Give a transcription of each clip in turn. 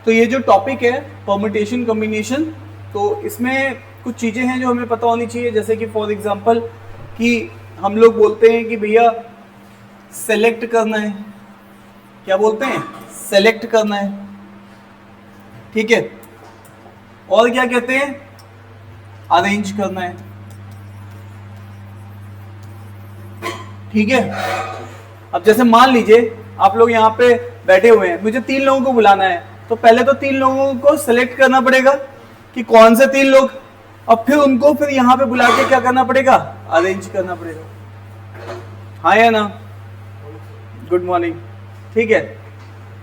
तो ये जो टॉपिक है परम्यूटेशन कॉम्बिनेशन, तो इसमें कुछ चीज़ें हैं जो हमें पता होनी चाहिए, जैसे कि फॉर एग्जांपल कि हम लोग बोलते हैं कि भैया सेलेक्ट करना है, क्या बोलते हैं, सेलेक्ट करना है, ठीक है। और क्या कहते हैं, अरेंज करना है, ठीक है। अब जैसे मान लीजिए आप लोग यहाँ पे बैठे हुए हैं, मुझे 3 लोगों को बुलाना है, तो पहले तो 3 लोगों को सेलेक्ट करना पड़ेगा कि कौन से 3 लोग, और फिर उनको फिर यहाँ पे बुला के क्या करना पड़ेगा, अरेंज करना पड़ेगा, हाँ या ना। गुड मॉर्निंग, ठीक है।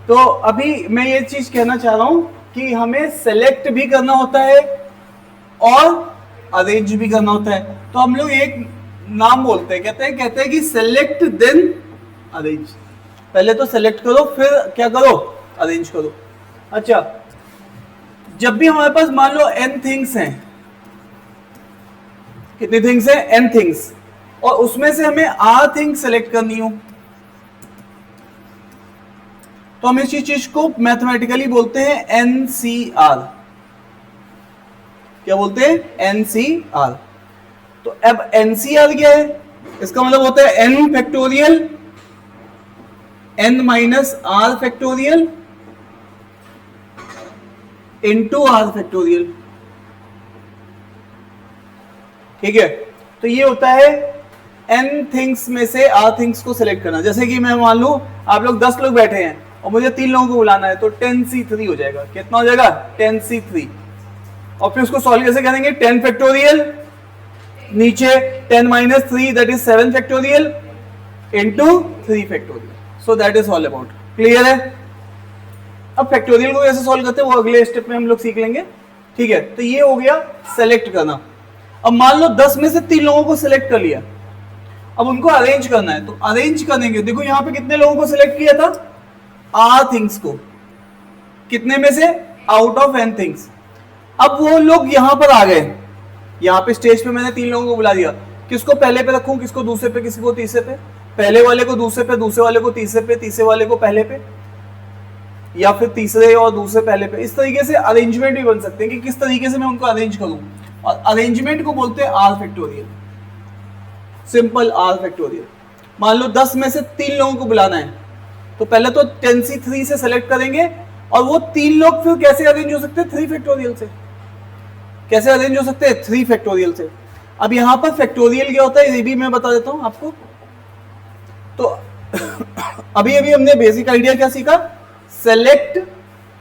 तो अभी मैं ये चीज कहना चाह रहा हूं कि हमें सेलेक्ट भी करना होता है और अरेंज भी करना होता है। तो हम लोग एक नाम बोलते हैं, कहते हैं कि सेलेक्ट देन अरेंज। पहले तो सेलेक्ट करो, फिर क्या करो, अरेंज करो। अच्छा, जब भी हमारे पास मान लो n थिंग्स हैं, कितनी थिंग्स हैं, n थिंग्स, और उसमें से हमें r थिंग्स सेलेक्ट करनी हो, तो हम इसी चीज को मैथमेटिकली बोलते हैं NCR। क्या बोलते हैं, NCR। तो अब NCR क्या है, इसका मतलब होता है n factorial n minus r factorial into r factorial, ठीक है। तो ये होता है n थिंग्स में से r थिंग्स को सिलेक्ट करना। जैसे कि मैं मान लूं आप लोग 10 लोग बैठे हैं और मुझे 3 लोगों को बुलाना है, तो 10C3 हो जाएगा। कितना हो जाएगा, 10C3। और फिर उसको सॉल्व कैसे करेंगे, 10 फैक्टोरियल नीचे 10 minus 3 that is 7 factorial into 3 factorial. So that is all about, clear है। अब फैक्टोरियल को कैसे सॉल्व करते हैं वो अगले स्टेप में हम लोग सीख लेंगे, ठीक है। तो ये हो गया सेलेक्ट करना। अब मान लो 10 में से 3 लोगों को सिलेक्ट कर लिया, अब उनको अरेंज करना है, तो अरेंज करेंगे। देखो यहाँ पे कितने लोगों को सिलेक्ट किया था, r थिंग्स को, कितने में से, आउट ऑफ n थिंग्स। अब वो लोग यहां पर आ गए, यहाँ पे स्टेज पे मैंने 3 लोगों को बुला दिया, किसको पहले पे रखूं, किसको दूसरे पे, किसी को तीसरे पे, पहले वाले को दूसरे पे, दूसरे वाले को तीसरे पे, तीसरे वाले को पहले पे, या फिर तीसरे और दूसरे पहले पे। इस तरीके से अरेंजमेंट भी बन सकते हैं कि किस तरीके से मैं उनको अरेंज करूं, और अरेंजमेंट को बोलते हैं r factorial, simple r factorial. मान लो 10 में से 3 लोगों को बुलाना है, तो पहले तो 10C3 से सेलेक्ट करेंगे, और वो 3 लोग फिर कैसे अरेंज हो सकते हैं, 3 फैक्टोरियल से। कैसे अरेंज हो सकते हैं, 3 फैक्टोरियल से। अब यहां पर फैक्टोरियल क्या होता है ये भी मैं बता देता हूं आपको। तो अभी हमने बेसिक आइडिया क्या सीखा, select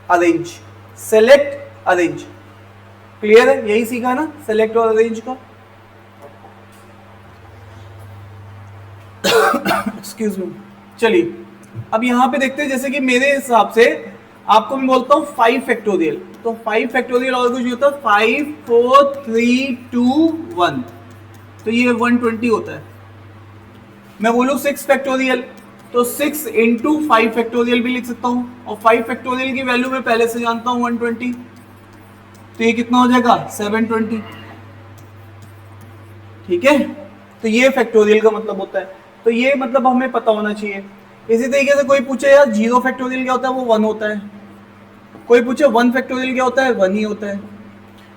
arrange, select arrange, clear है, यही सीखा ना, सेलेक्ट और अरेंज का। एक्सक्यूज मी, चलिए अब यहां पे देखते हैं, जैसे कि मेरे हिसाब से आपको मैं बोलता हूं 5 फैक्टोरियल, तो 5 फैक्टोरियल और कुछ नहीं होता, 5 4 3 2 1, तो ये 120 होता है। मैं बोलूं 6 फैक्टोरियल, तो 6 इंटू 5 फैक्टोरियल भी लिख सकता हूं, और 5 फैक्टोरियल की वैल्यू मैं पहले से जानता हूं 120, तो ये कितना हो जाएगा, 720, ठीक है। तो ये फैक्टोरियल का मतलब होता है, तो ये मतलब हमें पता होना चाहिए। इसी तरीके से कोई पूछे यार 0 फैक्टोरियल क्या होता है, वो 1 होता है। कोई पूछे 1 फैक्टोरियल क्या होता है, 1 ही होता है।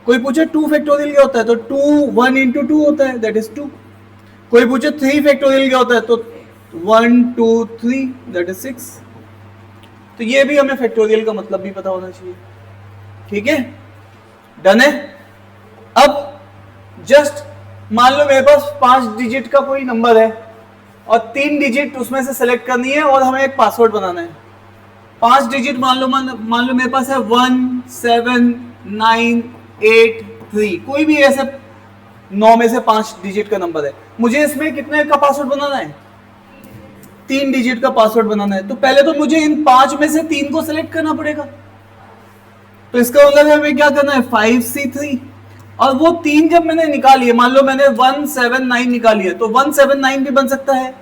कोई पूछे 2 फैक्टोरियल क्या होता है, तो 2 1 इंटू 2 होता है, दैट इज 2। कोई पूछे 3 फैक्टोरियल क्या होता है, तो 1 2 3 दैट इज 6। तो ये भी हमें फैक्टोरियल का मतलब भी पता होना चाहिए, ठीक है, डन है। अब जस्ट मान लो मेरे पास 5 डिजिट का कोई नंबर है और 3 डिजिट उसमें से सेलेक्ट करनी है और हमें एक पासवर्ड बनाना है। 5 डिजिट मान लो मेरे पास है 1 7 9 8 3, कोई भी ऐसे 9 में से 5 डिजिट का नंबर है। मुझे इसमें कितने का पासवर्ड बनाना है, 3 डिजिट का पासवर्ड बनाना है। तो पहले तो मुझे इन 5 में से 3 को सिलेक्ट करना पड़ेगा, तो इसका मतलब है हमें क्या करना है, 5C3। और वो 3 जब मैंने निकाली है, मान लो मैंने 179 निकाली है, तो 179 भी बन सकता है,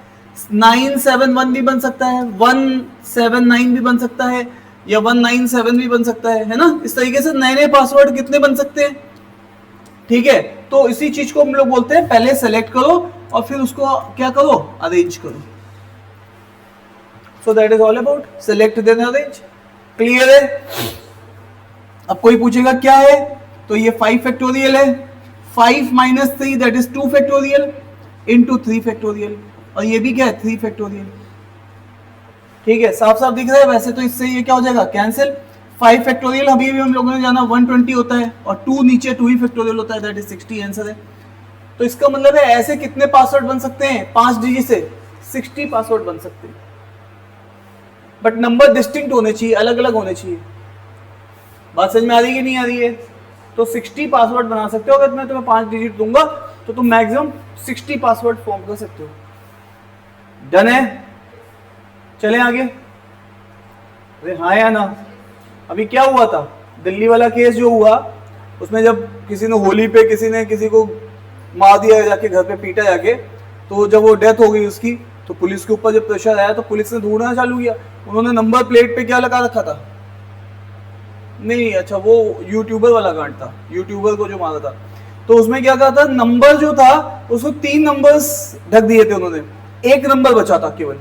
971 भी बन सकता है, 179 भी बन सकता है, या 197 भी बन सकता है ना। इस तरीके से नए नए पासवर्ड कितने बन सकते हैं, ठीक है। तो इसी चीज को हम लोग बोलते हैं पहले सेलेक्ट करो और फिर उसको क्या करो, अरेंज करो। So that is all about select then arrange, clear है। अब कोई पूछेगा क्या है, तो ये 5 फैक्टोरियल है, 5 minus 3 that is 2 factorial into 3 factorial, और ये भी क्या है 3 फैक्टोरियल। ठीक है, साफ साफ दिख रहा है। वैसे तो इससे ये क्या हो जाएगा कैंसिल। 5 फैक्टोरियल अभी भी हम लोगों ने जाना 120 होता है, और 2 नीचे 2 ही फैक्टोरियल होता है, दैट इज 60 आंसर है। तो इसका मतलब है ऐसे कितने पासवर्ड बन सकते हैं 5 डिजिट से, 60 पासवर्ड बन सकते हैं, बट नंबर डिस्टिंक्ट होने चाहिए, अलग अलग होने चाहिए। बात समझ में आ रही है कि नहीं आ रही है? तो 60 पासवर्ड बना सकते हो। अगर मैं तुम्हें 5 डिजिट दूंगा तो तुम मैक्सिमम 60 पासवर्ड फॉर्म कर सकते हो। डन है, चले आगे। अरे हाँ या ना। अभी क्या हुआ था, दिल्ली वाला केस जो हुआ, उसमें जब किसी ने होली पे किसी ने किसी को मार दिया जाके, घर पे पीटा जाके, तो जब वो डेथ हो गई उसकी, तो पुलिस के ऊपर जब प्रेशर आया तो पुलिस ने ढूंढना चालू किया। उन्होंने नंबर प्लेट पे क्या लगा रखा था, नहीं अच्छा वो यूट्यूबर वाला कांड था, यूट्यूबर को जो मारा था, तो उसमें क्या कहा था, नंबर जो था उसको 3 नंबर्स ढक दिए थे उन्होंने, 1 नंबर बचा था केवल,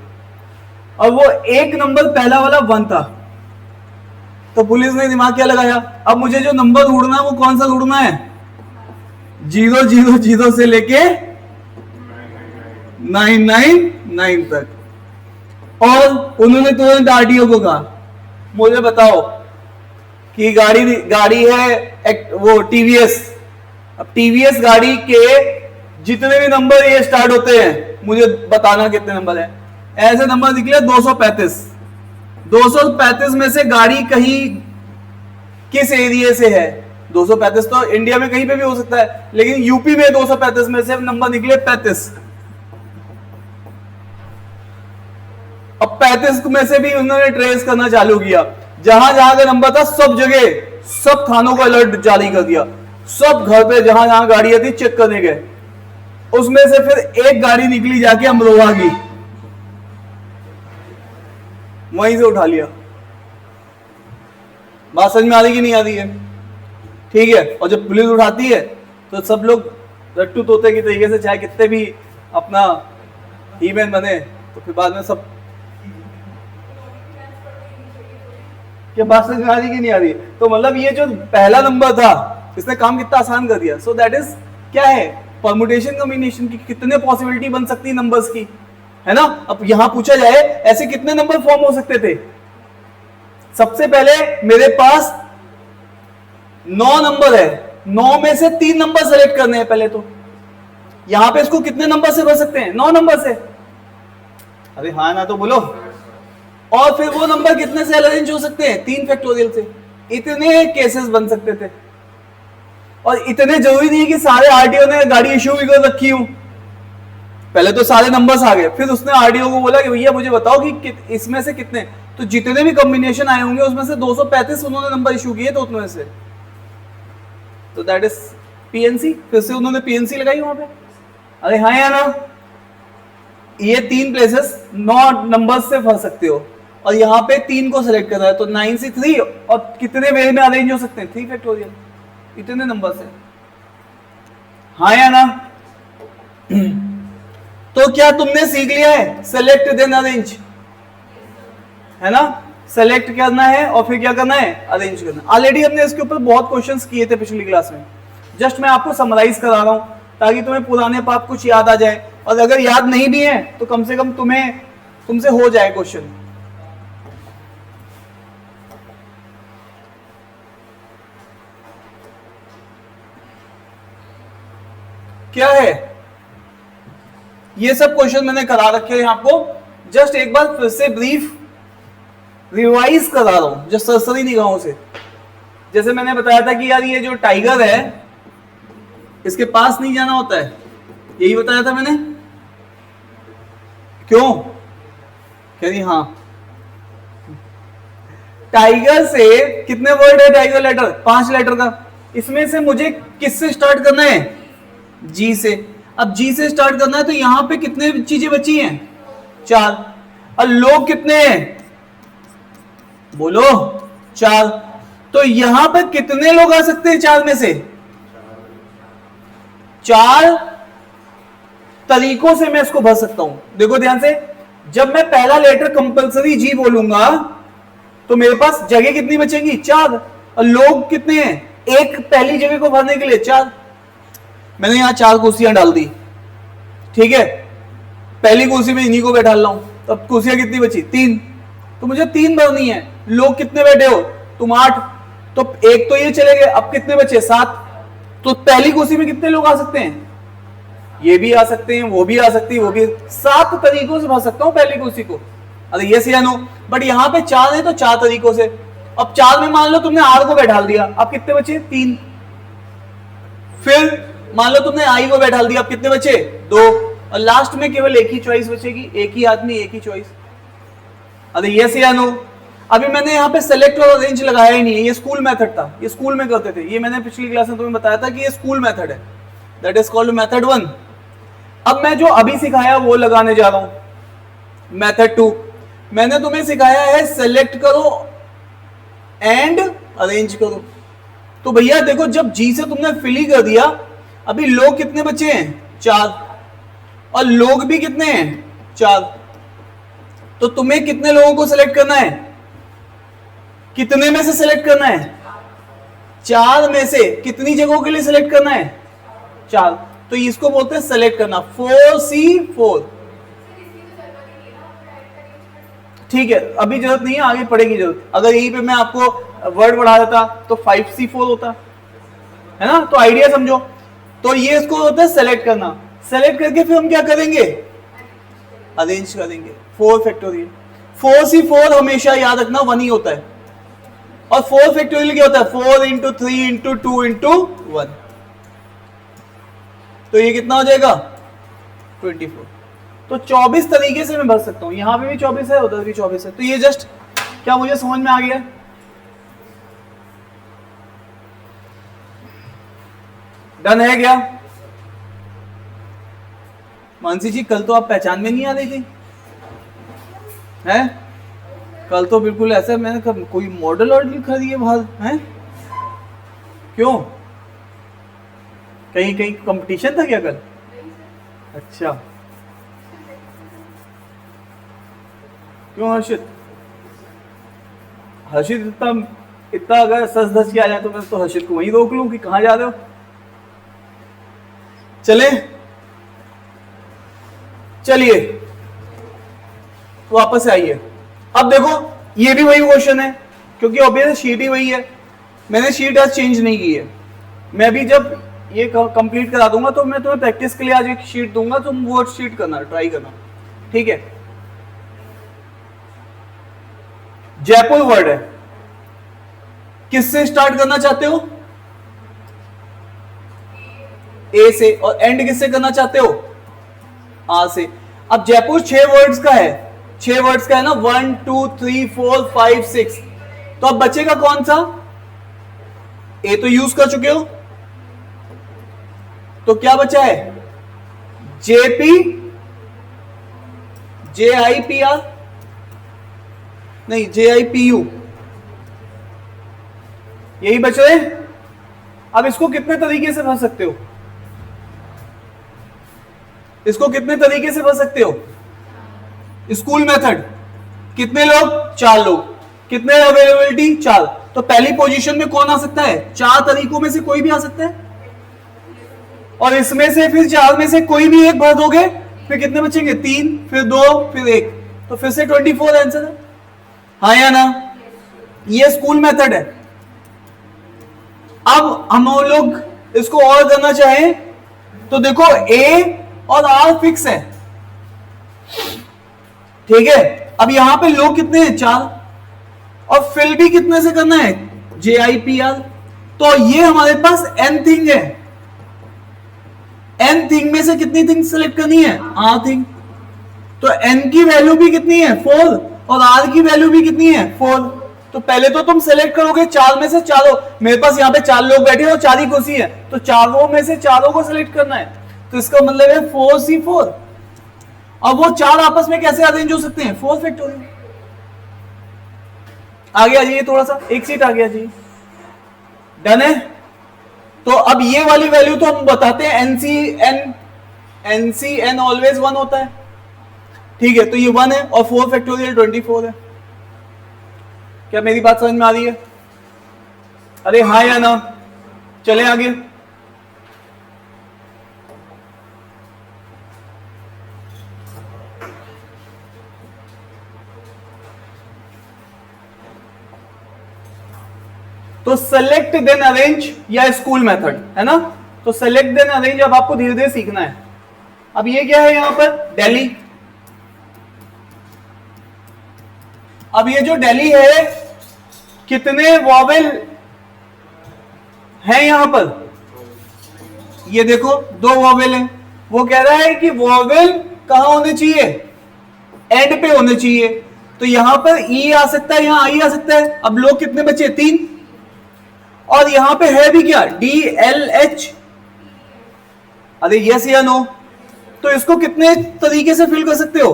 और वो 1 नंबर पहला वाला 1 था। तो पुलिस ने दिमाग क्या लगाया, अब मुझे जो नंबर ढूंढना है वो कौन सा ढूंढना है, 000 से लेके 999 तक। और उन्होंने तुरंत आरटीओ को कहा, मुझे बताओ कि गाड़ी है वो टीवीएस, अब टीवीएस गाड़ी के जितने भी नंबर ये स्टार्ट होते हैं मुझे बताना कितने नंबर है। ऐसे नंबर निकले 235। 235 में से गाड़ी कहीं किस एरिया से है, 235 तो इंडिया में कहीं पे भी हो सकता है, लेकिन यूपी में 235 में से नंबर निकले 35। अब 35 में से भी उन्होंने ट्रेस करना चालू किया, जहां जहां का नंबर था सब जगह, सब थानों को अलर्ट जारी कर दिया, सब घर पे जहां जहां गाड़ियां थी चेक करने गए। उसमें से फिर एक गाड़ी निकली जाके अमरोहा की, वहीं से उठा लिया। बात समझ में आ रही कि नहीं आ रही है? ठीक है, और जब पुलिस उठाती है तो सब लोग रट्टू तोते की तरीके से, चाहे कितने भी अपना ईमेन बने, तो फिर बाद में सब, क्या बात समझ में आ रही कि नहीं आ रही? तो मतलब ये जो पहला नंबर था इसने काम कितना आसान कर दिया। सो दैट इज क्या है, परमुटेशन कॉम्बिनेशन की कितने पॉसिबिलिटी बन सकती है नंबर्स की, है ना। अब यहां पूछा जाए ऐसे कितने नंबर फॉर्म हो सकते थे। सबसे पहले मेरे पास 9 नंबर है, 9 में से 3 नंबर सेलेक्ट करने हैं पहले, तो यहां पे इसको कितने नंबर से भर सकते हैं, 9 नंबर से। अरे हाँ ना तो बोलो। और फिर वो नंबर कितने से अरेंज हो सकते हैं, 3 फैक्टोरियल से। इतने केसेस बन सकते थे, और इतने जरूरी नहीं है कि सारे आरटीओ ने गाड़ी इश्यू भी कर रखी हो। पहले तो सारे नंबर्स आ गए, फिर उसने आरटीओ को बोला कि भैया मुझे बताओ कि इसमें से कितने, तो जितने भी कॉम्बिनेशन आए होंगे उसमें से 235 उन्होंने नंबर इश्यू किए तो उतने से, तो दैट इज पीएनसी। फिर से उन्होंने पीएनसी लगाई वहां पे। अरे हाँ या ना, ये 3 प्लेसेस 9 नंबर से भर सकते हो, और यहाँ पे 3 को सिलेक्ट करना है, तो 9 से 3, और कितने वे में अरेंज हो सकते हैं, 3 फैक्टोरियल, इतने नंबर से। हाँ या ना? तो क्या तुमने सीख लिया है, सेलेक्ट देन अरेंज, है ना। सेलेक्ट करना है और फिर क्या करना है, अरेंज करना। ऑलरेडी हमने इसके ऊपर बहुत क्वेश्चंस किए थे पिछली क्लास में, जस्ट मैं आपको समराइज करा रहा हूं ताकि तुम्हें पुराने पाप कुछ याद आ जाए, और अगर याद नहीं भी है तो कम से कम तुमसे हो जाए क्वेश्चन। क्या है, ये सब क्वेश्चन मैंने करा रखे हैं आपको, जस्ट एक बार फिर से ब्रीफ रिवाइज करा रहा हूं, जो सरसरी निगाहों से। जैसे मैंने बताया था कि यार ये जो टाइगर है इसके पास नहीं जाना होता है, यही बताया था मैंने। क्यों, कह रही हाँ, टाइगर से कितने वर्ड है, टाइगर लेटर 5 लेटर का, इसमें से मुझे किससे स्टार्ट करना है, जी से। अब जी से स्टार्ट करना है तो यहां पे कितने चीजें बची हैं, 4, और लोग कितने हैं, बोलो 4, तो यहां पर कितने लोग आ सकते हैं 4 में से, 4 तरीकों से मैं इसको भर सकता हूं। देखो ध्यान से, जब मैं पहला लेटर कंपलसरी जी बोलूंगा तो मेरे पास जगह कितनी बचेंगी, 4, और लोग कितने हैं, एक पहली जगह को भरने के लिए 4। मैंने यहां 4 कुर्सियां डाल दी, ठीक है, पहली कुर्सी में इन्हीं को बैठा रहा हूं, तो अब कुर्सियां कितनी बची, 3, तो मुझे 3 भरनी है। लोग कितने बैठे हो तुम, 8, तो एक तो ये चले गए, अब कितने बचे, 7। तो पहली कुर्सी में कितने लोग आ सकते हैं, ये भी आ सकते हैं, वो भी आ सकती है, वो भी, 7 तरीकों से भर सकता हूं पहली कुर्सी को। अरे यस या नो, बट यहां पे 4 है तो 4 तरीकों से। अब 4 में मान लो तुमने आर को बैठा दिया, अब कितने बचे, 3। फिर मान लो तुमने आई को बैठा दिया, अब कितने बचे, 2, और लास्ट में केवल एक ही चॉइस बचेगी, एक ही आदमी एक ही चॉइस। अरे यस या नो, अभी मैंने यहाँ पे सेलेक्ट और अरेंज लगाया ही नहीं है, ये स्कूल मेथड था, ये स्कूल में करते थे, ये मैंने पिछली क्लास में तुम्हें बताया था कि ये स्कूल मेथड है, दैट इज कॉल्ड मेथड 1। अब मैं जो अभी सिखाया वो लगाने जा रहा हूं, मेथड 2। मैंने तुम्हें सिखाया है सेलेक्ट करो एंड अरेंज करो। तो भैया देखो, जब जी से तुमने फिल ही कर दिया, अभी लोग कितने बचे हैं, 4, और लोग भी कितने हैं, 4। तो तुम्हें कितने लोगों को सिलेक्ट करना है, कितने में से सिलेक्ट करना है, 4 में से। कितनी जगहों के लिए सिलेक्ट करना है, 4। तो इसको बोलते हैं सेलेक्ट करना, 4C4। ठीक है, अभी जरूरत नहीं है, आगे पड़ेगी जरूरत। अगर यहीं पे मैं आपको वर्ड बढ़ा देता तो 5C4 होता है ना, तो आइडिया समझो। तो ये इसको होता है सेलेक्ट करना। सेलेक्ट करके फिर हम क्या करेंगे, अरेंज करेंगे, 4 फैक्टोरियल। 4C4 हमेशा याद रखना 1 ही होता है, और 4 फैक्टोरियल क्या होता है, 4 × 3 × 2 × 1। तो ये कितना हो जाएगा, 24। तो 24 तरीके से मैं भर सकता हूं, यहां पे भी 24 है, उधर भी 24 है। तो ये जस्ट, क्या मुझे समझ में आ गया, डन है क्या। मानसी जी, कल तो आप पहचान में नहीं आ रही थी, हैं? कल तो बिल्कुल ऐसा, मैंने कहा कोई मॉडल ऑर्डर खरीदी है बाहर, हैं? क्यों, कहीं कहीं कंपटीशन था क्या कल? अच्छा, क्यों हर्षित? हर्षित इतना अगर सच धस के आ जाए तो मैं तो हर्षित को वहीं रोक लूं कि कहां जा रहे हो। चलिए वापस आइए। अब देखो, ये भी वही क्वेश्चन है, क्योंकि ऑब्वियस शीट ही वही है, मैंने शीट आज चेंज नहीं की है। मैं भी जब ये कंप्लीट करा दूंगा तो मैं तुम्हें प्रैक्टिस के लिए आज एक शीट दूंगा, तुम वो शीट करना, ट्राई करना, ठीक है। जयपुर वर्ड है, किससे स्टार्ट करना चाहते हो, ए से, और एंड किससे करना चाहते हो, आ से। अब जयपुर 6 वर्ड्स का है, 6 वर्ड्स का है ना, 1 2 3 4 5 6। तो अब बचेगा कौन सा, ए तो यूज कर चुके हो, तो क्या बचा है, जेपी, JIPR नहीं, JIPU, यही बच रहे। अब इसको कितने तरीके से भर सकते हो, इसको कितने तरीके से भर सकते हो, स्कूल मेथड। कितने लोग, 4 लोग। कितने अवेलेबिलिटी, 4। तो पहली पोजीशन में कौन आ सकता है, 4 तरीकों में से कोई भी आ सकता है, और इसमें से फिर 4 में से कोई भी एक भर दोगे, फिर कितने बचेंगे, 3, फिर 2, फिर 1, तो फिर से 24 आंसर है, हाँ या ना। ये स्कूल मेथड है। अब हम लोग इसको और करना चाहें तो देखो, ए और आर फिक्स है, ठीक है। अब यहां पे लोग कितने हैं, 4, और फिल भी कितने से करना है, JIPR। तो ये हमारे पास n थिंग है, n थिंग में से कितनी थिंग सेलेक्ट करनी है, r थिंग। तो n की वैल्यू भी कितनी है, 4, और r की वैल्यू भी कितनी है, 4। तो पहले तो तुम सेलेक्ट करोगे 4 में से चारों। मेरे पास यहाँ पे 4 लोग बैठे हैं और 4 ही कुर्सी है, तो चारों में से चारों को सेलेक्ट करना है, तो इसका मतलब है 4C4। अब वो 4 आपस में कैसे अरेंज हो सकते हैं, 4 फैक्टोरियल। आगे आ जाइए, थोड़ा सा एक सीट आगे आ जाइए, डन है। तो अब ये वाली वैल्यू तो हम बताते हैं, NCN ऑलवेज 1 होता है, ठीक है। तो ये 1 है, और 4 फैक्टोरियल 24 है। क्या मेरी बात समझ में आ रही है, अरे हाँ या ना, चले आगे। तो सेलेक्ट देन अरेंज या स्कूल मेथड है ना, तो सेलेक्ट देन अरेंज अब आपको धीरे धीरे सीखना है। अब ये क्या है यहां पर, दिल्ली। अब ये जो दिल्ली है, कितने वॉवेल हैं यहां पर, ये देखो 2 वॉवेल हैं। वो कह रहा है कि वॉवेल कहां होने चाहिए, एंड पे होने चाहिए। तो यहां पर ई आ सकता है, यहां आई आ सकता है। अब लोग कितने बचे, 3। और यहां पे है भी क्या, डी एल एच। अरे यस या नो, तो इसको कितने तरीके से फिल कर सकते हो,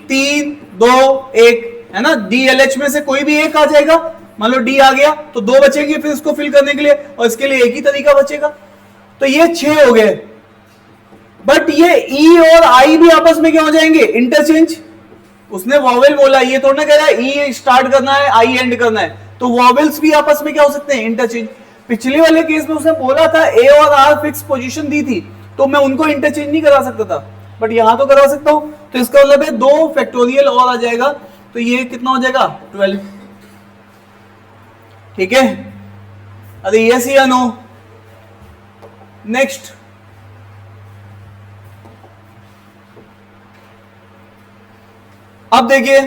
3 2 1 है ना। डी एल एच में से कोई भी एक आ जाएगा, मान लो डी आ गया तो 2 बचेंगे फिर इसको फिल करने के लिए, और इसके लिए एक ही तरीका बचेगा। तो ये 6 हो गए। बट ये ई और आई भी आपस में क्या हो जाएंगे, इंटरचेंज। उसने वॉवेल बोला, ये थोड़ा ना कह रहा है ई स्टार्ट करना है आई एंड करना है, तो वॉवेल्स भी आपस में क्या हो सकते हैं, इंटरचेंज। पिछले वाले केस में उसने बोला था ए और आर फिक्स पोजीशन दी थी, तो मैं उनको इंटरचेंज नहीं करा सकता था, बट यहां तो करा सकता हूं। तो इसका मतलब है 2 फैक्टोरियल और आ जाएगा, तो ये कितना हो जाएगा, 12। ठीक है, अरे यस या नो। नेक्स्ट, अब देखिए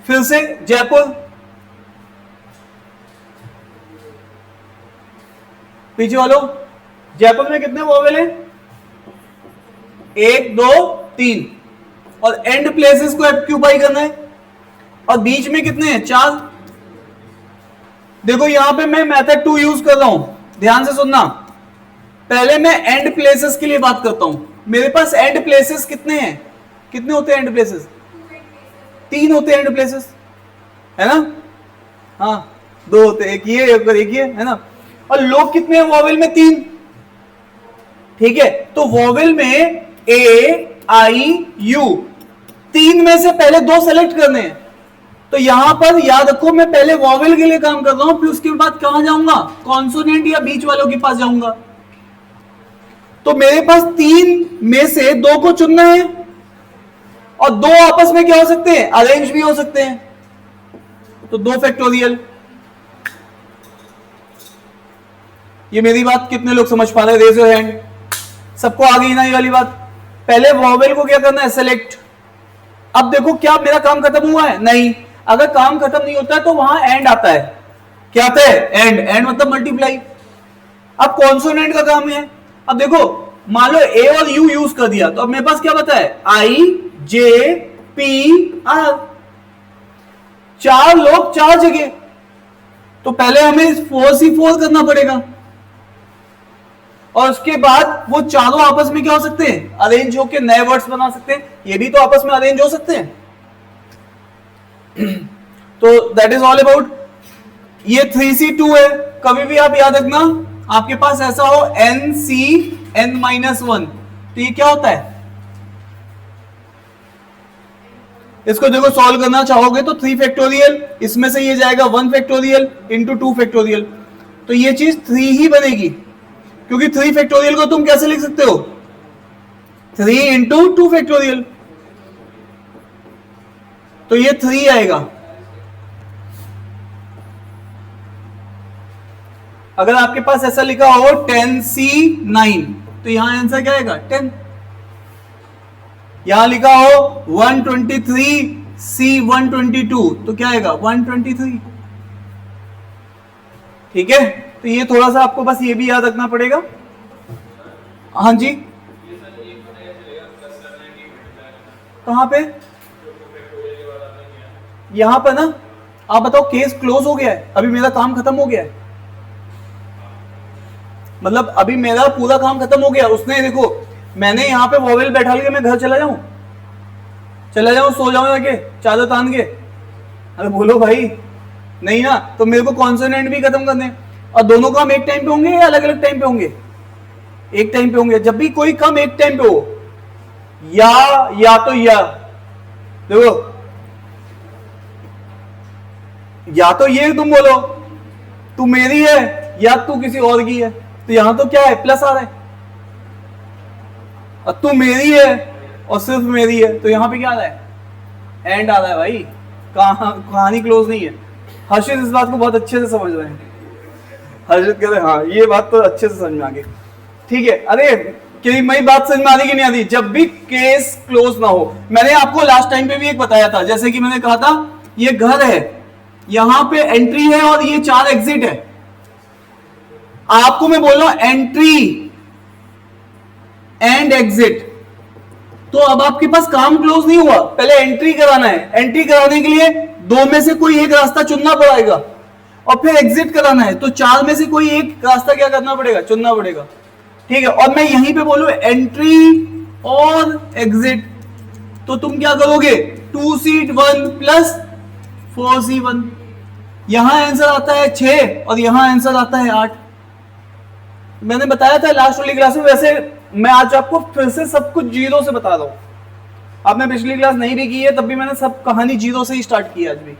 फिर से जयपुर, पीछे वालों, जयपुर में कितने वॉवेल हैं, 1 2 3, और एंड प्लेसेस को ऑक्यूपाई करना है, और बीच में कितने हैं, 4। देखो यहां पे मैं मेथड 2 यूज कर रहा हूं, ध्यान से सुनना। पहले मैं एंड प्लेसेस के लिए बात करता हूं। मेरे पास एंड प्लेसेस कितने हैं, कितने होते हैं एंड प्लेसेस, 3 होते हैं एंड प्लेसेस, है ना। हाँ 2 होते हैं, एक ये एक ये, है ना। और लोग कितने हैं वॉवेल में, 3। ठीक है, तो वॉवेल में ए आई यू, 3 में से पहले 2 सेलेक्ट करने हैं। तो यहां पर याद रखो, मैं पहले वॉवेल के लिए काम कर रहा हूं, फिर उसके बाद कहां जाऊंगा, कॉन्सोनेंट या बीच वालों के पास जाऊंगा। तो मेरे पास 3 में से 2 को चुनना है, और 2 आपस में क्या हो सकते हैं, अरेंज भी हो सकते हैं। तो 2 फैक्टोरियल। ये मेरी बात कितने लोग समझ पा रहे हैं, रेज योर हैंड। सबको आ गई ना ये वाली बात। पहले वॉवेल को क्या करना है, सेलेक्ट। अब देखो क्या मेरा काम खत्म हुआ है, नहीं। अगर काम खत्म नहीं होता है तो वहां एंड आता है, क्या आता है, एंड। एंड मतलब मल्टीप्लाई। अब कॉन्सोनेंट का काम है। अब देखो मान लो ए और यू यूज कर दिया, तो अब मेरे पास क्या बता है, आई जे पी आर। 4 लोग 4 जगह, तो पहले हमें 4C4 करना पड़ेगा, और उसके बाद वो चारों आपस में क्या हो सकते हैं, अरेंज होकर नए वर्ड्स बना सकते हैं। ये भी तो आपस में अरेंज हो सकते हैं। तो दैट इज ऑल अबाउट। ये 3C2 है। कभी भी आप याद रखना, आपके पास ऐसा हो NCN-1, तो ये क्या होता है, इसको देखो सॉल्व करना चाहोगे तो 3 फैक्टोरियल, इसमें से ये जाएगा 1 फैक्टोरियल इंटू 2 फैक्टोरियल, तो ये चीज 3 ही बनेगी, क्योंकि 3 फैक्टोरियल को तुम कैसे लिख सकते हो, 3 इंटू 2 फैक्टोरियल, तो ये 3 आएगा। अगर आपके पास ऐसा लिखा हो 10C9, तो यहां आंसर क्या आएगा, 10। यहां लिखा हो 123C122, तो क्या आएगा, 123। ठीक है, तो ये थोड़ा सा आपको बस ये भी याद रखना पड़ेगा। हाँ जी, कहां पे, यहां पर ना। आप बताओ केस क्लोज हो गया है, अभी मेरा काम खत्म हो गया है, मतलब अभी मेरा पूरा काम खत्म हो गया। उसने देखो, मैंने यहां पे वॉवेल बैठा के मैं घर चला जाऊं, सो जाऊं जाके चादर तान के, अरे बोलो भाई, नहीं ना। तो मेरे को कॉन्सोनेंट भी खत्म करने, और दोनों काम एक टाइम पे होंगे या अलग अलग टाइम पे होंगे, एक टाइम पे होंगे। जब भी कोई काम एक टाइम पे हो, या तो या, देखो या तो ये तुम बोलो तू मेरी है या तू किसी और की है, तो यहां तो क्या है, प्लस आ रहा है। और तू मेरी है और सिर्फ मेरी है, तो यहां पे क्या आ रहा है, एंड आ रहा है भाई, कहानी क्लोज नहीं है। हर्षित इस बात को बहुत अच्छे से समझ रहे हैं। हर्षित कहते हैं हाँ ये बात तो अच्छे से समझ में आ गई, ठीक है। अरे कि मेरी बात समझ में आ रही कि नहीं आ रही, जब भी केस क्लोज ना हो, मैंने आपको लास्ट टाइम पे भी एक बताया था, जैसे कि मैंने कहा था ये घर है, यहां पे एंट्री है और ये 4 एग्जिट है। आपको मैं बोल रहा हूं एंट्री एंड एग्जिट, तो अब आपके पास काम क्लोज नहीं हुआ, पहले एंट्री कराना है। एंट्री कराने के लिए 2 में से कोई एक रास्ता चुनना पड़ेगा, और फिर एग्जिट कराना है तो 4 में से कोई एक रास्ता क्या करना पड़ेगा, चुनना पड़ेगा, ठीक है। और मैं यहीं पे बोलूं एंट्री और एग्जिट, तो तुम क्या करोगे, 2C1 प्लस 4C1, यहां आंसर आता है 6 और यहां आंसर आता है 8। मैंने बताया था लास्ट वाली क्लास में, वैसे मैं आज आपको फिर से सब कुछ जीरो से बता रहा हूं। आपने पिछली क्लास नहीं भी की है तब भी मैंने सब कहानी जीरो से ही स्टार्ट की आज भी।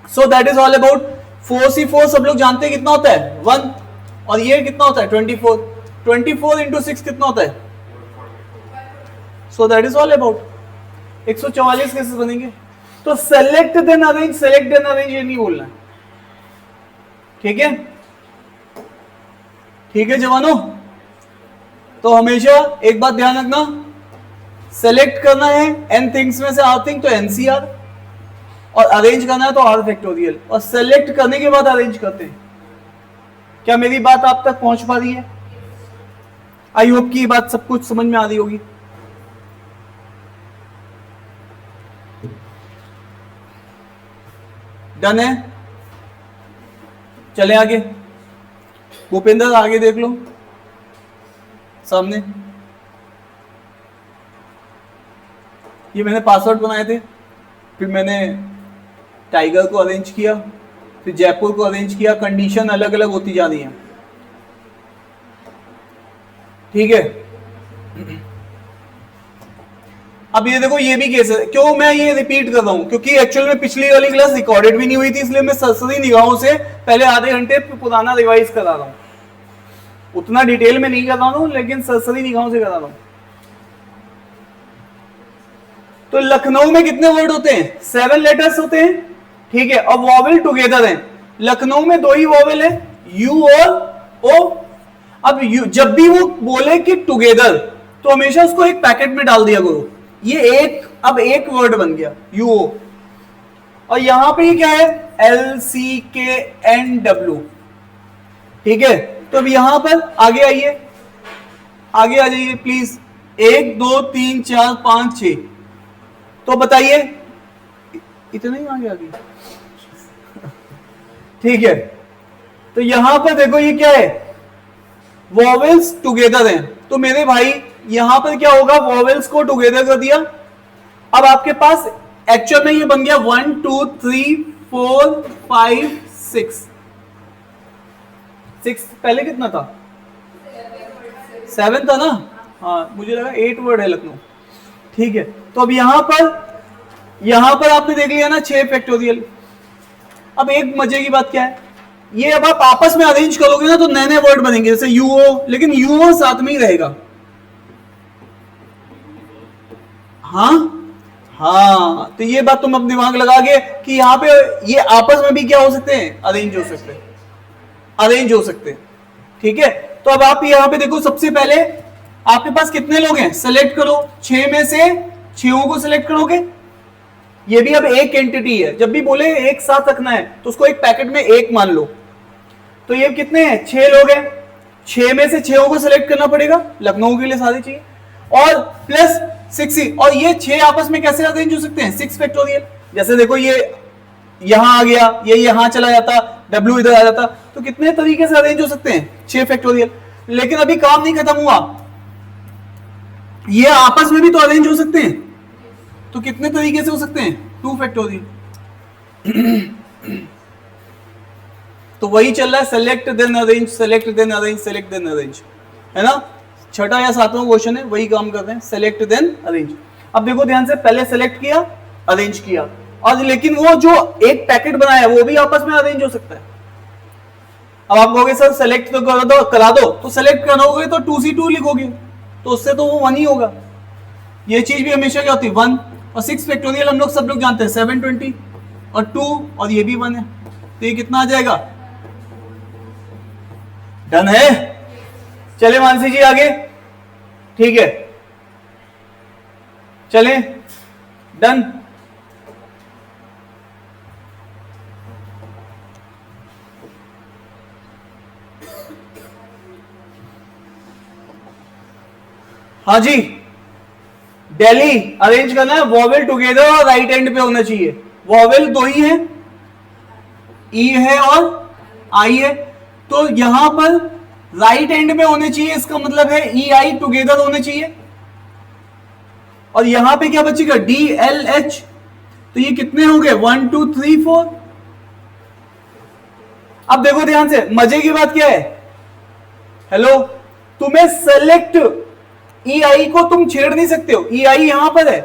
सो that is all about 4C4। सब लोग जानते हैं कितना होता है 1, और ये कितना होता है 24। 24 इंटू 6 कितना होता है, so that is all about 144 cases बनेंगे। तो select then arrange, select then arrange ये नहीं बोलना है, ठीक है, ठीक है जवानों। तो हमेशा एक बात ध्यान रखना, सेलेक्ट करना है n थिंग्स में से r थिंग तो NCR, और अरेंज करना है तो r फैक्टोरियल, और सेलेक्ट करने के बाद अरेंज करते हैं। क्या मेरी बात आप तक पहुंच पा रही है? आई होप कि ये बात सब कुछ समझ में आ रही होगी। डन है, चले आगे। भूपेंद्र आगे देख लो सामने, ये मैंने पासवर्ड बनाए थे, फिर मैंने टाइगर को अरेंज किया, फिर जयपुर को अरेंज किया, कंडीशन अलग अलग होती जा रही है, ठीक है। अब ये देखो ये भी केस है, क्यों मैं ये रिपीट कर रहा हूं, क्योंकि एक्चुअल में पिछली वाली क्लास रिकॉर्डेड भी नहीं हुई थी, इसलिए मैं सरसरी निगाहों से पहले आधे घंटे पुराना रिवाइज करा रहा हूं। उतना डिटेल में नहीं कर रहा हूं, लेकिन सरसरी निगाहों से करा रहा हूं। तो लखनऊ में कितने वर्ड होते हैं, 7 लेटर्स होते हैं, ठीक है, और वॉवेल टुगेदर हैं। लखनऊ में 2 ही वॉवेल है, यू और ओ। अब जब भी वो बोले कि टुगेदर, तो हमेशा उसको एक पैकेट में डाल दिया करो। ये अब एक वर्ड बन गया यू ओ, और यहां पे ये क्या है LCKNW, ठीक है। तो अब यहां पर आगे आइए, आगे आ जाइए प्लीज। 1 2 3 4 5 6, तो बताइए इतना ही आगे आ गई, ठीक है। तो यहां पर देखो ये क्या है, वॉवेल्स टुगेदर हैं, तो मेरे भाई यहां पर क्या होगा, वॉवेल्स को टुगेदर कर दिया। अब आपके पास एक्चुअल में ये बन गया 1 2 3 4 5 6। 6 पहले कितना था, 7 था ना, हाँ मुझे लगा 8 वर्ड है लखनऊ, ठीक है। तो अब यहां पर आपने देख लिया ना 6 फैक्टोरियल। अब एक मजे की बात क्या है, ये अब आप आपस में अरेंज करोगे ना तो नए नए वर्ड बनेंगे, जैसे यूओ, लेकिन यूओ साथ में ही रहेगा। हाँ, तो ये बात तुम अपने दिमाग लगाओगे कि यहाँ पे ये आपस में भी क्या हो सकते हैं, अरेंज हो सकते हैं, अरेंज हो सकते हैं, ठीक है। तो अब आप यहाँ पे देखो, सबसे पहले आपके पास कितने लोग हैं, सेलेक्ट करो। 6 में से 6 को सेलेक्ट करोगे, ये भी अब एक एंटिटी है, जब भी बोले एक साथ रखना है तो उसको एक पैकेट में एक मान लो। तो ये कितने हैं, 6 लोग हैं, 6 में से 6 को सेलेक्ट करना पड़ेगा, लखनऊ के लिए सारे चाहिए, और प्लस 6। और ये 6 आपस में कैसे अरेंज हो सकते हैं, 6 फैक्टोरियल। जैसे देखो ये यहां आ गया, ये यहां चला जाता, W इधर आ जाता, तो कितने तरीके से अरेंज हो सकते हैं, 6 फैक्टोरियल। लेकिन अभी काम नहीं खत्म हुआ, ये आपस में भी तो अरेंज हो सकते हैं, तो कितने तरीके से हो सकते हैं, 2 फैक्टोरियल। तो वही चल रहा है, select then arrange, select then arrange, select then arrange, है ना। 6ठा या 7वां क्वेश्चन है, वही काम करते हैं, सेलेक्ट देन अरेंज। अब देखो ध्यान से, पहले सेलेक्ट किया, अरेंज किया, और लेकिन वो जो एक पैकेट बनाया वो भी आपस में अरेंज हो सकता है। अब आप कहोगे सर सेलेक्ट तो करा दो, तो सेलेक्ट करोगे तो 2C2 लिखोगे, तो उससे तो वो 1 ही होगा। ये चीज भी हमेशा क्या होती है 1, और 6 फैक्टोरियल हम लोग सब लोग जानते हैं 720 और 2 और ये भी 1 है, तो ये कितना आ जाएगा? डन है। चले मानसी जी आगे, ठीक है, चले डन। हाँ जी, दिल्ली अरेंज करना है, वॉवेल टुगेदर और राइट एंड पे होना चाहिए। वॉवेल 2 ही है, ई है और आई है, तो यहां पर राइट एंड में होने चाहिए, इसका मतलब है ई आई टुगेदर होने चाहिए। और यहां पे क्या बचेगा? डी एल एच, तो ये कितने हो गए? 1 2 3 4। अब देखो ध्यान से, मजे की बात क्या है, हेलो, तुम्हें सेलेक्ट ई आई को तुम छेड़ नहीं सकते हो, ई आई यहां पर है,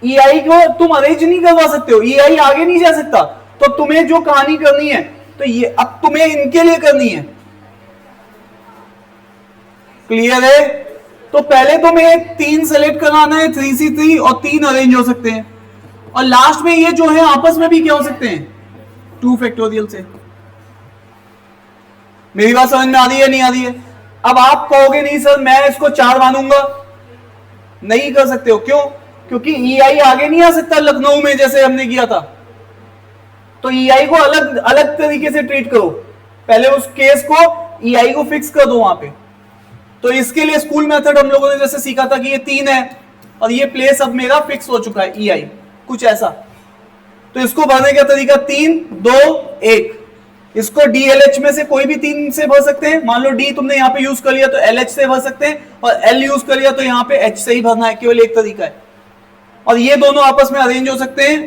ई आई को तुम अरेंज नहीं करवा सकते हो, ई आई आगे नहीं जा सकता। तो तुम्हें जो कहानी करनी है, तो ये अब तुम्हें इनके लिए करनी है, क्लियर है? तो पहले तुम्हें 3 सेलेक्ट कराना है, 3C3, और 3 अरेंज हो सकते हैं, और लास्ट में ये जो है आपस में भी क्या हो सकते हैं? 2 फैक्टोरियल से। मेरी बात समझ में आ रही है, नहीं आ रही है? अब आप कहोगे नहीं सर मैं इसको 4 मानूंगा, नहीं कर सकते हो, क्यों? क्योंकि ई आई आगे नहीं आ सकता लखनऊ में जैसे हमने किया था, तो ई आई को अलग अलग तरीके से ट्रीट करो, पहले उस केस को ई आई को फिक्स कर दो वहां पे। तो इसके लिए स्कूल मेथड हम लोगों ने जैसे सीखा था कि ये 3 है और ये प्लेस अब मेरा फिक्स हो चुका है, ई आई कुछ ऐसा। तो इसको भरने का तरीका 3 2 1, इसको DLH में से कोई भी 3 से भर सकते हैं। मान लो D तुमने यहाँ पे यूज कर लिया तो LH से भर सकते हैं, और L यूज कर लिया तो यहाँ पे H से ही भरना है, केवल एक तरीका है। और ये दोनों आपस में अरेंज हो सकते हैं,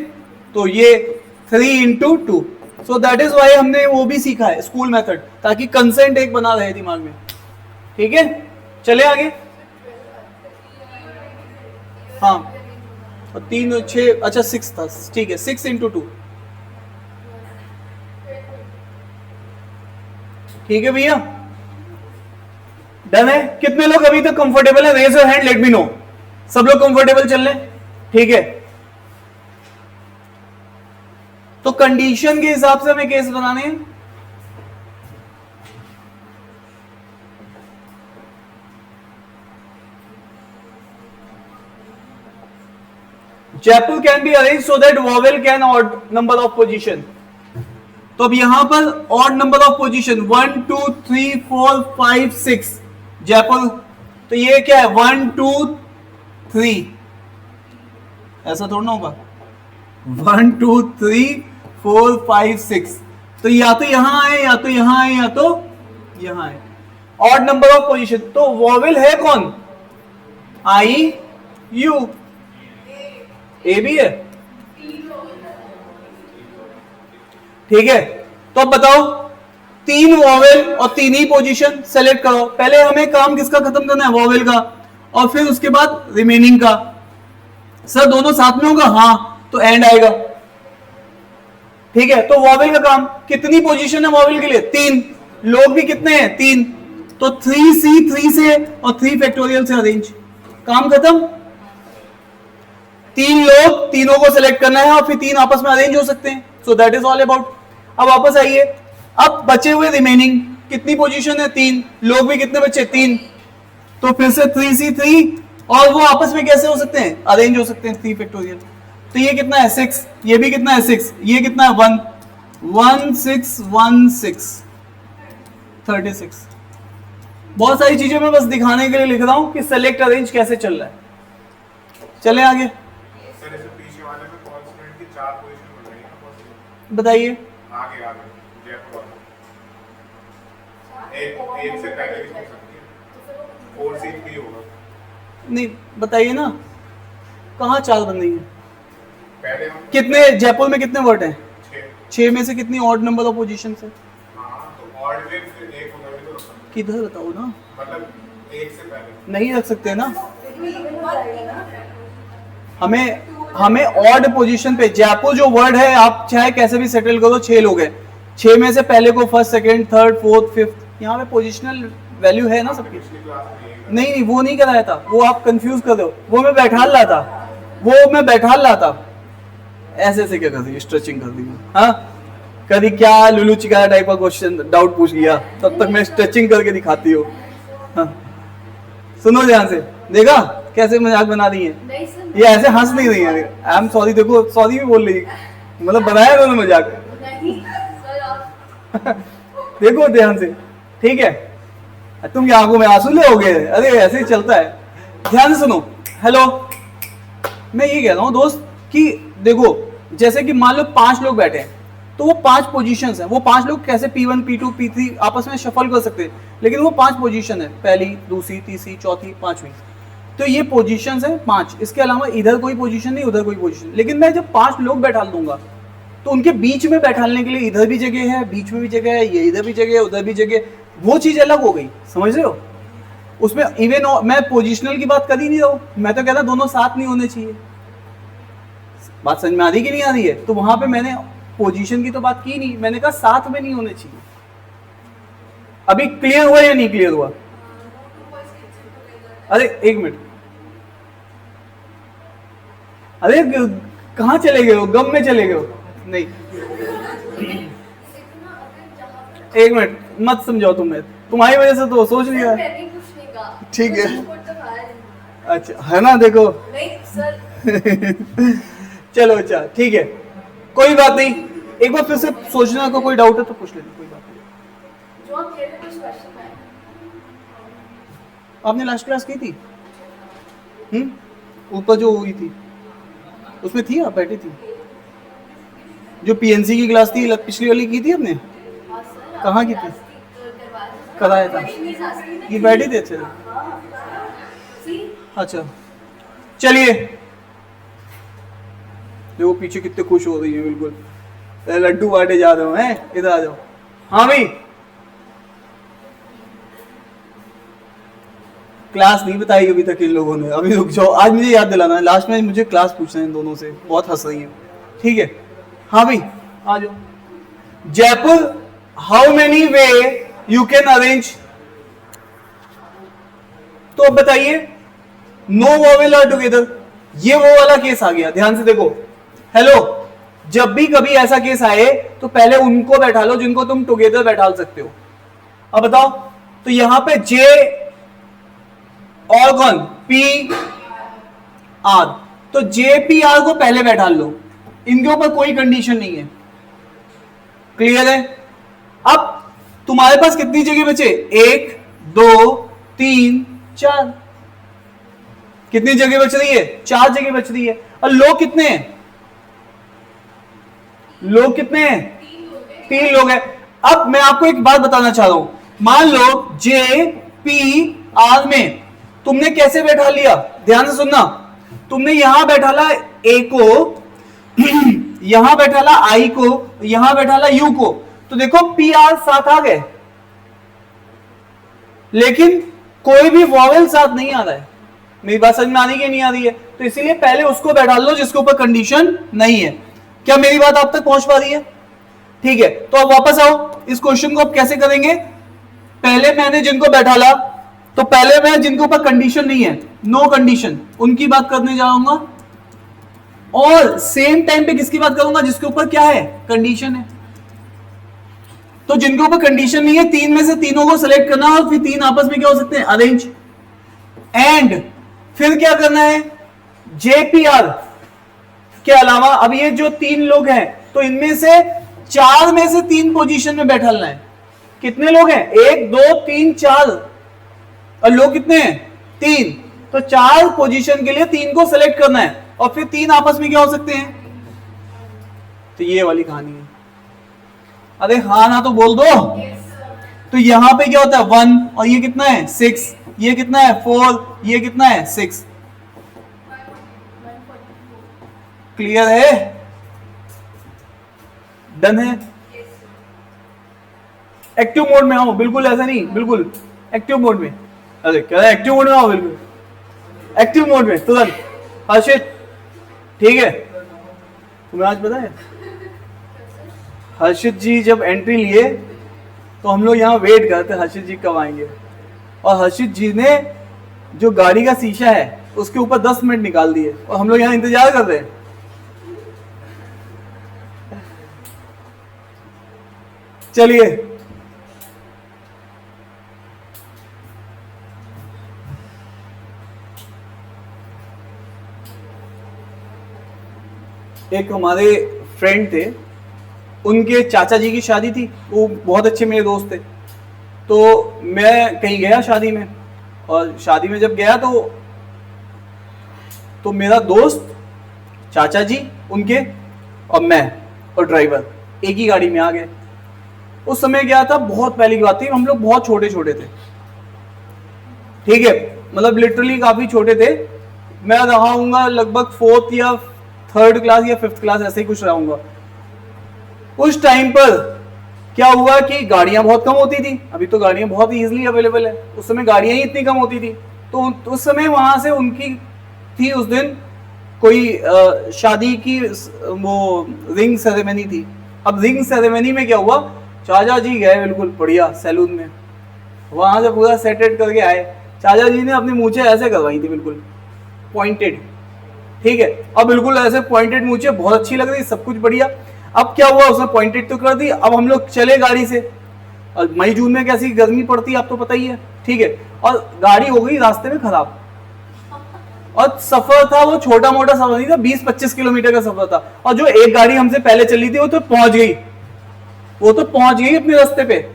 तो ये 3 into 2, so that is why हमने वो भी सीखा है स्कूल मेथड, ताकि कंसेंट एक बना रहे दिमाग में, ठीक है? चले आगे। हाँ, और 3 6, अच्छा 6 था, ठीक है, 6 into 2, ठीक है भैया, डन है। कितने लोग अभी तक कंफर्टेबल है? Raise your hand, let me know. सब लोग कंफर्टेबल चल रहे, ठीक है? तो कंडीशन के हिसाब से हमें केस बनाने हैं। Chapel can be arranged so that vowel can odd number of position. तो अब यहां पर odd number of position 1 2 3 4 5 6 Jaipur, तो ये क्या है 1 2 3, ऐसा थोड़ा ना होगा 1 2 3 4 5 6, तो या तो यहां आए या तो यहां आए या तो यहां आए, ऑड नंबर ऑफ पोजीशन। तो वॉवेल है कौन? आई यू, ए भी है, ठीक है? तो अब बताओ 3 वॉवेल और 3 ही पोजीशन सेलेक्ट करो। पहले हमें काम किसका खत्म करना है? वॉवेल का, और फिर उसके बाद रिमेनिंग का। सर दोनों साथ में होगा? हाँ, तो एंड आएगा, ठीक है? तो वॉवेल का काम, कितनी पोजीशन है वॉवेल के लिए? 3, लोग भी कितने हैं? 3, तो 3C3 से और 3 फैक्टोरियल से अरेंज, काम खत्म। 3 लोग, तीनों को सेलेक्ट करना है और फिर 3 आपस में अरेंज हो सकते हैं, सो दैट इज ऑल अबाउट। अब वापस आइए, अब बचे हुए रिमेनिंग कितनी पोजीशन है? 3, लोग भी कितने बचे? 3, तो फिर से 3C3, और वो आपस में कैसे हो सकते हैं? अरेंज हो सकते हैं 3 फैक्टोरियल। तो ये कितना है? 6, ये भी कितना है? 6, ये कितना है? 1 1 6 1 6 36। बहुत सारी चीजें मैं बस दिखाने के लिए लिख रहा हूं कि सेलेक्ट अरेंज कैसे चल रहा है। चले आगे, बताइए। आगे जयपुर एक से पहले भी हो सकती है, 4C3 होगा। नहीं बताइए ना, कहाँ 4 बन रही है? पहले हम कितने जयपुर में कितने वर्ड हैं? 6। 6 में से कितनी ऑड नंबर ऑफ पोजीशन है? हाँ, तो ऑड में फिर 1 होगा भी तो रखना। किधर बताओ ना, मतलब 1 से पहले नहीं रख सकते ना, हमें ऑड पोजीशन पे जयपुर जो वर्ड है, आप चाहे कैसे भी सेटल करो, 6 लोग हैं, 6 में से पहले को first, second, third, fourth, fifth, यहाँ पे पोजिशनल वैल्यू है ना सबकी। पिछली क्लास में नहीं वो नहीं कराया था, वो आप कंफ्यूज कर दो, वो मैं बैठा ला था, ऐसे ऐसे क्या कर दी, स्ट्रेचिंग कर दी। हाँ कभी क्या लुलू चिकारा टाइप का क्वेश्चन डाउट पूछ लिया, तब तक मैं स्ट्रेचिंग करके दिखाती हूँ। हाँ। सुनो ध्यान से, देखा कैसे मजाक बना रही है, नहीं सर, ये ऐसे हंस नहीं रही है। आई एम सॉरी, देखो सॉरी भी बोल रही है, मतलब बनाया उन्होंने मजाक। नहीं सर आप देखो ध्यान से, ठीक है। तुम क्या आंखों में आंसू ले होगे, अरे ऐसे ही चलता है। ध्यान से सुनो, हेलो, मैं ये कह रहा हूँ दोस्त कि देखो जैसे कि मान लो 5 लोग बैठे हैं, तो वो 5 पोजीशंस हैं, वो 5 लोग कैसे P1 P2 P3 आपस में शफल कर सकते हैं, लेकिन वो 5 पोजीशन है, पहली, दूसरी, तीसरी, चौथी, पांचवी। तो ये पोजीशंस है 5, इसके अलावा इधर कोई पोजीशन नहीं, उधर कोई पोजीशन। लेकिन मैं जब 5 लोग बैठा दूंगा तो उनके बीच में बैठाने के लिए इधर भी जगह है, बीच में भी जगह है, ये इधर भी जगह है, उधर भी जगह, वो चीज अलग हो गई, समझ रहे हो। उसमें इवन मैं पोजिशनल की बात कर ही नहीं रहा हूं, मैं तो कहता दोनों साथ नहीं होने चाहिए। बात समझ में आ रही कि नहीं आ रही है। तो वहां पे मैंने पोजीशन की तो बात की नहीं, मैंने कहा साथ में नहीं होने चाहिए। अभी क्लियर हुआ या नहीं क्लियर हुआ? अरे एक मिनट, अरे कहां चले गए हो, गम में चले गए हो? नहीं एक मिनट मत समझाओ, तुम्हें तुम्हारी वजह से तो सोच लिया। मैंने कुछ नहीं कहा, ठीक है। कुछ तो खाया नहीं। अच्छा है ना, देखो नहीं सर चलो अच्छा ठीक है, कोई बात नहीं। एक बार फिर से सोचना का कोई डाउट है तो पूछ लेना, कोई बात नहीं। जो आप कह रहे हैं कुछ क्वेश्चन है। आपने लास्ट क्लास की थी? ऊपर जो हुई थी उसमें थी, आप बैठी थी। जो पीएनसी की क्लास थी पिछली वाली की थी आपने? हाँ सर, कहाँ की थी? कराया था ये बैठी थी? अच्छा अच्छा चलिए, देखो पीछे कितने खुश हो रही है, बिल्कुल लड्डू बांटे जा रहे हो हैं, इधर आ जाओ। हाँ भाई क्लास नहीं बताई अभी तक इन लोगों ने, अभी रुक जाओ, आज मुझे याद दिलाना है, लास्ट में मुझे क्लास पूछना है इन दोनों से, बहुत हंस रही है। ठीक है हाँ भाई आ जाओ। Jaipur, how many way you can arrange, तो अब बताइए, नो वोवेल आर टुगेदर, ये वो वाला केस आ गया। ध्यान से देखो, हेलो, जब भी कभी ऐसा केस आए तो पहले उनको बैठा लो जिनको तुम टुगेदर बैठा सकते हो। अब बताओ, तो यहां पे जे और कौन, पी आर, तो जे पी आर को पहले बैठा लो, इनके ऊपर कोई कंडीशन नहीं है। क्लियर है? अब तुम्हारे पास कितनी जगह बचे, 1 2 3 4, कितनी जगह बच रही है, 4 जगह बच रही है। और लोग कितने हैं, लोग कितने हैं, 3 लोग हैं। अब मैं आपको एक बात बताना चाह रहा हूं, मान लो जे पी आर में तुमने कैसे बैठा लिया, ध्यान से सुनना, तुमने यहां बैठा ला ए को, यहां बैठा ला आई को, यहां बैठा ला यू को, तो देखो पी आर साथ आ गए, लेकिन कोई भी वॉवेल साथ नहीं आ रहा है। मेरी बात समझ में आ रही है नहीं आ रही है? तो इसीलिए पहले उसको बैठा लो जिसके ऊपर कंडीशन नहीं है। क्या मेरी बात आप तक पहुंच पा रही है? ठीक है, तो अब वापस आओ, इस क्वेश्चन को अब कैसे करेंगे। पहले मैंने जिनको बैठा ला, तो पहले मैं जिनके ऊपर कंडीशन नहीं है, नो कंडीशन, उनकी बात करने जाऊंगा, और सेम टाइम पे किसकी बात करूंगा, जिसके ऊपर क्या है, कंडीशन है। तो जिनके ऊपर कंडीशन नहीं है, 3 में से तीनों को सिलेक्ट करना, और फिर 3 आपस में क्या हो सकते हैं, अरेंज। एंड फिर क्या करना है, जेपीआर के अलावा अब ये जो 3 लोग हैं, तो इनमें से 4 में से 3 पोजीशन में बैठना है। कितने लोग हैं, 1 2 3 4, और लोग कितने हैं, 3, तो 4 पोजीशन के लिए 3 को सिलेक्ट करना है, और फिर 3 आपस में क्या हो सकते हैं। तो ये वाली कहानी है। अरे हाँ ना तो बोल दो। तो यहां पे क्या होता है, 1, और ये कितना है, 6, ये कितना है, 4, ये कितना है, 6। क्लियर है, डन है। एक्टिव मोड में आओ, बिल्कुल ऐसा नहीं, बिल्कुल एक्टिव मोड में। अरे क्या है, एक्टिव मोड में आओ, बिल्कुल एक्टिव मोड में तुरंत। हर्षित ठीक है, तुम्हें आज पता है हर्षित जी जब एंट्री लिए तो हम लोग यहाँ वेट करते हर्षित जी कब आएंगे, और हर्षित जी ने जो गाड़ी का शीशा है उसके ऊपर 10 मिनट निकाल दिए और हम लोग यहाँ इंतजार कर रहे हैं। चलिए एक हमारे फ्रेंड थे, उनके चाचा जी की शादी थी, वो बहुत अच्छे मेरे दोस्त थे। तो मैं कहीं गया शादी में, और शादी में जब गया तो मेरा दोस्त, चाचा जी उनके और मैं और ड्राइवर एक ही गाड़ी में आ गए। उस समय क्या था, बहुत पहले की बात थी, हम लोग बहुत छोटे छोटे थे, ठीक है, मतलब लिटरली काफी छोटे थे। मैं रहा हूँगा लगभग 4th या 3rd क्लास या 5th क्लास, ऐसे ही कुछ रहूंगा। उस टाइम पर क्या हुआ कि गाड़ियां बहुत कम होती थी, अभी तो गाड़ियां बहुत इजीली अवेलेबल है, उस समय गाड़ियां ही इतनी कम होती थी। तो उस समय वहां से उनकी थी उस दिन कोई शादी की वो रिंग सेरेमनी थी। अब रिंग सेरेमनी में क्या हुआ, चाचा जी गए बिल्कुल बढ़िया सैलून में, वहां से पूरा सेटेड करके आए। चाचा जी ने अपनी मूछें ऐसे करवाई थी बिल्कुल पॉइंटेड, ठीक है, अब बिल्कुल ऐसे पॉइंटेड मूछें बहुत अच्छी लग रही, सब कुछ बढ़िया। अब क्या हुआ, उसने पॉइंटेड तो कर दी, अब हम लोग चले गाड़ी से, और मई जून में कैसी गर्मी पड़ती है आपको पता ही है, ठीक है, और गाड़ी हो गई रास्ते में खराब। और सफर था वो छोटा मोटा सफर नहीं था, 20-25 किलोमीटर का सफर था, और जो एक गाड़ी हमसे पहले चली थी वो तो पहुंच गई, अपने रास्ते पे,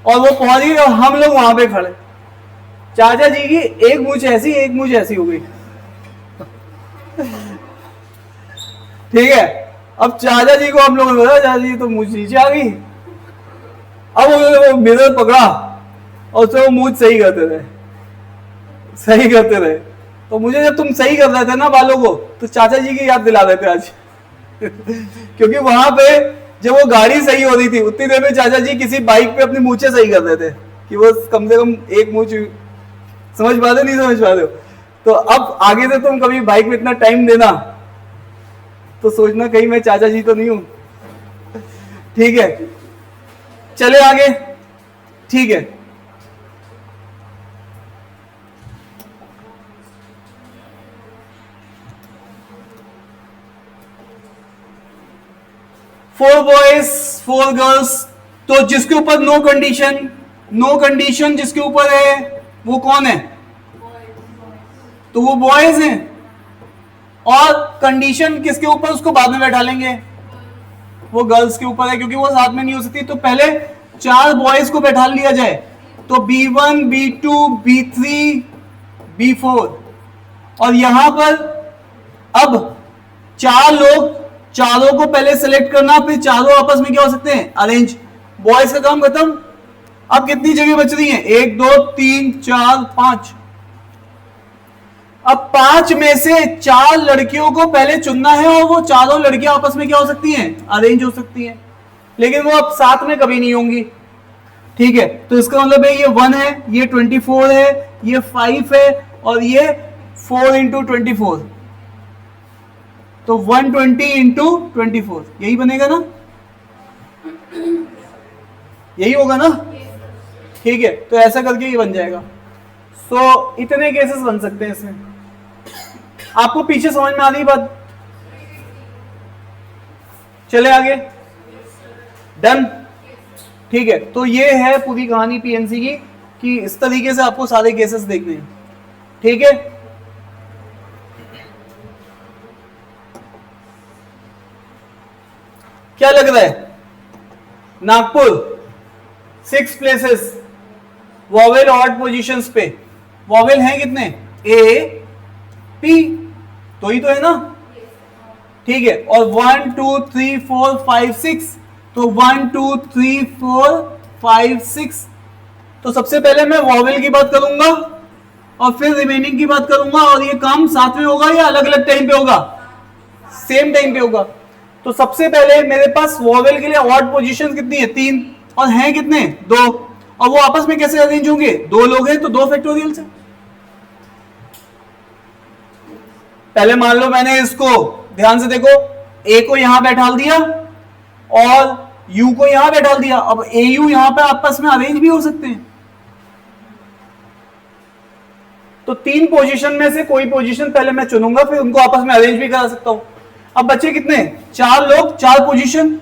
और वो पहुंच गई और हम लोग वहां पे खड़े। चाचा जी की एक मूछ ऐसी हो गई, ठीक है। अब चाचा जी को हम लोगों ने बताया, चाचा जी तो मूछ नीचे आ गई। अब वो मिरर पकड़ा और उससे वो मूछ सही करते रहे। तो मुझे जब तुम सही कर रहे थे ना बालों को, तो चाचा जी की याद दिला देते आज क्योंकि वहां पे जब वो गाड़ी सही हो रही थी उतनी देर में चाचा जी किसी बाइक पे अपनी मूछें सही कर रहे थे कि वो कम से कम एक मूछ, समझ पाते नहीं समझ पाते हो। तो अब आगे से तुम कभी बाइक में इतना टाइम देना तो सोचना कहीं मैं चाचा जी तो नहीं हूं, ठीक है। चले आगे, ठीक है। फोर बॉयज 4 गर्ल्स, तो जिसके ऊपर नो कंडीशन जिसके ऊपर है वो कौन है, तो वो बॉयज हैं। और कंडीशन किसके ऊपर, उसको बाद में बैठा लेंगे, वो गर्ल्स के ऊपर है क्योंकि वो साथ में नहीं हो सकती। तो पहले 4 बॉयज को बैठा लिया जाए, तो B1 B2 B3 B4, और यहां पर अब 4 लोग, चारों को पहले सेलेक्ट करना, फिर चारों आपस में क्या हो सकते हैं, अरेंज। बॉयज का काम खत्म। अब कितनी जगह बच रही है, 1 2 3 4 5। अब 5 में से 4 लड़कियों को पहले चुनना है, और वो चारों लड़कियां आपस में क्या हो सकती हैं, अरेंज हो सकती हैं, लेकिन वो अब साथ में कभी नहीं होंगी, ठीक है। तो इसका मतलब है ये 1 है, ये 24 है, ये 5 है, और ये 4 इंटू 24, तो 120 इंटू 24, यही बनेगा ना, यही होगा ना, ठीक है। तो ऐसा करके ये बन जाएगा। सो इतने केसेस बन सकते हैं इसमें। आपको पीछे समझ में आ रही बात? चले आगे, डन, ठीक है। तो ये है पूरी कहानी पीएनसी की, कि इस तरीके से आपको सारे केसेस देखने हैं, ठीक है। क्या लग रहा है, Nagpur 6 places vowel odd positions पे, वॉवेल हैं कितने, ए पी, तो ही तो है ना, ठीक है। और 1 2 3 4 5 6, तो 1 2 3 4 5 6। तो सबसे पहले मैं वॉवेल की बात करूंगा और फिर रिमेनिंग की बात करूंगा, और ये काम साथ में होगा या अलग अलग टाइम पे होगा, सेम टाइम पे होगा। तो सबसे पहले मेरे पास वॉवेल के लिए ऑड पोजीशंस कितनी है, 3, और हैं कितने, 2, और वो आपस में कैसे अरेंज होंगे, 2 लोग हैं तो 2 फैक्टोरियल से। पहले मान लो मैंने इसको ध्यान से देखो, ए को यहां बैठा दिया और यू को यहां पे डाल दिया, अब ए यू यहां पे आपस में अरेंज भी हो सकते हैं। तो 3 पोजीशन में से कोई पोजीशन पहले मैं चुनूंगा, फिर उनको आपस में अरेंज भी करा सकता हूं। अब बच्चे कितने, 4 लोग 4 पोजीशन,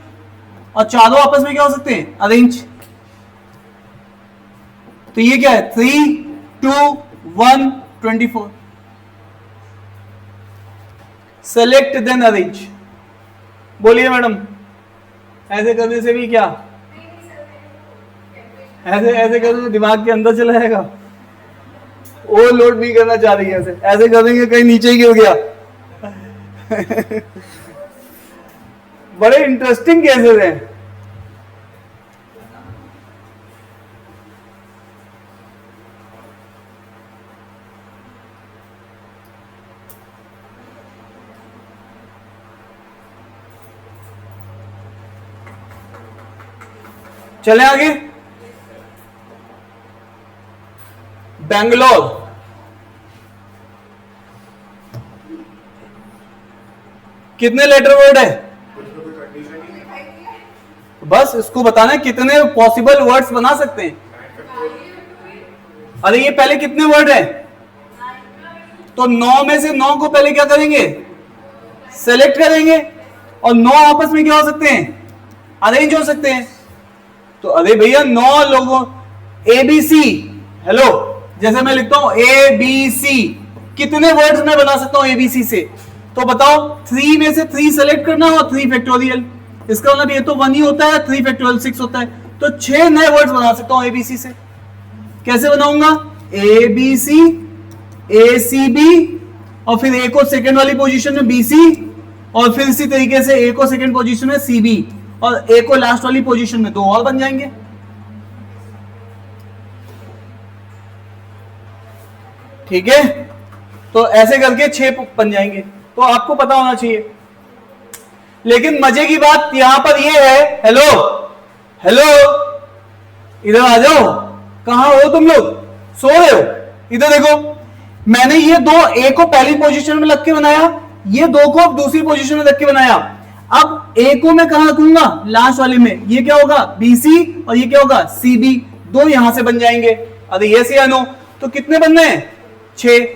और चारों आपस में क्या हो सकते हैं, अरेंज। तो ये क्या है, 3 2 1 24। Select then arrange. बोलिए मैडम, ऐसे करने से भी क्या, ऐसे ऐसे करने से दिमाग के अंदर चला जाएगा। ओवरलोड नहीं करना चाह रही है, ऐसे ऐसे करेंगे कहीं नीचे ही गिर गया। बड़े इंटरेस्टिंग केसेस हैं। चले आगे। बेंगलोर, कितने लेटर वर्ड है, बस इसको बताना है कितने पॉसिबल वर्ड्स बना सकते हैं। अरे ये पहले कितने वर्ड है, तो 9 में से 9 को पहले क्या करेंगे, सेलेक्ट करेंगे, और 9 आपस में क्या हो सकते हैं, अरेंज हो सकते हैं। तो अरे भैया 9 लोगों, ए बी सी, हेलो, जैसे मैं लिखता हूं ए बी सी, कितने वर्ड्स में बना सकता हूं एबीसी से, तो बताओ 3 में से 3 सेलेक्ट करना और 3 फैक्टोरियल, इसका मतलब ये तो 1 ही होता है, 3 फैक्टोरियल 6 होता है, तो 6 नए वर्ड्स बना सकता हूं एबीसी से। कैसे बनाऊंगा, A B C, A C B, और फिर ए को सेकंड वाली पोजीशन में बी सी, और फिर इसी तरीके से ए को सेकंड पोजीशन में सी बी, और ए को लास्ट वाली पोजीशन में 2 और बन जाएंगे। ठीक है, तो ऐसे करके 6 बन जाएंगे, तो आपको पता होना चाहिए। लेकिन मजे की बात यहां पर ये है, हेलो हेलो, इधर आ जाओ, कहां हो तुम लोग, सो रहे हो, इधर देखो, मैंने ये 2 ए को पहली पोजीशन में रख के बनाया, ये 2 को दूसरी पोजीशन में रख के बनाया। अब ए को मैं कहां रखूंगा, लास्ट वाले में, ये क्या होगा बीसी, और ये क्या होगा सीबी, 2 यहां से बन जाएंगे। अरे ये सी या नो, तो कितने बनने हैं, 6।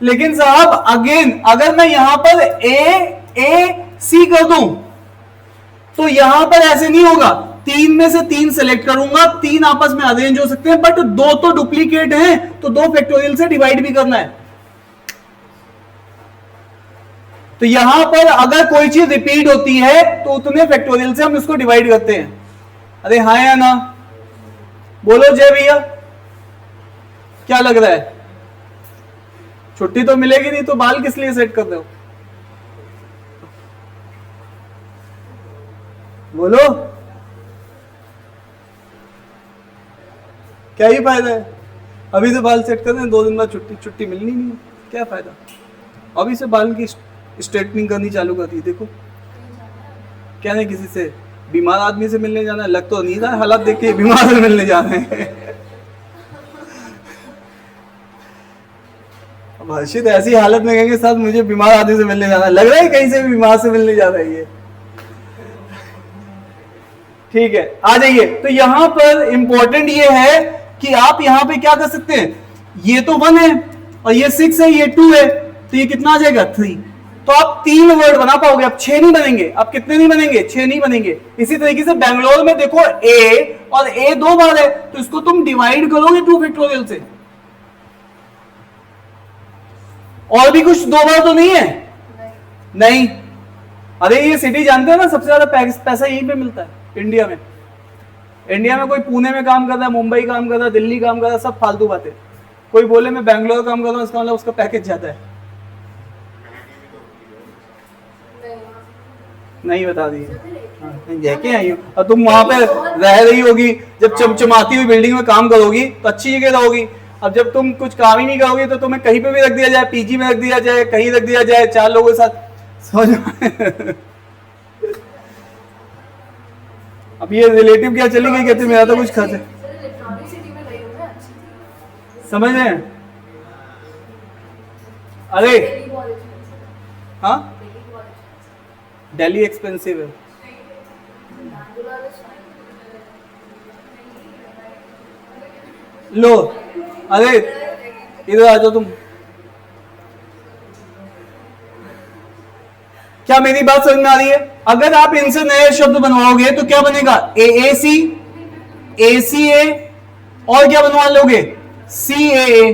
लेकिन साहब अगेन अगर मैं यहां पर ए सी कर दूं, तो यहां पर ऐसे नहीं होगा, 3 में से 3 सेलेक्ट करूंगा, 3 आपस में अरेंज हो सकते हैं, बट 2 तो डुप्लीकेट हैं, तो 2 फैक्टोरियल से डिवाइड भी करना है। तो यहां पर अगर कोई चीज रिपीट होती है तो उतने फैक्टोरियल से हम इसको डिवाइड करते हैं। अरे हाँ या ना, बोलो जय भैया, क्या लग रहा है, छुट्टी तो मिलेगी नहीं, तो बाल किस लिए सेट कर रहे हो, बोलो, क्या ही फायदा है, अभी से बाल सेट कर रहे हैं, 2 दिन बाद छुट्टी मिलनी नहीं है, क्या फायदा, अभी से बाल की स्ट्रेटनिंग करनी चालू कर दी। देखो क्या नहीं, किसी से बीमार आदमी से मिलने जाना है, लग तो नहीं रहा है, हालात देख के बीमार से मिलने जा रहे हैं। अब हर्षित ऐसी हालत में कहेंगे साथ मुझे बीमार आदमी से मिलने जाना है, लग रहा है कहीं से भी बीमार से मिलने जा रहा है ये। ठीक है, आ जाइए। तो यहां पर इंपॉर्टेंट ये है कि आप यहां पे क्या कर सकते हैं, ये तो 1 है और ये 6 है, ये 2 है, तो ये कितना आ जाएगा 3। तो आप 3 वर्ड बना पाओगे, अब 6 नहीं बनेंगे। अब कितने नहीं बनेंगे, 6 नहीं बनेंगे। इसी तरीके से बेंगलोर में देखो ए और ए 2 बार है, तो इसको तुम डिवाइड करोगे 2 फैक्टोरियल से। और भी कुछ 2 बार तो नहीं है, नहीं। अरे ये सिटी जानते हो ना, सबसे ज्यादा पैसा यहीं पे मिलता है इंडिया में। इंडिया में कोई पुणे में काम कर रहा है, मुंबई काम कर रहा है, दिल्ली काम कर रहा है, सब फालतू बातें। कोई बोले मैं बैंगलोर काम कर रहा हूं, इसका मतलब उसका पैकेज ज्यादा है। नहीं बता दी जैके आई हो, और तुम वहां पे रह रही होगी, जब चमचमाती हुई बिल्डिंग में काम करोगी तो अच्छी जगह रहोगी। अब जब तुम कुछ काम ही नहीं करोगे तो तुम्हें कहीं पे भी रख दिया जाए, पीजी में रख दिया जाए, कहीं रख दिया जाए 4 लोगों के साथ, समझ। अब ये रिलेटिव क्या चली गई, कहते मेरा तो कुछ खर्च है, समझ रहे हैं। अरे हाँ, दिल्ली एक्सपेंसिव है, लो, अरे इधर आ जाओ तुम। क्या मेरी बात समझ में आ रही है? अगर आप इनसे नए शब्द बनवाओगे तो क्या बनेगा? AAC, ACA और क्या बनवा लोगे? CAA।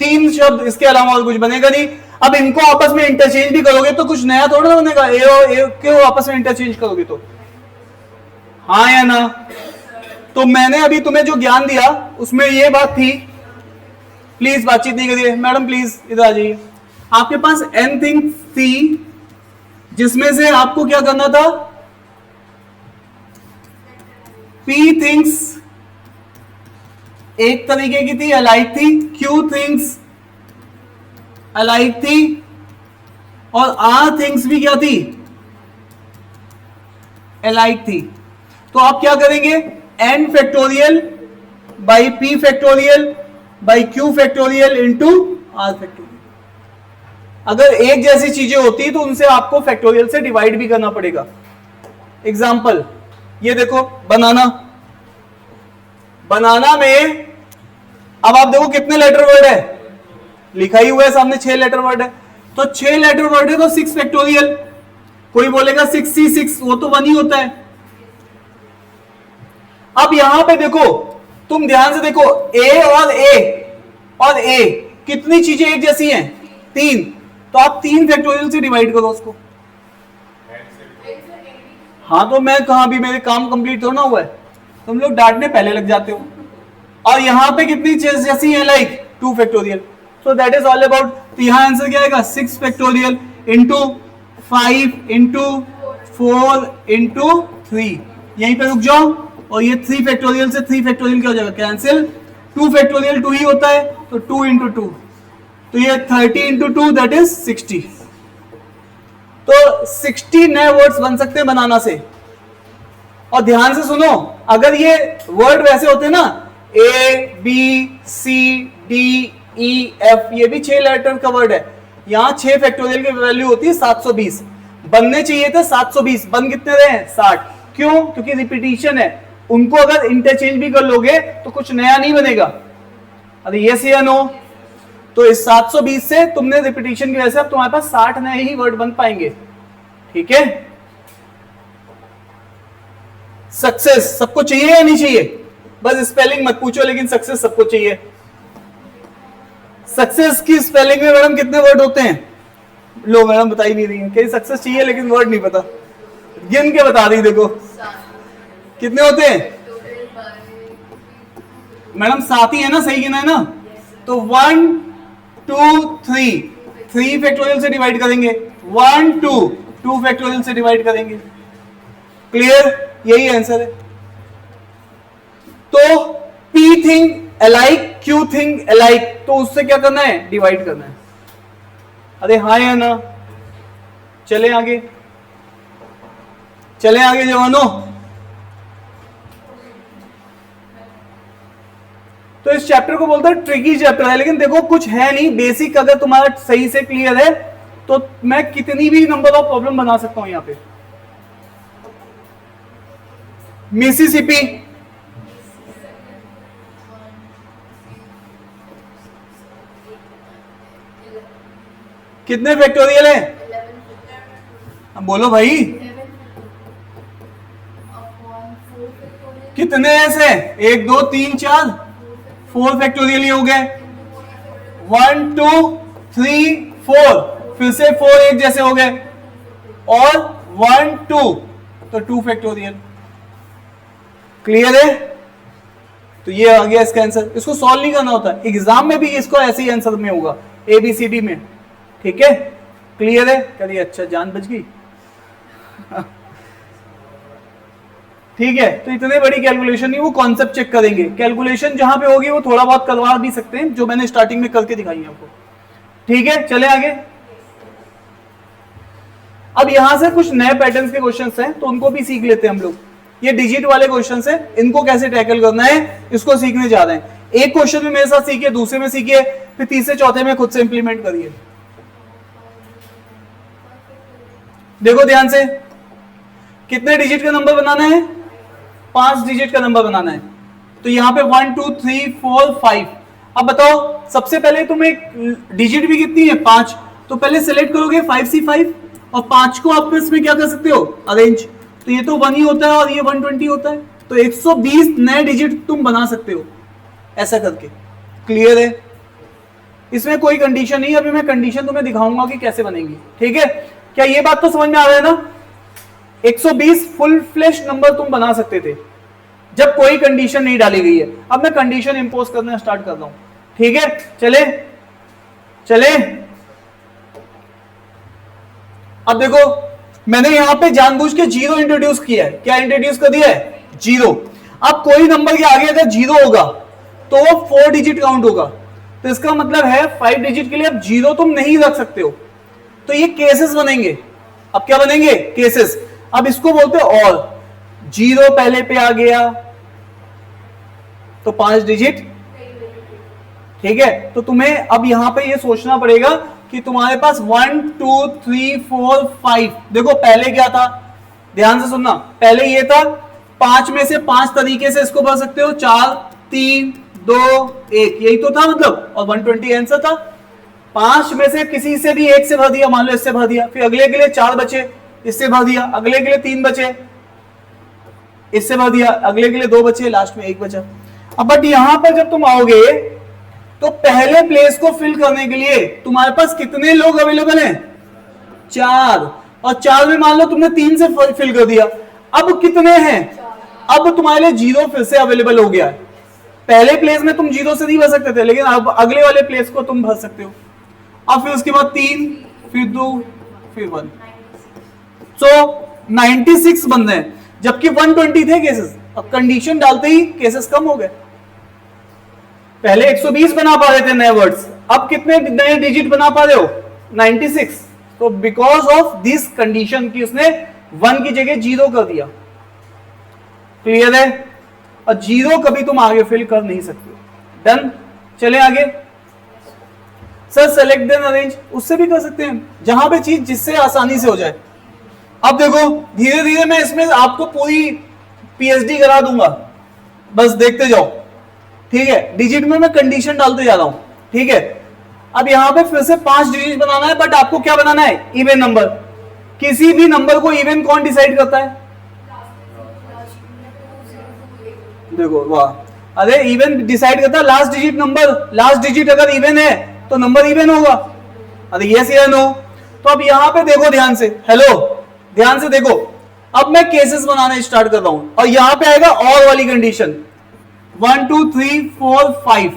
3 शब्द, इसके अलावा और कुछ बनेगा नहीं। अब इनको आपस में इंटरचेंज भी करोगे तो कुछ नया थोड़ा ना बनेगा। ए और ए क्यों आपस में इंटरचेंज करोगे तो? हाँ या ना? तो मैंने अभी तुम्हें जो ज्ञान दिया उसमें ये बात थी, प्लीज बातचीत नहीं करिए मैडम, प्लीज इधर आ जाइए। आपके पास n थिंग्स थी जिसमें से आपको क्या करना था? P थिंग्स एक तरीके की थी, अलाइक थी, Q थिंग्स अलाइक थी, और R थिंग्स भी क्या थी? अलाइक थी। तो आप क्या करेंगे? n factorial by p factorial by q factorial into r factorial. अगर एक जैसी चीजें होती तो उनसे आपको फैक्टोरियल से डिवाइड भी करना पड़ेगा। एग्जाम्पल ये देखो, बनाना। बनाना में अब आप देखो कितने लेटर वर्ड है, लिखा ही हुआ है सामने 6 लेटर वर्ड है। तो 6 लेटर वर्ड है तो 6 फैक्टोरियल। कोई बोलेगा 6C6, वो तो 1 ही होता है। अब यहां पे देखो, तुम ध्यान से देखो, A कितनी चीजें एक जैसी हैं? 3। तो आप 3 फैक्टोरियल से डिवाइड करो उसको। हाँ तो मैं कहां भी, मेरे काम कंप्लीट हो ना हुआ है, तुम लोग डांटने पहले लग जाते हो। और यहां पे कितनी चीज जैसी है? Like 2 factorial. So that is all about. तो यहां आंसर क्या आएगा? 6 फैक्टोरियल इंटू 5 इंटू 4 इंटू 3। यहीं पे रुक जाओ। और ये 3 फैक्टोरियल से 3 फैक्टोरियल क्या हो जाएगा? कैंसिल। 2 फैक्टोरियल 2 ही होता है, तो 2 इंटू 2, तो ये 30 इंटू 2 दैट इज 60। तो 60 नए वर्ड्स बन सकते हैं बनाना से। और ध्यान से सुनो, अगर ये वर्ड वैसे होते ना, ABCDEF, ये भी 6 लेटर का वर्ड है, यहां 6 फैक्टोरियल की वैल्यू होती है 720। बनने चाहिए थे 720, बन कितने रहे हैं? 60। क्यों? क्योंकि रिपीटिशन है। उनको अगर इंटरचेंज भी कर लोगे तो कुछ नया नहीं बनेगा। अरे यस या नो? तो इस 720 से तुमने रिपीटिशन की वजह से अब तुम्हारे पास 60 नए ही वर्ड बन पाएंगे। ठीक है? सक्सेस सबको चाहिए या नहीं चाहिए? बस स्पेलिंग मत पूछो, लेकिन सक्सेस सबको चाहिए। सक्सेस की स्पेलिंग में मैडम कितने वर्ड होते हैं? लो मैडम बता ही नहीं रही है कि सक्सेस चाहिए लेकिन वर्ड नहीं पता, गिन के बता रही। देखो कितने होते हैं मैडम? 7 ही है ना, सही गिना है ना? तो 1 2 3 फैक्टोरियल से डिवाइड करेंगे, 1 2 फैक्टोरियल से डिवाइड करेंगे। क्लियर? यही आंसर है। तो P thing alike, Q thing alike, तो उससे क्या करना है? डिवाइड करना है। अरे हाँ या ना? चले आगे, चले आगे जवानों। तो इस चैप्टर को बोलते हैं ट्रिकी चैप्टर है, लेकिन देखो कुछ है नहीं, बेसिक अगर तुम्हारा सही से क्लियर है तो मैं कितनी भी नंबर ऑफ प्रॉब्लम बना सकता हूं। यहां पे मिसिसिपी, कितने फैक्टोरियल है? बोलो भाई, कितने ऐसे? 1 2 3 4 4 फैक्टोरियल ही हो गए। 1 2 3 4, फिर से 4 एक जैसे हो गए, और 1 2, तो 2 फैक्टोरियल। क्लियर है? तो ये आ गया इसका आंसर। इसको सॉल्व नहीं करना होता, एग्जाम में भी इसको ऐसे ही आंसर में होगा, ABCD में। ठीक है? क्लियर है? करिए, अच्छा जान बच गई। ठीक है, तो इतने बड़ी कैलकुलेशन नहीं, वो कॉन्सेप्ट चेक करेंगे। कैलकुलेशन जहां पे होगी वो थोड़ा बहुत करवा भी सकते हैं, जो मैंने स्टार्टिंग में करके दिखाई है आपको। ठीक है, चले आगे। अब यहां से कुछ नए पैटर्न्स के क्वेश्चंस हैं, तो उनको भी सीख लेते हैं हम लोग। ये डिजिट वाले क्वेश्चंस हैं, इनको कैसे टैकल करना है इसको सीखने जा रहे हैं। एक क्वेश्चन में मेरे साथ सीखिए, दूसरे में सीखिए, फिर तीसरे चौथे में खुद से इंप्लीमेंट करिए। देखो ध्यान से, कितने डिजिट का नंबर बनाना है? 5 डिजिट का नंबर बनाना है। तो यहाँ पे 1 2 3 4 5। अब बताओ सबसे पहले तुम्हें डिजिट भी कितनी है 5, तो पहले सेलेक्ट करोगे 5C5 और 5 को आप इसमें क्या कर सकते हो अरेंज, तो ये तो 1 ही होता है और ये 120 होता है, तो 120 नए डिजिट तुम बना सकते हो ऐसा करके। क्लियर है? इसमें कोई कंडीशन नहीं, अभी मैं कंडीशन तुम्हें दिखाऊंगा कि कैसे बनेंगी। ठीक है, क्या ये बात तो समझ में आ रहा है ना? 120 फुल फ्लैश नंबर तुम बना सकते थे जब कोई कंडीशन नहीं डाली गई है। अब मैं कंडीशन इंपोज करना स्टार्ट कर रहा हूं। ठीक है, चले चले। अब देखो मैंने यहां पे जानबूझ के 0 इंट्रोड्यूस किया है। क्या इंट्रोड्यूस कर दिया है? 0। अब कोई नंबर के आगे अगर 0 होगा तो वो 4 डिजिट काउंट होगा, तो इसका मतलब है 5 डिजिट के लिए अब 0 तुम नहीं रख सकते हो, तो ये केसेस बनेंगे। अब क्या बनेंगे? केसेस। अब इसको बोलते हैं और 0 पहले पे आ गया तो 5 डिजिट। ठीक है, तो तुम्हें अब यहां पे ये सोचना पड़ेगा कि तुम्हारे पास 1 2 3 4 5, देखो पहले क्या था, ध्यान से सुनना, पहले ये था 5 में से 5 तरीके से इसको भर सकते हो, 4 3 2 1, यही तो था मतलब, और 120 आंसर था। 5 में से किसी से भी एक से भर दिया, मान लो इससे भर दिया, फिर अगले के लिए 4 बचे, इससे भर दिया, अगले के लिए 3 बचे, इससे भर दिया, अगले के लिए 2 बचे, लास्ट में 1 बचा। अब बट यहां पर जब तुम आओगे तो पहले प्लेस को फिल करने के लिए तुम्हारे पास कितने लोग अवेलेबल हैं? 4, और 4 में मान लो तुमने 3 से फिल कर दिया, अब कितने हैं? अब तुम्हारे लिए 0 फिर से अवेलेबल हो गया है। पहले प्लेस में तुम 0 से नहीं भर सकते थे, लेकिन अब अगले वाले प्लेस को तुम भर सकते हो। अब फिर उसके बाद 3, फिर 2, फिर 1, सो 96 बन रहे हैं, जबकि 120 थे केसेस। अब कंडीशन डालते ही केसेस कम हो गए। पहले 120 बना पा रहे थे नए वर्ड्स, अब कितने नए डिजिट बना पा रहे हो? 96। तो बिकॉज ऑफ दिस कंडीशन की उसने 1 की जगह 0 कर दिया। क्लियर है? और 0 कभी तुम आगे फिल कर नहीं सकते। डन, चले आगे। सर सेलेक्ट देन अरेंज, उससे भी कर सकते हैं, जहां पे चीज जिससे आसानी से हो जाए। अब देखो धीरे धीरे मैं इसमें आपको पूरी पीएचडी करा दूंगा, बस देखते जाओ। ठीक है, डिजिट में मैं कंडीशन डालते जा रहा हूं। ठीक है, अब यहां पे फिर से 5 डिजिट बनाना है, बट आपको क्या बनाना है? Even number. किसी भी नंबर को इवन कौन डिसाइड करता है? देखो वाह, अरे इवन डिसाइड करता है last digit number. Last digit अगर इवन है तो नंबर इवन होगा। अरे यस या नो? तो अब यहां पे देखो ध्यान से, हेलो ध्यान से देखो, अब मैं केसेस बनाना स्टार्ट कर रहा हूं और यहां पे आएगा और वाली कंडीशन 1 2 3 4 5,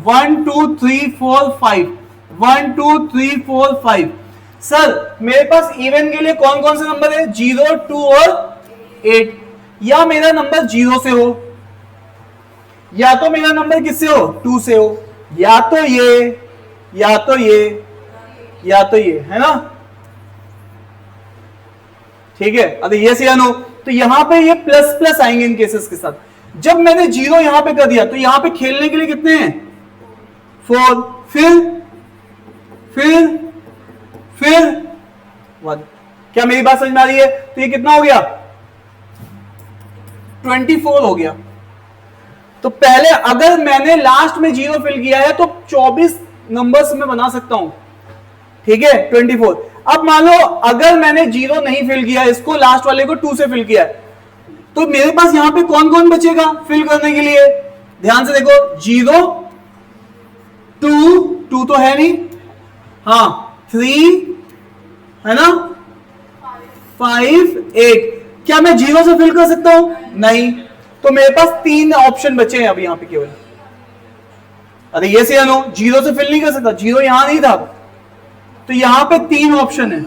1 2 3 4 5, 1 2 3 4 5। सर मेरे पास इवन के लिए कौन कौन से नंबर है? 0 2 और 8। या मेरा नंबर 0 से हो, या तो मेरा नंबर किससे हो? 2 से हो, या तो ये, या तो ये, या तो ये, है ना? ठीक है, अरे यस या नो? तो यहां पे ये प्लस प्लस आएंगे इन केसेस के साथ। जब मैंने 0 यहां पे कर दिया तो यहां पे खेलने के लिए कितने हैं? 4, फिर 1। क्या मेरी बात समझ में आ रही है? तो ये कितना हो गया? 24 हो गया। तो पहले अगर मैंने लास्ट में 0 फिल किया है तो 24 नंबर्स में बना सकता हूं। ठीक है, 24। अब मान लो अगर मैंने 0 नहीं फिल किया, इसको लास्ट वाले को 2 से फिल किया है, तो मेरे पास यहां पे कौन कौन बचेगा फिल करने के लिए? ध्यान से देखो, 0 2 तो है नहीं, हाँ 3 है ना, 5 8। क्या मैं 0 से फिल कर सकता हूं? नहीं। तो मेरे पास 3 ऑप्शन बचे हैं अभी यहां पे केवल। अरे ये से या नो? 0 से फिल नहीं कर सकता, 0 यहां नहीं था, तो यहां पे 3 ऑप्शन है।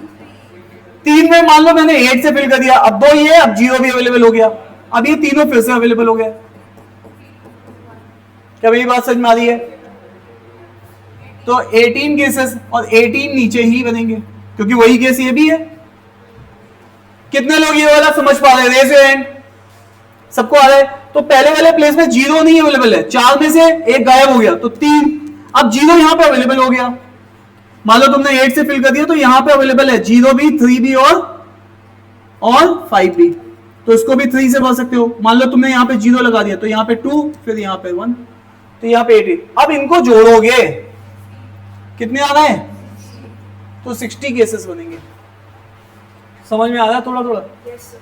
3 में मान लो मैंने 8 से फिल कर दिया, अब 2 ये, अब 0 भी अवेलेबल हो गया, अब ये तीनों फिर से अवेलेबल हो गया। क्या मेरी बात समझ में आ रही है? तो 18 केसेस और 18 नीचे ही बनेंगे, क्योंकि वही केस ये भी है। कितने लोग ये वाला समझ पा रहे हैं? Raise your hand. सबको आ रहा है? तो पहले वाले प्लेस में 0 नहीं अवेलेबल है, 4 में से 1 गायब हो गया, तो 3। अब 0 यहां पे अवेलेबल हो गया। मान लो तुमने 8 से फिल कर दिया तो यहां पे अवेलेबल है 0 भी, 3 भी और 5 भी। तो इसको भी 3 से भर सकते हो। मान लो तुमने यहाँ पे 0 लगा दिया तो यहाँ पे 2, फिर यहाँ पे 1, तो यहाँ पे 18। अब इनको जोड़ोगे कितने आ रहे हैं, तो 60 केसेस बनेंगे। समझ में आ रहा है थोड़ा थोड़ा? Yes, sir.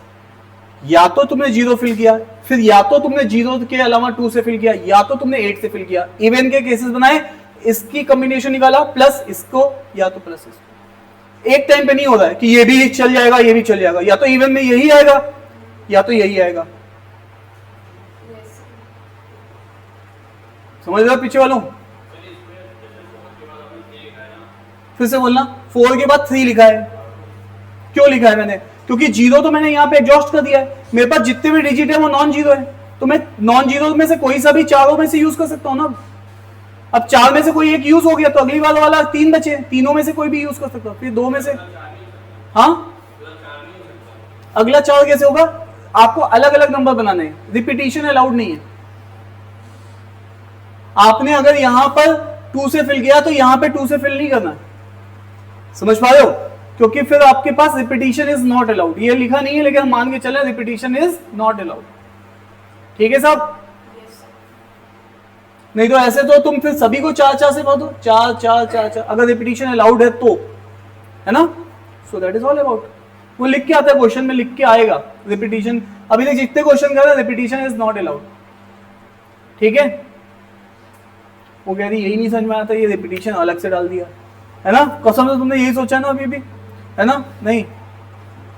या तो तुमने 0 फिल किया, फिर या तो तुमने 0 के अलावा 2 से फिल किया, या तो तुमने 8 से फिल किया। इवन के केसेस बनाए, इसकी कॉम्बिनेशन निकाला प्लस इसको या तो प्लस इसको। एक टाइम पे नहीं हो रहा है कि ये भी चल जाएगा ये भी चल जाएगा, या तो इवन में यही आएगा या तो यही आएगा। Yes, sir. समझ रहे हो पीछे वालों? फिर से बोलना, 4 के बाद 3 लिखा है। क्यों लिखा है मैंने? क्योंकि 0 तो मैंने यहाँ पे एग्जॉस्ट कर दिया है। मेरे पास जितने भी डिजिट है वो नॉन जीरो है, तो मैं नॉन जीरो में से कोई सा भी चारों में से यूज कर सकता हूँ ना। अब 4 में से कोई एक यूज हो गया तो अगली बार वाला 3 बचे, तीनों में से कोई भी यूज कर सकता हूँ। फिर 2 में से, हाँ अगला 4 कैसे होगा? आपको अलग अलग नंबर बनाने हैं, रिपीटिशन अलाउड नहीं है। आपने अगर यहां पर 2 से फिल किया तो यहां पे 2 से फिल नहीं करना, समझ पा रहे हो? क्योंकि फिर आपके पास रिपीटिशन इज नॉट अलाउड। ये लिखा नहीं है लेकिन हम मान के चले रिपीटिशन इज नॉट अलाउड। ठीक है साहब? Yes, sir. नहीं तो ऐसे तो तुम फिर सभी को 4 से भर दो, 4 4 4 4, अगर रिपीटिशन अलाउड है तो, है ना? सो दैट इज ऑल अबाउट। वो लिख के आता है, क्वेश्चन में लिख के आएगा रिपीटिशन। अभी तक जितने क्वेश्चन कर रहे हैं रिपीटिशन इज नॉट अलाउड। ठीक है? वो कह रही यही नहीं समझ में आता, ये रिपीटिशन अलग से डाल दिया, है ना? कसम से तुमने यही सोचा ना अभी भी, है ना? नहीं,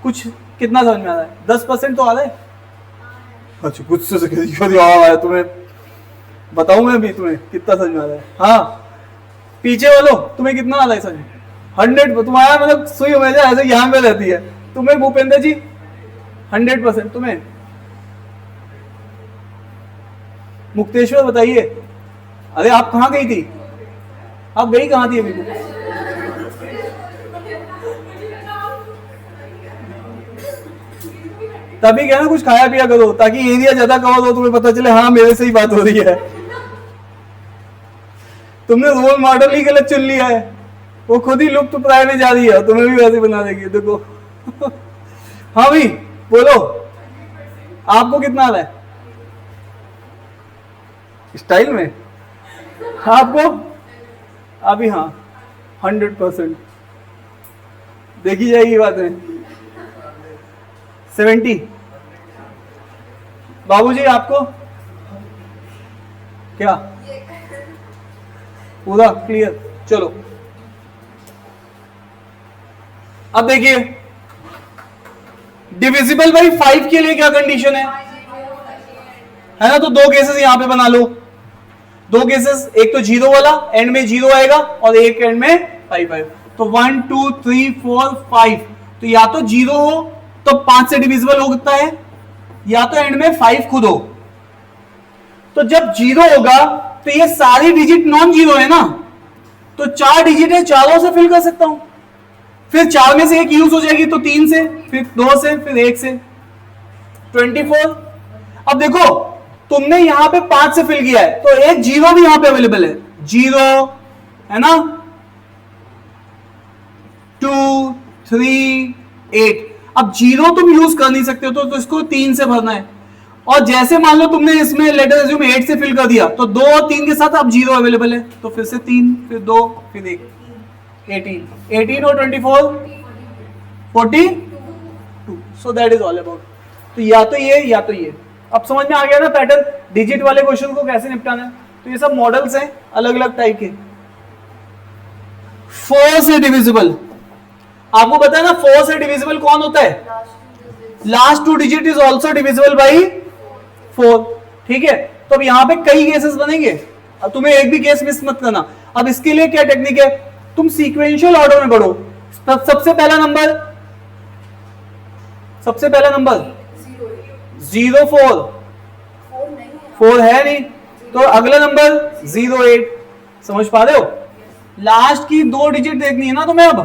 कुछ कितना समझ में आ रहा है? 10% तो आ रहा है। अच्छा कुछ से आया तुम्हें, बताऊं मैं भी तुम्हें कितना समझ में आ रहा है। हाँ पीछे वालों तुम्हें कितना आ रहा है समझ? 100। तुम्हारा मतलब सुई हमेशा ऐसे यहाँ पे रहती है। तुम्हें भूपेंद्र जी 100%। तुम्हें मुक्तेश्वर बताइए, अरे आप कहाँ गई थी? आप गई कहाँ थी अभी? तभी क्या ना कुछ खाया पिया करो ताकि एरिया ज्यादा कवर हो, तुम्हें पता चले हाँ मेरे से ही बात हो रही है। तुमने रोल मॉडल ही गलत चुन लिया है, वो खुद ही लुप्त प्राय में जा रही है, तुम्हें भी वैसे बना देगी। देखो हाँ भाई बोलो, आपको कितना आ रहा है स्टाइल में? आपको अभी हाँ 100% देखी जाएगी बात है। 70। बाबूजी आपको क्या पूरा क्लियर? चलो अब देखिए डिविजिबल बाई 5 के लिए क्या कंडीशन है ना? तो 2 केसेस यहां पे बना लो, 2 केसेस, एक तो 0 वाला एंड में 0 आएगा और एक एंड में 5 आएगा। तो 1 2 3 4 5, तो या तो 0 हो तो 5 से डिविजिबल होता है, या तो एंड में 5 खुद हो। तो जब 0 होगा तो ये सारी डिजिट नॉन जीरो है ना, तो 4 डिजिट है, चारों से फिल कर सकता हूं। फिर 4 में से एक यूज हो जाएगी तो 3 से, फिर 2 से, फिर 1 से, 24। अब देखो तुमने यहां पे 5 से फिल किया है तो एक 0 भी यहां पे अवेलेबल है, 0 है ना, 2 3 8। अब 0 तुम यूज कर नहीं सकते हो तो इसको 3 से भरना है। और जैसे मान लो तुमने इसमें लेटर एज्यूम 8 से फिल कर दिया तो 2 और 3 के साथ अब 0 अवेलेबल है, तो फिर से 3, फिर 2, फिर 1, 18 और 24 42। सो दैट इज ऑल अबाउट। तो या तो ये या तो ये। अब समझ में आ गया ना पैटर्न, डिजिट वाले क्वेश्चन को कैसे निपटाना है? तो ये सब मॉडल्स हैं अलग अलग टाइप के। 4 से डिविजिबल, आपको पता है ना 4 से डिविजिबल कौन होता है? Last 2 digit is also divisible by 4। ठीक है, तो अब यहां पे कई केसेस बनेंगे, अब तुम्हें एक भी केस मिस मत करना। अब इसके लिए क्या टेक्निक है, तुम सीक्वेंशियल ऑर्डर में पढ़ो। सबसे पहला नंबर 0 4 4 है नहीं, तो अगला नंबर 0 8। समझ पा रहे हो? लास्ट की 2 डिजिट देखनी है ना तुम्हें। अब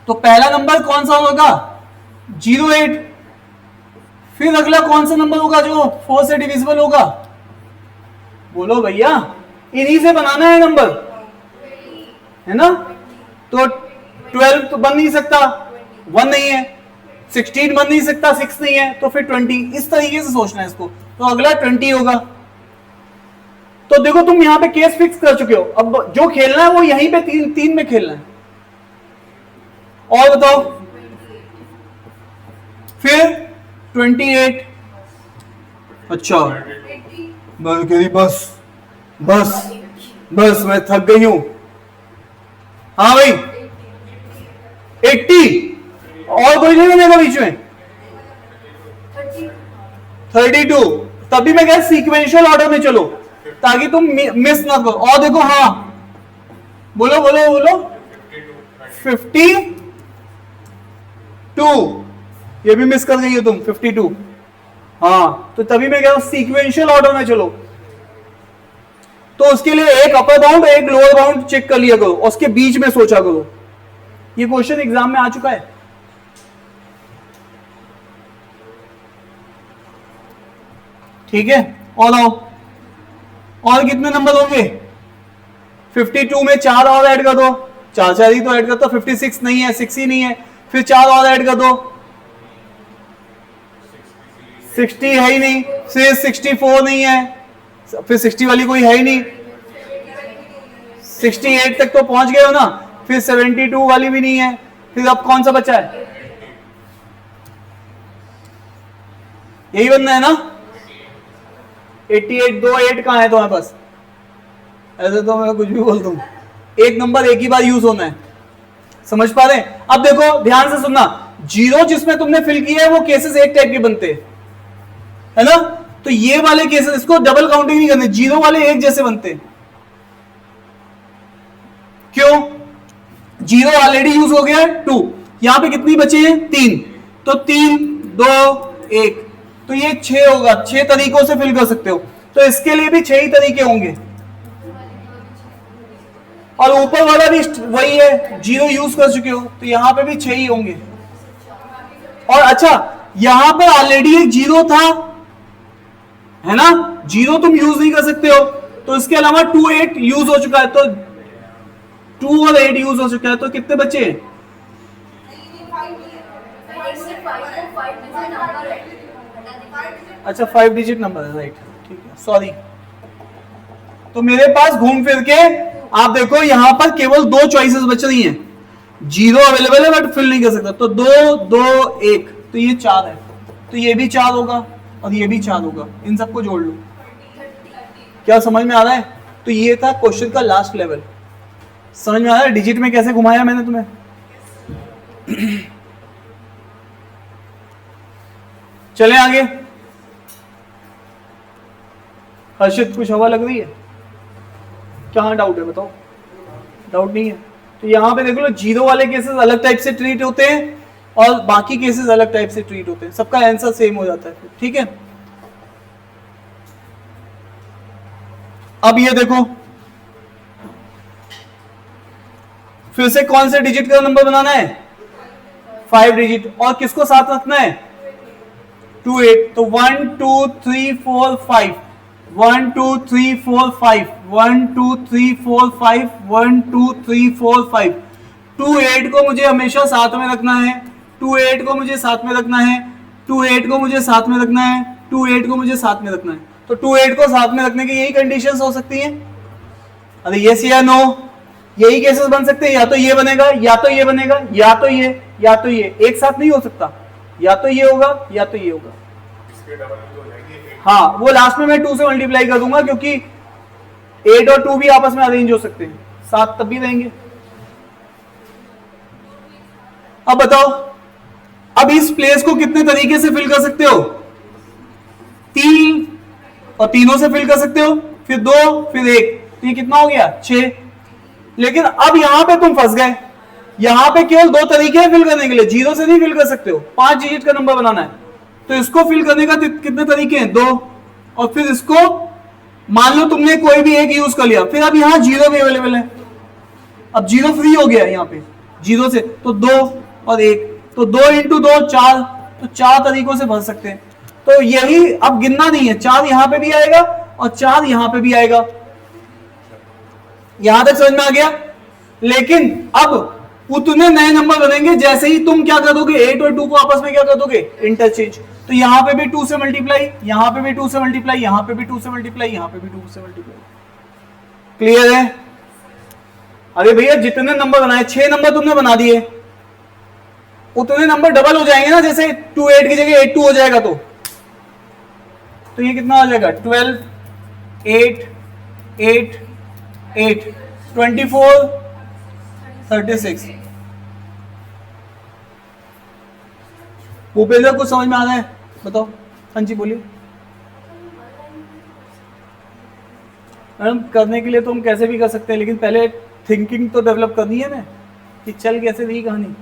तो पहला नंबर कौन सा होगा? 0 8। फिर अगला कौन सा नंबर होगा जो 4 से डिविजिबल होगा? बोलो भैया, इन्हीं से बनाना है नंबर, है ना? तो 12 तो बन नहीं सकता, 1 नहीं है, 16 बन नहीं सकता, 6 नहीं है, तो फिर 20, इस तरीके से सोचना है इसको। तो अगला 20 होगा। तो देखो तुम यहां पे केस फिक्स कर चुके हो, अब जो खेलना है वो यहीं पे तीन में खेलना है। और बताओ फिर 28। अच्छा बस बस बस मैं थक गई हूं। हाँ भाई 80, और कोई नहीं बनेगा बीच में। 32, तभी मैं कह सीक्वेंशियल ऑर्डर में चलो ताकि तुम मिस ना करो। और देखो, हाँ बोलो बोलो बोलो, 52, ये भी मिस कर गई हो तुम, 52। हाँ तो तभी मैं कह रहा हूं सीक्वेंशियल ऑर्डर में चलो। तो उसके लिए एक अपर बाउंड एक लोअर बाउंड चेक कर लिया करो, उसके बीच में सोचा करो। ये क्वेश्चन एग्जाम में आ चुका है। ठीक है, और आओ, और कितने नंबर होंगे? 52 में 4 और ऐड कर दो, 4 ही तो ऐड करता, 56 नहीं है, 6 ही नहीं है, फिर 4 और ऐड कर दो, 60 है ही नहीं, फिर 64 नहीं है, फिर 60 वाली कोई है ही नहीं, 68 तक तो पहुंच गए हो ना, फिर 72 वाली भी नहीं है, फिर अब कौन सा बचा है? यही बनना है ना। 88, 2 8 कहां है तुम्हारे पास? ऐसे तो मैं कुछ भी बोल दूं, एक नंबर एक ही बार यूज होना है, समझ पा रहे हैं? अब देखो ध्यान से सुनना, जीरो जिसमें तुमने फिल किया है वो केसेस एक टाइप के बनते हैं, है ना। तो ये वाले केसेस, इसको डबल काउंटिंग नहीं करने, जीरो वाले एक जैसे बनते हैं। क्यों? जीरो ऑलरेडी यूज हो गया है 2, यहां पे कितनी बची है? 3, तो 3 2 1, तो ये 6 होगा। 6 तरीकों से फिल कर सकते हो, तो इसके लिए भी 6 ही तरीके होंगे। और ऊपर वाला भी वही है, जीरो यूज कर चुके हो, तो यहां पे भी 6 ही होंगे। और अच्छा, यहां पे ऑलरेडी एक जीरो था, है ना, जीरो तुम यूज नहीं कर सकते हो, तो इसके अलावा 2 8 यूज हो चुका है, तो 2 और 8 यूज हो चुका है, तो कितने बचे? अच्छा 5 डिजिट नंबर है, राइट, ठीक है, सॉरी। तो मेरे पास घूम फिर के आप देखो यहां पर केवल 2 चॉइसेस बच रही हैं, जीरो अवेलेबल है बट फिल नहीं कर सकता, तो 2 2 1, तो ये 4 है, तो ये भी 4 होगा और ये भी 4 होगा, इन सबको जोड़ लो। क्या समझ में आ रहा है? तो ये था क्वेश्चन का लास्ट लेवल। समझ में आ रहा है डिजिट में कैसे घुमाया मैंने तुम्हें? चलें आगे। हर्षित कुछ हवा लग रही है? क्या डाउट है बताओ? डाउट नहीं है? तो यहां पे देख लो, जीरो वाले केसेस अलग टाइप से ट्रीट होते हैं और बाकी केसेस अलग टाइप से ट्रीट होते हैं, सबका आंसर सेम हो जाता है, ठीक है। अब ये देखो, फिर से कौन से डिजिट का नंबर बनाना है? 5 डिजिट, और किसको साथ रखना है? 2 8, तो 1 2 3 4 5, 1 2 3 4 5, 1 2 3 4 5, 1 2 3 4 5। 2 8 को मुझे हमेशा साथ में रखना है, 2 8 को मुझे साथ में रखना है, 2 8 को मुझे साथ में रखना है, 2 8 को मुझे साथ में रखना है। तो 2 8 को साथ में रखने की यही कंडीशंस हो सकती हैं। अरे यस या नो, यही केसेस बन सकते हैं, या तो ये बनेगा, या तो ये बनेगा, या तो ये, या तो ये, एक साथ नहीं हो सकता, या तो ये होगा या तो ये होगा। हाँ, वो लास्ट में मैं 2 से मल्टीप्लाई कर दूंगा, क्योंकि 8 और 2 भी आपस में अरेंज हो सकते हैं, साथ तब भी रहेंगे। अब बताओ, अब इस प्लेस को कितने तरीके से फिल कर सकते हो? 3, और तीनों से फिल कर सकते हो, फिर 2, फिर 1, तो ये कितना हो गया? 6। लेकिन अब यहां पे तुम फंस गए, यहां पे केवल 2 तरीके हैं फिल करने के लिए, जीरो से नहीं फिल कर सकते हो, 5 डिजिट का नंबर बनाना है, तो इसको फिल करने का कितने तरीके हैं? 2, और फिर इसको मान लो तुमने कोई भी एक यूज कर लिया, फिर अब यहां जीरो भी अवेलेबल है, अब जीरो फ्री हो गया यहाँ पे जीरो से, तो 2 और 1, तो 2 इंटू 2 4, तो 4 तरीकों से भर सकते हैं। तो यही अब गिनना नहीं है, 4 यहां पे भी आएगा और 4 यहां पे भी आएगा। यहां तक समझ में आ गया? लेकिन अब उतने नए नंबर बनेंगे जैसे ही तुम क्या कर दोगे, 8 और 2 को आपस में क्या कर दोगे, इंटरचेंज। तो यहां पे भी 2 से मल्टीप्लाई, यहां पे भी 2 से मल्टीप्लाई, यहां पे भी 2 से मल्टीप्लाई, यहां पे भी 2 से मल्टीप्लाई। क्लियर है? अरे भैया जितने नंबर बनाए, 6 नंबर तुमने बना दिए, उतने नंबर डबल हो जाएंगे ना, जैसे 2 8 की जगह 8 2 हो जाएगा। तो ये कितना हो जाएगा, 12 8 8 8 24 36। भूपेंद्र कुछ समझ में आ रहा है? बताओ। हाँ जी बोलिए। मैडम करने के लिए तो हम कैसे भी कर सकते हैं, लेकिन पहले थिंकिंग तो डेवलप करनी है ना कि चल कैसे रही कहानी।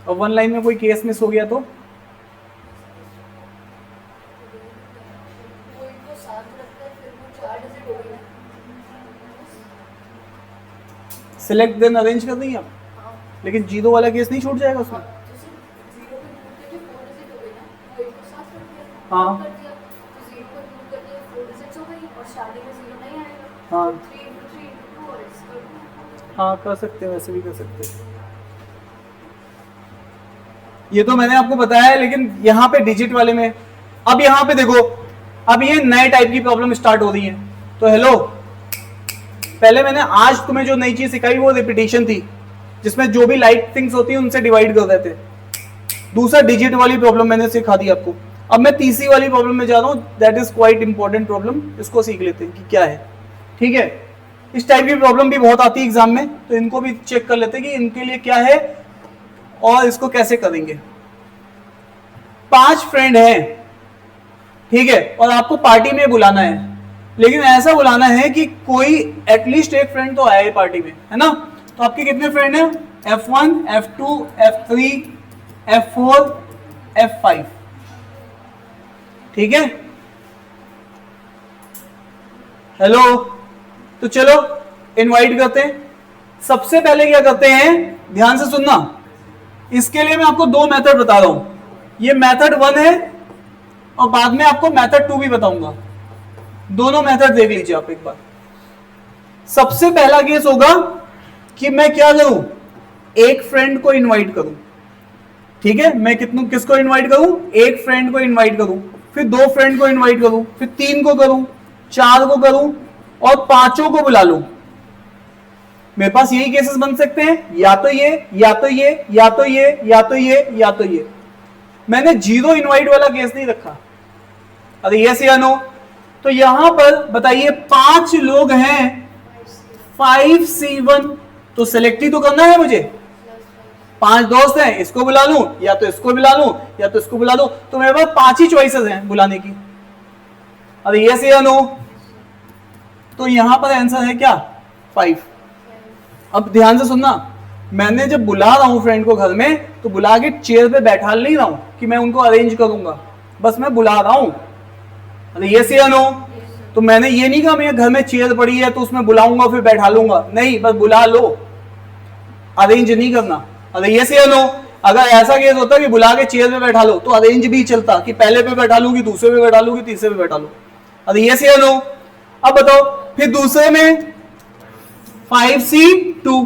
और 1 लाइन में कोई केस मिस हो गया तो वो इनको 7 लगता है, फिर वो 4 डिजिट हो गई ना। सिलेक्ट देन अरेंज कर देंगे आप, हाँ, लेकिन जीरो वाला केस नहीं छूट जाएगा उसमें। तो सिर्फ 0 पे मूव करके 4 डिजिट हो गई ना, वो इनको 7 कर दिया। हाँ। कर दिया तो 0 पे मूव करके 4 डिजिट्स हो गई और स्टार्टिंग में 0 नहीं आएगा। हाँ। 3 into 3 into 2 और इस कर दो। हाँ कर सकते हैं, वैसे भी कर सकते हैं। ये तो मैंने आपको बताया है, लेकिन यहाँ पे डिजिट वाले में अब यहाँ पे देखो, अब ये नए टाइप की प्रॉब्लम स्टार्ट हो रही है। तो हेलो, पहले मैंने आज तुम्हें जो नई चीज सिखाई वो रिपीटिशन थी, जिसमें जो भी लाइट थिंग्स होती है उनसे डिवाइड कर देते हैं। दूसरा डिजिट वाली प्रॉब्लम मैंने सिखा दी आपको। अब मैं तीसरी वाली प्रॉब्लम में जा रहा हूँ, that is quite important problem. इसको सीख लेते हैं कि क्या है। ठीक है, इस टाइप की प्रॉब्लम भी बहुत आती है एग्जाम में, तो इनको भी चेक कर लेते हैं कि इनके लिए क्या है और इसको कैसे करेंगे। 5 फ्रेंड हैं, ठीक है, और आपको पार्टी में बुलाना है, लेकिन ऐसा बुलाना है कि कोई एटलीस्ट एक फ्रेंड तो आए पार्टी में, है ना। तो आपके कितने फ्रेंड हैं? F1 F2 F3 F4 F5, ठीक है। हेलो, तो चलो इनवाइट करते हैं। सबसे पहले क्या करते हैं, ध्यान से सुनना, इसके लिए मैं आपको 2 मेथड बता रहा हूं। ये मेथड 1 है और बाद में आपको मेथड 2 भी बताऊंगा। दोनों मेथड देख लीजिए आप एक बार। सबसे पहला केस होगा कि मैं क्या करूं, एक फ्रेंड को इनवाइट करूं, ठीक है। मैं किसको इनवाइट करूं? एक फ्रेंड को इनवाइट करूं, फिर 2 फ्रेंड को इनवाइट करूं, फिर 3 को करूं, 4 को करूं और 5 को बुला लूं। मेरे पास यही केसेस बन सकते हैं, या तो ये या तो ये या तो ये या तो ये या तो ये। मैंने 0 इनवाइट वाला केस नहीं रखा। अरे यस या नो? तो यहां पर बताइए 5 लोग हैं, 5C1, तो सेलेक्ट ही तो करना है मुझे। 5 दोस्त हैं, इसको बुला लूं या तो इसको बुला लूं या तो इसको बुला लूं, तो मेरे पास 5 ही चॉइसेस हैं बुलाने की। अरे यस या नो? तो यहां पर आंसर है क्या? 5। अब ध्यान से सुनना, मैंने जब बुला रहा हूं फ्रेंड को घर में, तो बुला के चेयर पे बैठा नहीं रहा हूं कि मैं उनको अरेंज करूंगा, बस मैं बुला रहा हूं। अरे यस या नो? तो मैंने ये नहीं कहा मेरे घर में चेयर पड़ी है तो उसमें बुलाऊंगा फिर बैठा लूंगा, नहीं, बस बुला लो, अरेंज नहीं करना। अरे यस या नो? अगर ऐसा केस होता कि बुला के चेयर पे बैठा लो तो अरेंज भी चलता कि पहले पे बैठा लूंगी, दूसरे पे बैठा लूंगी, तीसरे पे बैठा लूं। अरे यस या नो? अब बताओ, फिर दूसरे में 5C2।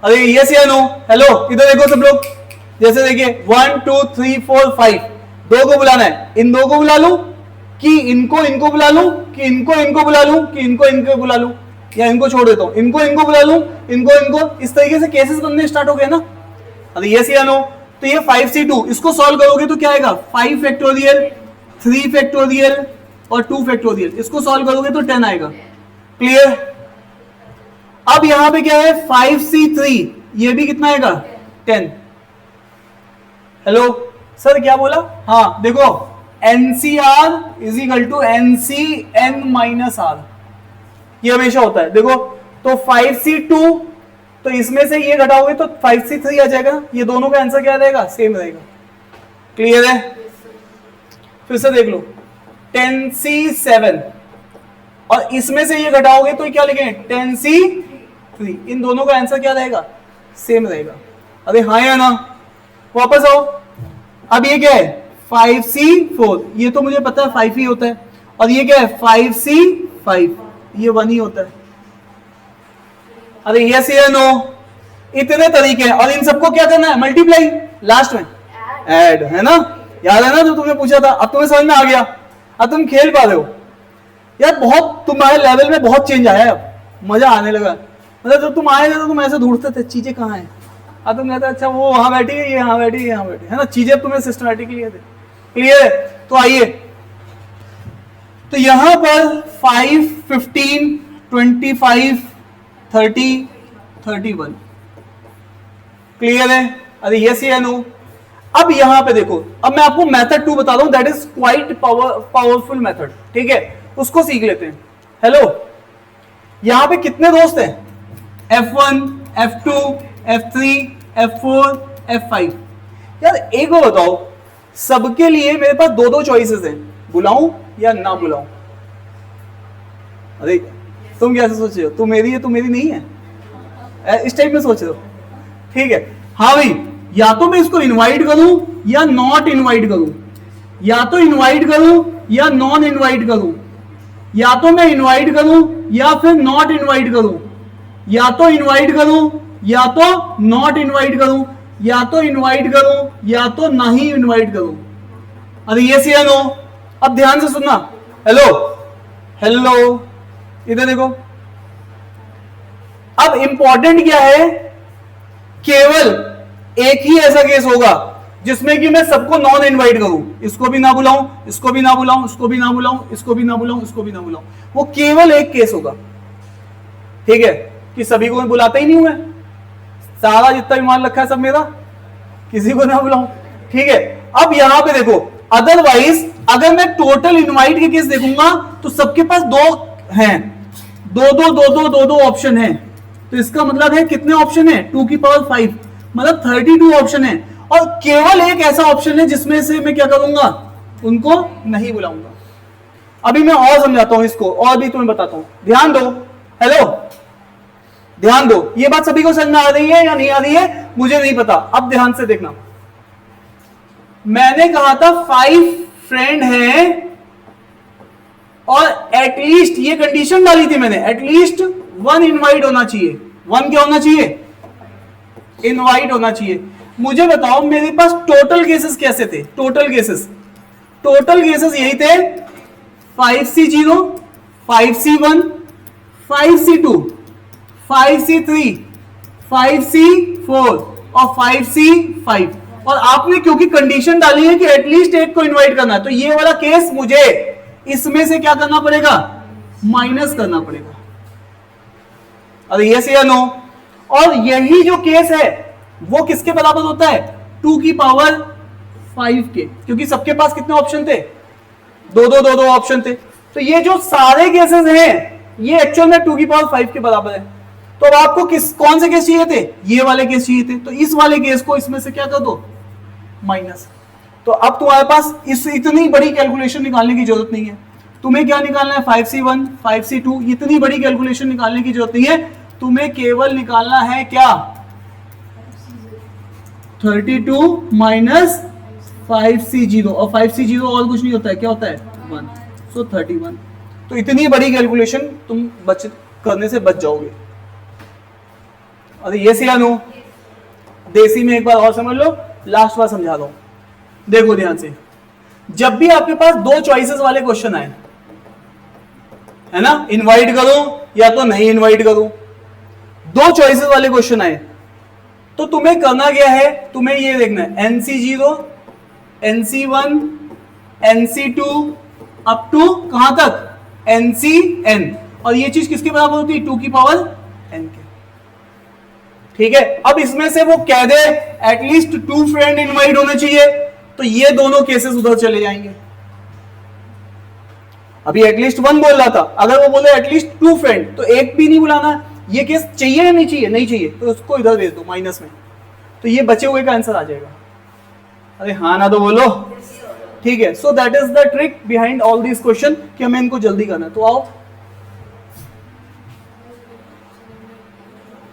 अरे यस या नो? हेलो इधर देखो सब लोग, जैसे देखिए 1 2 3 4 5, 2 को बुलाना है। इन 2 को बुला लूं कि इनको बुला लूं कि इनको बुला लूं कि इनको बुला लूं, या इनको छोड़ देता हूं, इनको बुला लूं, इनको। इस तरीके से केसेस बनने स्टार्ट हो गए ना। अरे यस या नो? तो ये 5C2, इसको सॉल्व करोगे तो क्या आएगा? 5 फैक्टोरियल, 3 फैक्टोरियल और 2 फैक्टोरियल। इसको सॉल्व करोगे तो 10 आएगा। क्लियर? अब यहां पे क्या है? 5C3, ये भी कितना आएगा? 10। हेलो सर क्या बोला? हाँ देखो, NCR is equal to NCN-R, ये हमेशा होता है। देखो तो 5C2, तो इसमें से ये घटाओगे तो 5C3 आ जाएगा। ये दोनों का आंसर क्या रहेगा? सेम रहेगा। क्लियर है? फिर से देख लो, 10C7, और इसमें से ये घटाओगे तो क्या लिखेंगे? 10C3। इन दोनों का आंसर क्या रहेगा? सेम रहेगा। अरे हाँ या ना? वापस आओ, अब ये क्या है? 5C4, ये तो मुझे पता है 5 ही होता है, और ये क्या है? 5C5, ये 1 ही होता है। अरे यस या नो, इतने तरीके हैं और इन सबको क्या करना है, मल्टीप्लाई लास्ट में ऐड, है ना, याद है ना जो तुमने पूछा था, अब तुम्हें समझ में आ गया, अब तुम खेल पा रहे हो यार, बहुत तुम्हारे लेवल में बहुत चेंज आया है, अब मजा आने लगा। मतलब जब तुम आए थे तो तुम ऐसे ढूंढते थे चीजें कहाँ हैं, अब तुम कहते अच्छा वो वहां बैठी है, ये यहाँ बैठी है, यहाँ बैठी है ना, चीजें तुम्हें सिस्टमैटिकली क्लियर है। तो आइए, तो यहां पर 5, 15, 25, 30, 31 क्लियर है। अरे यस या नो। अब यहां पे देखो, अब मैं आपको मेथड 2 बता रहा हूं, that is quite powerful method, ठीक है, उसको सीख लेते हैं। हेलो, यहां पे कितने दोस्त हैं, F1, F2, F3, F4, F5। यार एक बार बताओ, सबके लिए मेरे पास दो दो चॉइसेस हैं, बुलाऊं या ना बुलाऊं। अरे तुम कैसे सोच रहे हो, तू मेरी है, तू मेरी नहीं है, इस टाइप में सोच रहे हो, ठीक है। हाँ भाई, या तो मैं इसको इनवाइट करूं या नॉट इनवाइट करूं, या तो इनवाइट करूं या नॉन इनवाइट करूं, या तो मैं इनवाइट करूं या फिर नॉट इनवाइट करूं, या तो इनवाइट करूं या तो नॉट इनवाइट करूं, या तो इनवाइट करूं या तो नहीं इनवाइट करूं। अरे यस या नो। अब ध्यान से सुनना, हेलो हेलो, इधर देखो। अब इंपॉर्टेंट क्या है, केवल एक ही ऐसा केस होगा जिसमें कि मैं सबको नॉन इनवाइट करूं, इसको भी ना बुलाऊं, इसको भी ना बुलाऊं, इसको भी ना बुलाऊं, इसको भी ना बुलाऊं, इसको भी ना बुलाऊं, वो केवल एक केस होगा, ठीक है, कि सभी को मैं बुलाता ही नहीं हूं, मैं सारा जितना भी मान रखा है सब मेरा, किसी को ना बुलाऊं, ठीक है। अब यहां पे देखो, अदरवाइज अगर मैं टोटल इनवाइट के केस देखूंगा तो सबके पास दो हैं, दो ऑप्शन है, तो इसका मतलब है कितने ऑप्शन है, 2 की पावर 5, मतलब 32 ऑप्शन है, और केवल एक ऐसा ऑप्शन है जिसमें से मैं क्या करूंगा, उनको नहीं बुलाऊंगा। अभी मैं और समझाता हूं इसको, और भी तुम्हें बताता हूं, ध्यान दो। हेलो, ध्यान दो, ये बात सभी को समझ में आ रही है या नहीं आ रही है मुझे नहीं पता, अब ध्यान से देखना। मैंने कहा था 5 फ्रेंड हैं और एटलीस्ट, ये कंडीशन डाली थी मैंने, एटलीस्ट 1 इनवाइट होना चाहिए। 1 क्या होना चाहिए, इनवाइट होना चाहिए। मुझे बताओ मेरे पास टोटल केसेस कैसे थे, टोटल केसेस यही थे, 5C0, 5C1, 5C2, 5C3, 5C4 और 5C5, और आपने क्योंकि कंडीशन डाली है कि एटलीस्ट एक को इनवाइट करना है, तो ये वाला केस मुझे इसमें से क्या करना पड़ेगा, माइनस करना पड़ेगा। अरे यस या नो। और यही जो केस है वो किसके बराबर होता है, 2 की पावर 5 के, क्योंकि सबके पास कितने ऑप्शन थे, दो ऑप्शन थे। तो ये जो सारे केसेस हैं ये एक्चुअल में 2 की पावर 5 के बराबर है। तो अब आपको कौन से केस चाहिए थे, ये वाले केस चाहिए थे, तो इस वाले केस को इसमें से क्या कर दो, माइनस। तो अब तुम्हारे पास इस इतनी बड़ी कैलकुलेशन निकालने की जरूरत नहीं है, तुम्हें क्या निकालना है, 5C1, 5C2, इतनी बड़ी कैलकुलेशन निकालने की जरूरत नहीं है, तुम्हें केवल निकालना है क्या, 32 माइनस 5C0, और 5C0 और कुछ नहीं होता है, क्या होता है 1, सो 31। तो इतनी बड़ी कैलकुलेशन तुम करने से बच जाओगे। अरे ये या नो, देसी में एक बार और समझ लो, लास्ट बार समझा दो। देखो ध्यान से, जब भी आपके पास 2 चॉइसेस वाले क्वेश्चन आए, है ना, इनवाइट करो या तो नहीं इनवाइट करो, 2 चॉइसेस वाले क्वेश्चन आए, तो तुम्हें करना क्या है, तुम्हें ये देखना है NC0, NC1, NC2 up to कहां तक, NCN, और ये चीज किसके बराबर होती है, 2 की पावर n के, ठीक है। अब इसमें से वो कह दे एटलीस्ट 2 फ्रेंड इनवाइट होने चाहिए, तो ये दोनों केसेस उधर चले जाएंगे। अभी एटलीस्ट 1 बोल रहा था, अगर वो बोले एटलीस्ट 2 फ्रेंड, तो एक भी नहीं बुलाना, ये केस चाहिए या नहीं चाहिए, नहीं चाहिए, तो उसको इधर भेज दो माइनस में, तो ये बचे हुए का आंसर आ जाएगा। अरे हाँ ना तो बोलो, ठीक है। So that is the trick behind all this question कि हमें इनको जल्दी करना है। तो आओ,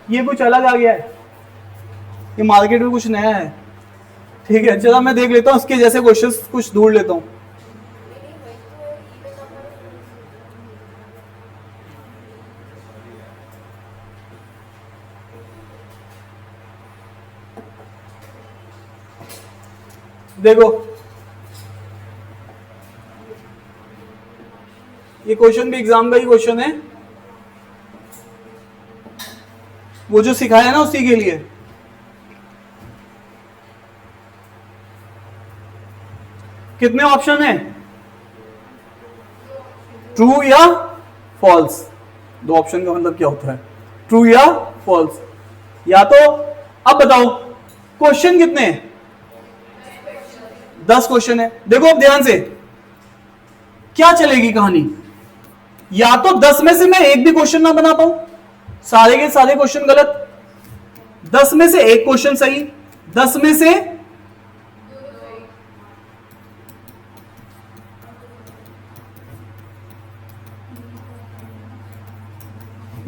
ये कुछ अलग आ गया है, ये मार्केट में कुछ नया है, ठीक है। चलो मैं देख लेता हूं उसके जैसे क्वेश्चंस कुछ ढूंढ लेता हूं। देखो ये क्वेश्चन भी एग्जाम का ही क्वेश्चन है, वो जो सिखाया ना उसी के लिए। कितने ऑप्शन है? ट्रू या फॉल्स। दो ऑप्शन का मतलब क्या होता है? ट्रू या फॉल्स। या तो अब बताओ क्वेश्चन कितने हैं? 10 क्वेश्चन है। देखो अब ध्यान से क्या चलेगी कहानी। या तो 10 में से मैं एक भी क्वेश्चन ना बना पाऊं, सारे के सारे क्वेश्चन गलत, 10 में से एक क्वेश्चन सही, 10 में से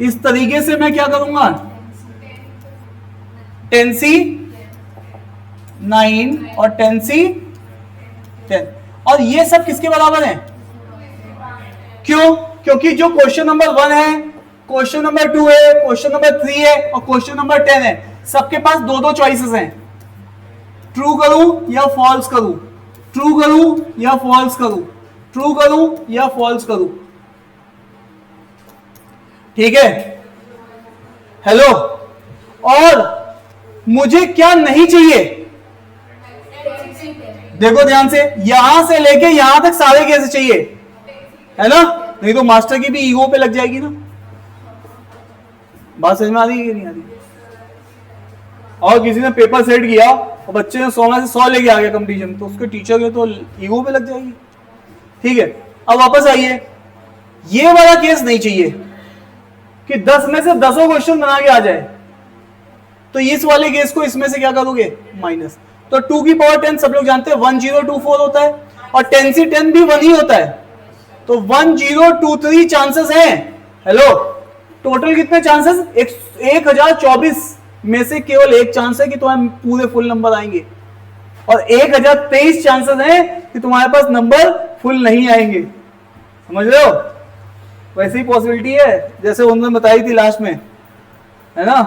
इस तरीके से मैं क्या करूंगा, 10C 9 और 10C 10, और ये सब किसके बराबर है? क्यों? क्योंकि जो क्वेश्चन नंबर 1 है, क्वेश्चन नंबर 2 है, क्वेश्चन नंबर 3 है और क्वेश्चन नंबर 10 है, सबके पास दो दो चॉइसेस हैं, ट्रू करूं या फॉल्स करूं, ट्रू करूं या फॉल्स करूं, ट्रू करूं या फॉल्स करूं। ठीक है, हेलो। और मुझे क्या नहीं चाहिए? देखो ध्यान से, यहां से लेके यहां तक सारे कैसे चाहिए, है ना? नहीं तो मास्टर की भी ईगो पे लग जाएगी ना। बात समझ में आ रही है कि नहीं आ रही? और किसी ने पेपर सेट किया और बच्चे ने 100 में से 100 लेके आ गया कंपटीशन, तो उसके टीचर के तो ईगो पे लग जाएगी। ठीक है, अब वापस आइए, ये वाला केस नहीं चाहिए कि 10 में से 10 क्वेश्चन बना के आ जाए, तो इस वाले केस को इसमें से क्या करोगे? माइनस। तो 2 की पावर 10 सब लोग जानते हैं 1024 होता है, और 10C 10 भी 1 ही होता है, तो 1023 चांसेस हैं। हेलो, टोटल कितने चांसेस? 1024 में से केवल एक चांस है कि तुम्हारे पूरे फुल नंबर आएंगे, और 1023 चांसेस हैं कि तुम्हारे पास नंबर फुल नहीं आएंगे। समझ रहे हो? वैसे ही पॉसिबिलिटी है जैसे उन्होंने बताई थी लास्ट में, है ना?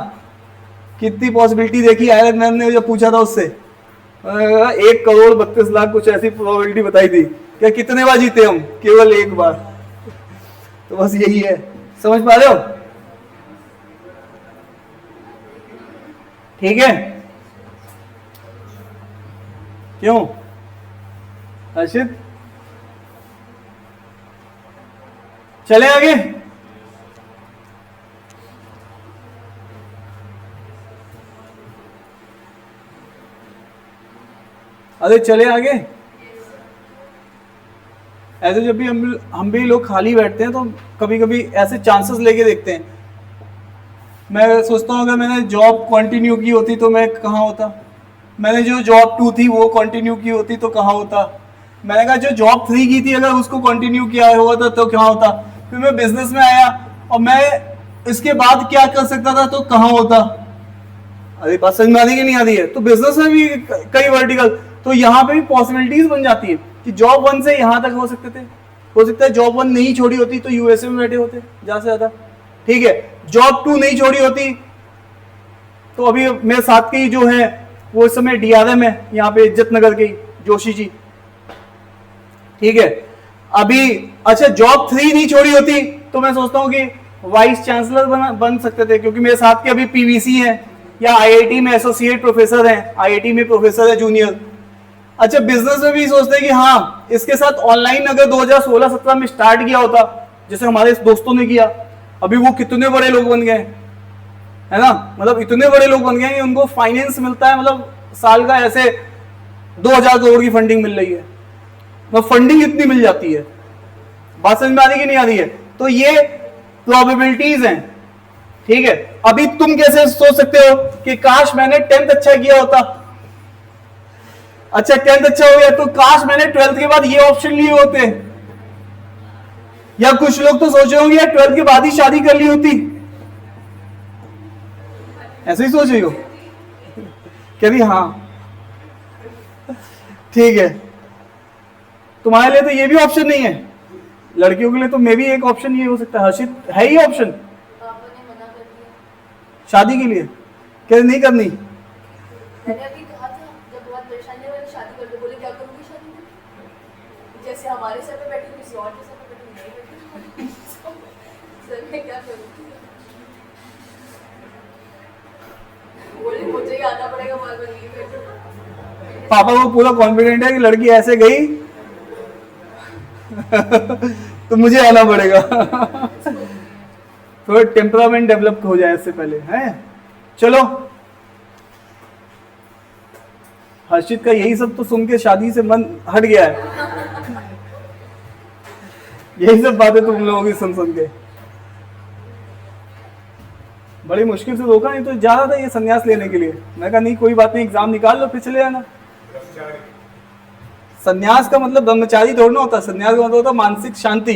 कितनी पॉसिबिलिटी देखी आयरन मैन ने जब पूछा था उससे, 1,32,00,000 कुछ ऐसी प्रोबेबिलिटी बताई थी। क्या कितने बार जीते हम? केवल एक बार। तो बस यही है, समझ पा रहे हो? ठीक है, क्यों हर्षित? चले आगे। अरे चले आगे। ऐसे जब भी हम भी लोग खाली बैठते हैं तो कभी कभी ऐसे चांसेस लेके देखते हैं। मैं सोचता हूँ अगर मैंने जॉब कंटिन्यू की होती तो मैं कहाँ होता, मैंने जो जॉब 2 थी वो कंटिन्यू की होती तो कहाँ होता, मैंने कहा जो जॉब 3 की थी अगर उसको कंटिन्यू किया हुआ था तो कहाँ होता, फिर मैं बिजनेस में आया और मैं इसके बाद क्या कर सकता था तो कहाँ होता। अरे बात समझ में आ रही है कि नहीं आ रही है? तो बिजनेस में भी कई वर्टिकल, तो यहाँ पे भी पॉसिबिलिटीज बन जाती है कि जॉब 1 से यहाँ तक हो सकते थे, हो सकता है जॉब 1 नहीं छोड़ी होती तो यूएसए में बैठे होते ज्यादा से ज्यादा। ठीक है, जॉब 2 नहीं छोड़ी होती तो अभी मेरे साथ के ही जो है वो इस समय डीआरएम है यहाँ पे इज्जत नगर के जोशी जी। ठीक है, अभी अच्छा जॉब 3 नहीं छोड़ी होती तो मैं सोचता हूँ कि वाइस चांसलर बन सकते थे, क्योंकि मेरे साथ के अभी पीवीसी है या आईआईटी में एसोसिएट प्रोफेसर हैं, आईआईटी में प्रोफेसर है जूनियर। अच्छा बिजनेस में भी सोचते हैं कि हाँ इसके साथ ऑनलाइन अगर 2016-17 में स्टार्ट किया होता जैसे हमारे दोस्तों ने किया, अभी वो कितने बड़े लोग बन गए, है ना? मतलब इतने बड़े लोग बन गए कि उनको फाइनेंस मिलता है, मतलब साल का ऐसे 2000 करोड़ की फंडिंग मिल रही है, मतलब फंडिंग इतनी मिल जाती है। बात समझ में आ रही कि नहीं आ रही है? तो ये प्रोबेबिलिटीज हैं। ठीक है, अभी तुम कैसे सोच सकते हो कि काश मैंने 10th अच्छा किया होता, अच्छा 10th अच्छा हो गया तो काश मैंने 12th के बाद ये ऑप्शन लिए होते, या कुछ लोग तो सोच रहे होंगे यार 12th के बाद ही शादी कर ली होती, ऐसे ही सोच रही हो क्या? भी हाँ ठीक है, तुम्हारे लिए तो ये भी ऑप्शन नहीं है, लड़कियों के लिए तो मे भी एक ऑप्शन ये हो सकता है। हर्षित है ये ऑप्शन पापा ने मना कर दिया शादी के लिए, क्या नहीं करनी? मैंने अभी कहा था जब बहुत परेशानी है मैंने शादी कर दी, बोले क्या जैसे हमारे सर पे बैठी किसी और के सर पे बैठी नहीं बैठी सर मैं क्या करूँ बोले मुझे ही आना पड़ेगा बार बार ये बैठो पापा को पूरा कॉन्फिडेंट है कि लड़की ऐसे गई तो मुझे आना पड़ेगा। थोड़ा टेम्परामेंट डेवलप हो जाए इससे पहले है। चलो हर्षित का यही सब तो सुन के शादी से मन हट गया है। यही सब बातें तुम लोगों की सुन सुन के बड़ी मुश्किल से रोका, नहीं तो जा रहा था ये संन्यास लेने के लिए। मैं कहा नहीं कोई बात नहीं, एग्जाम निकाल लो फिर चले आना। संन्यास का मतलब ब्रह्मचारी थोड़ा होता, संन्यास का मतलब होता मानसिक शांति।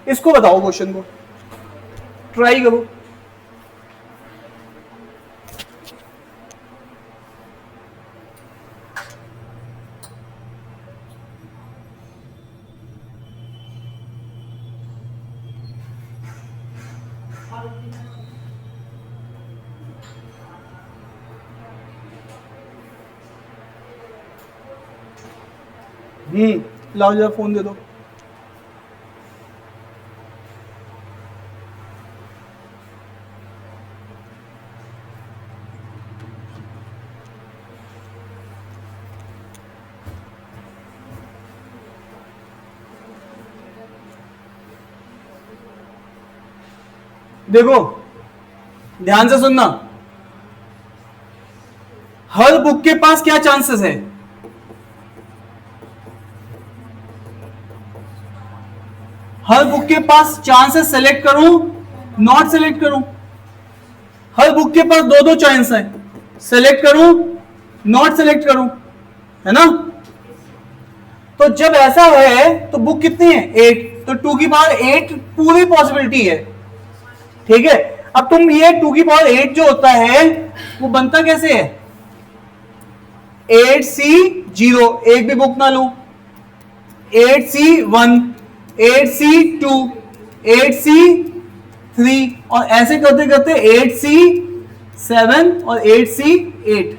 इसको बताओ, क्वेश्चन को ट्राई करो। लाओ जरा फोन दे दो। देखो ध्यान से सुनना, हर बुक के पास क्या चांसेस है? हर बुक के पास चांसेस सेलेक्ट करूं, नॉट सेलेक्ट करूं। हर बुक के पास दो दो चॉइस है, सेलेक्ट करूं, नॉट सेलेक्ट करूं, है ना? तो जब ऐसा है तो बुक कितनी है? 8, तो 2 की पावर 8 पूरी पॉसिबिलिटी है। ठीक है, अब तुम ये 2 की पावर 8 जो होता है वो बनता कैसे है? 8C0, एक भी बुक ना लू, 8C1, 8C2, 8C3 और ऐसे करते करते 8C7 और 8C8।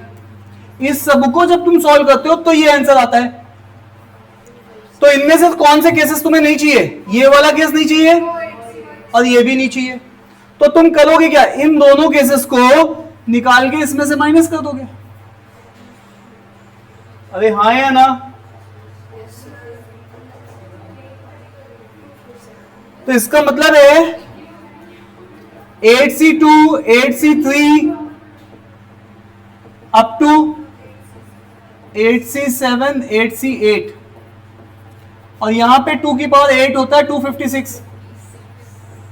इस सब को जब तुम सॉल्व करते हो तो ये आंसर आता है। तो इनमें से कौन से केसेस तुम्हें नहीं चाहिए? ये वाला केस नहीं चाहिए और ये भी नहीं चाहिए। तो तुम करोगे क्या? इन दोनों केसेस को निकाल के इसमें से माइनस कर दोगे। अरे हाँ या ना? तो इसका मतलब है 8C2, 8C3 up to 8C7, 8C8 और यहां पे 2 की पावर 8 होता है 256।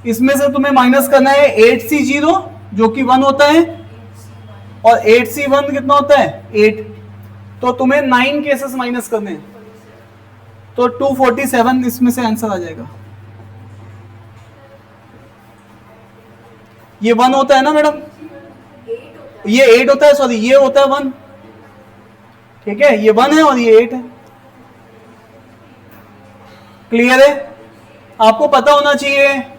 इसमें से तुम्हें माइनस करना है 8C0 जो कि 1 होता है और 8C1 कितना होता है? 8। तो तुम्हें 9 केसेस माइनस करने हैं, तो 247 इसमें से आंसर आ जाएगा। ये 1 होता है ना मैडम? ये 8 होता है, सॉरी ये होता है 1। ठीक है, ये 1 है और ये 8 है। क्लियर है? आपको पता होना चाहिए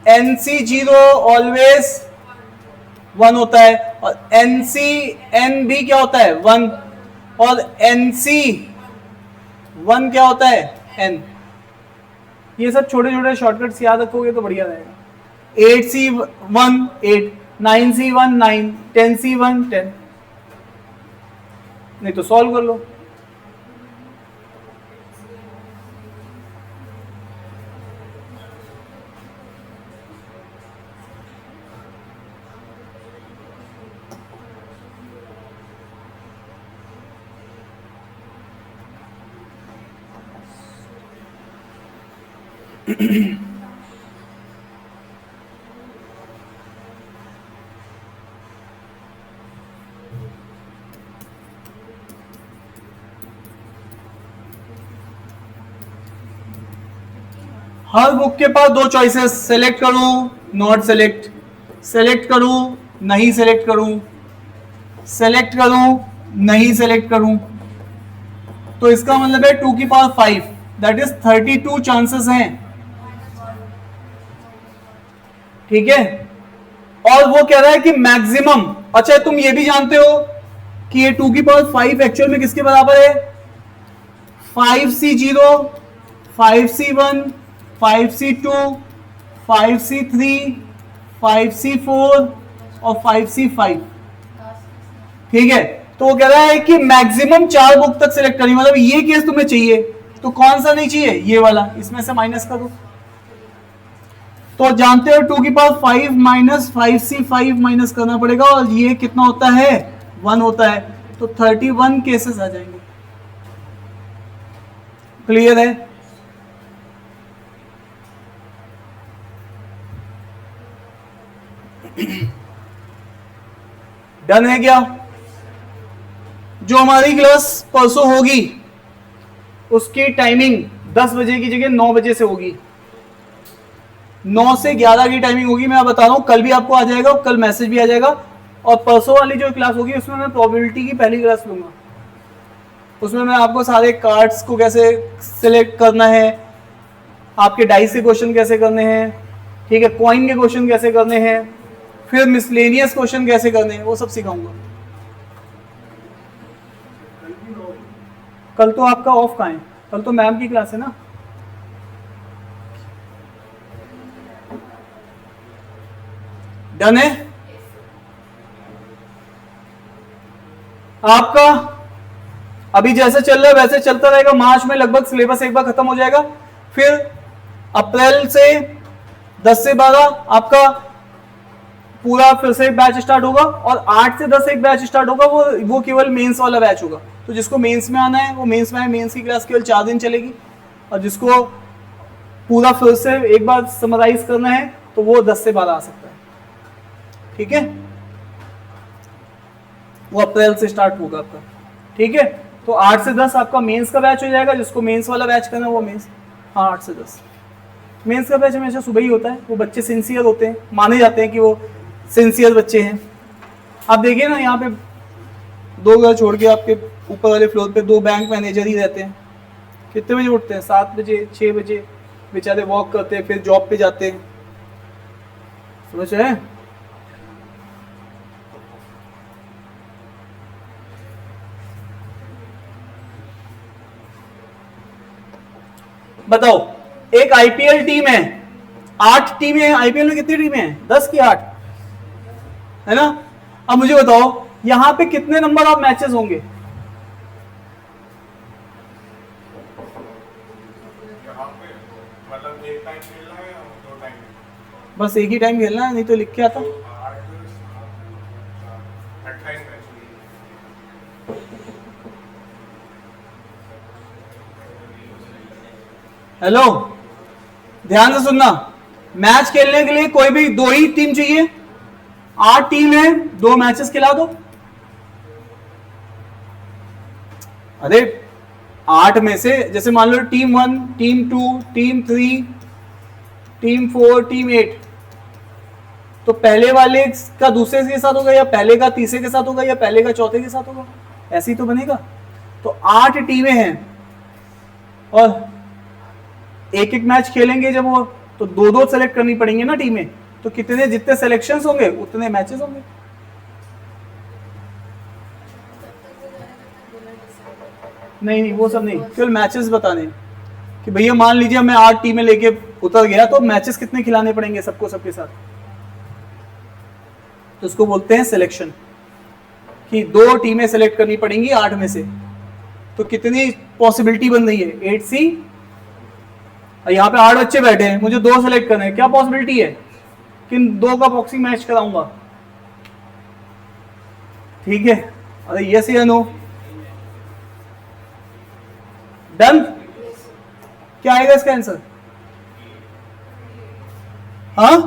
NC0 ऑलवेज 1 होता है और NB क्या होता है? 1 और NC1 क्या होता है? N। ये सब छोटे छोटे शॉर्टकट्स याद रखोगे तो बढ़िया रहेगा। 8C1 8, 9C1 9, 10C1 10। नहीं तो सॉल्व कर लो। हर बुक के पास दो चॉइसेस, सेलेक्ट करूं, नॉट सेलेक्ट, सेलेक्ट करूं, नहीं सेलेक्ट करूं, सेलेक्ट करूं, नहीं सेलेक्ट करूं। तो इसका मतलब है 2 की पावर 5 दैट इज 32 चांसेस हैं। ठीक है, और वो कह रहा है कि मैक्सिमम, अच्छा तुम ये भी जानते हो कि ये 2 की पावर 5 एक्चुअल में किसके बराबर है? 5C0, 5C1, 5C2, 5C3, 5C4 और 5C5। ठीक है, तो वो कह रहा है कि मैक्सिमम 4 बुक तक सिलेक्ट करनी, मतलब ये केस तुम्हें चाहिए, तो कौन सा नहीं चाहिए? ये वाला, इसमें से माइनस कर दो। तो जानते हो 2 की पावर 5 माइनस 5C5 माइनस करना पड़ेगा, और ये कितना होता है? 1 होता है, तो 31 केसेस आ जाएंगे। क्लियर है? डन है क्या? जो हमारी क्लास परसों होगी उसकी टाइमिंग 10 बजे की जगह 9 बजे से होगी। 9 से 11 की टाइमिंग होगी, मैं बता रहा हूं। कल भी आपको आ जाएगा, कल मैसेज भी आ जाएगा। और परसों वाली जो क्लास होगी उसमें मैं प्रोबेबिलिटी की पहली क्लास लूंगा। उसमें मैं आपको सारे कार्ड्स को कैसे सिलेक्ट करना है, आपके डाइस के क्वेश्चन कैसे करने हैं, ठीक है, कॉइन के क्वेश्चन कैसे करने हैं, फिर मिसलेनियस क्वेश्चन कैसे करने हैं, वो सब सिखाऊंगा। कल तो आपका ऑफ कहाँ है? कल तो मैम की क्लास है ना। डन है आपका? अभी जैसे चल रहा है वैसे चलता रहेगा। मार्च में लगभग सिलेबस एक बार खत्म हो जाएगा, फिर अप्रैल से 10 से 12 आपका पूरा फिर से एक बैच स्टार्ट होगा, और 8 से 10 एक बैच स्टार्ट होगा। वो केवल मेंस वाला बैच होगा। तो जिसको मेंस में आना है वो मेंस में आए। मेंस की क्लास केवल 4 दिन चलेगी, और जिसको पूरा फिर से एक बार समराइज करना है तो वो 10 से 12 आ सकता है। ठीक है, वो अप्रैल से स्टार्ट होगा आपका। ठीक है, तो 8 से 10 आपका मेंस का बैच हो जाएगा। जिसको मेंस वाला बैच करना है वो मेंस, हाँ 8 से 10 मेंस का बैच हमेशा सुबह ही होता है। वो बच्चे सिंसियर होते हैं, माने जाते हैं कि वो सिंसियर बच्चे हैं। आप देखिए ना, यहाँ पे 2 घर छोड़ के आपके ऊपर वाले फ्लोर पे 2 बैंक मैनेजर ही रहते हैं। कितने बजे उठते हैं? 7 बजे 6 बजे बेचारे वॉक करते हैं, फिर जॉब पे जाते हैं। समझ रहे हैं? बताओ, एक आईपीएल टीम है, 8 टीमें हैं। आईपीएल में कितनी टीमें हैं? 10 की 8 है ना। अब मुझे बताओ यहां पे कितने नंबर ऑफ मैचेस होंगे? यहाँ पे मतलब एक टाइम खेलना है या 2 टाइम? बस एक ही टाइम खेलना है, नहीं तो लिख के आता। 28 मैच। हेलो, ध्यान से सुनना। मैच खेलने के लिए कोई भी 2 ही टीम चाहिए। 8 टीम है, 2 मैचेस खिला दो। अरे 8 में से जैसे मान लो team 1, team 2, team 3, team 4, team 8, तो पहले वाले का दूसरे के साथ होगा, या पहले का तीसरे के साथ होगा, या पहले का चौथे के साथ होगा। ऐसे ही तो बनेगा। तो 8 टीमें हैं, और एक एक मैच खेलेंगे जब वो, तो 2-2 सेलेक्ट करनी पड़ेंगे ना टीमें। तो कितने, जितने सिलेक्शंस होंगे उतने मैचेस होंगे। नहीं वो सब नहीं, केवल मैचेस बताने कि भैया मान लीजिए मैं 8 टीमें लेके उतर गया, तो मैचेस कितने खिलाने पड़ेंगे सबको, सबके साथ। तो उसको बोलते हैं सिलेक्शन, कि 2 टीमें सेलेक्ट करनी पड़ेंगी 8 में से। तो कितनी पॉसिबिलिटी बन रही है? 8C। यहाँ पे 8 बच्चे बैठे हैं, मुझे 2 सेलेक्ट करने हैं। क्या पॉसिबिलिटी है कि 2 का बॉक्सिंग मैच कराऊंगा? ठीक है, अरे यस या नो? डन? क्या आएगा इसका आंसर? हाँ,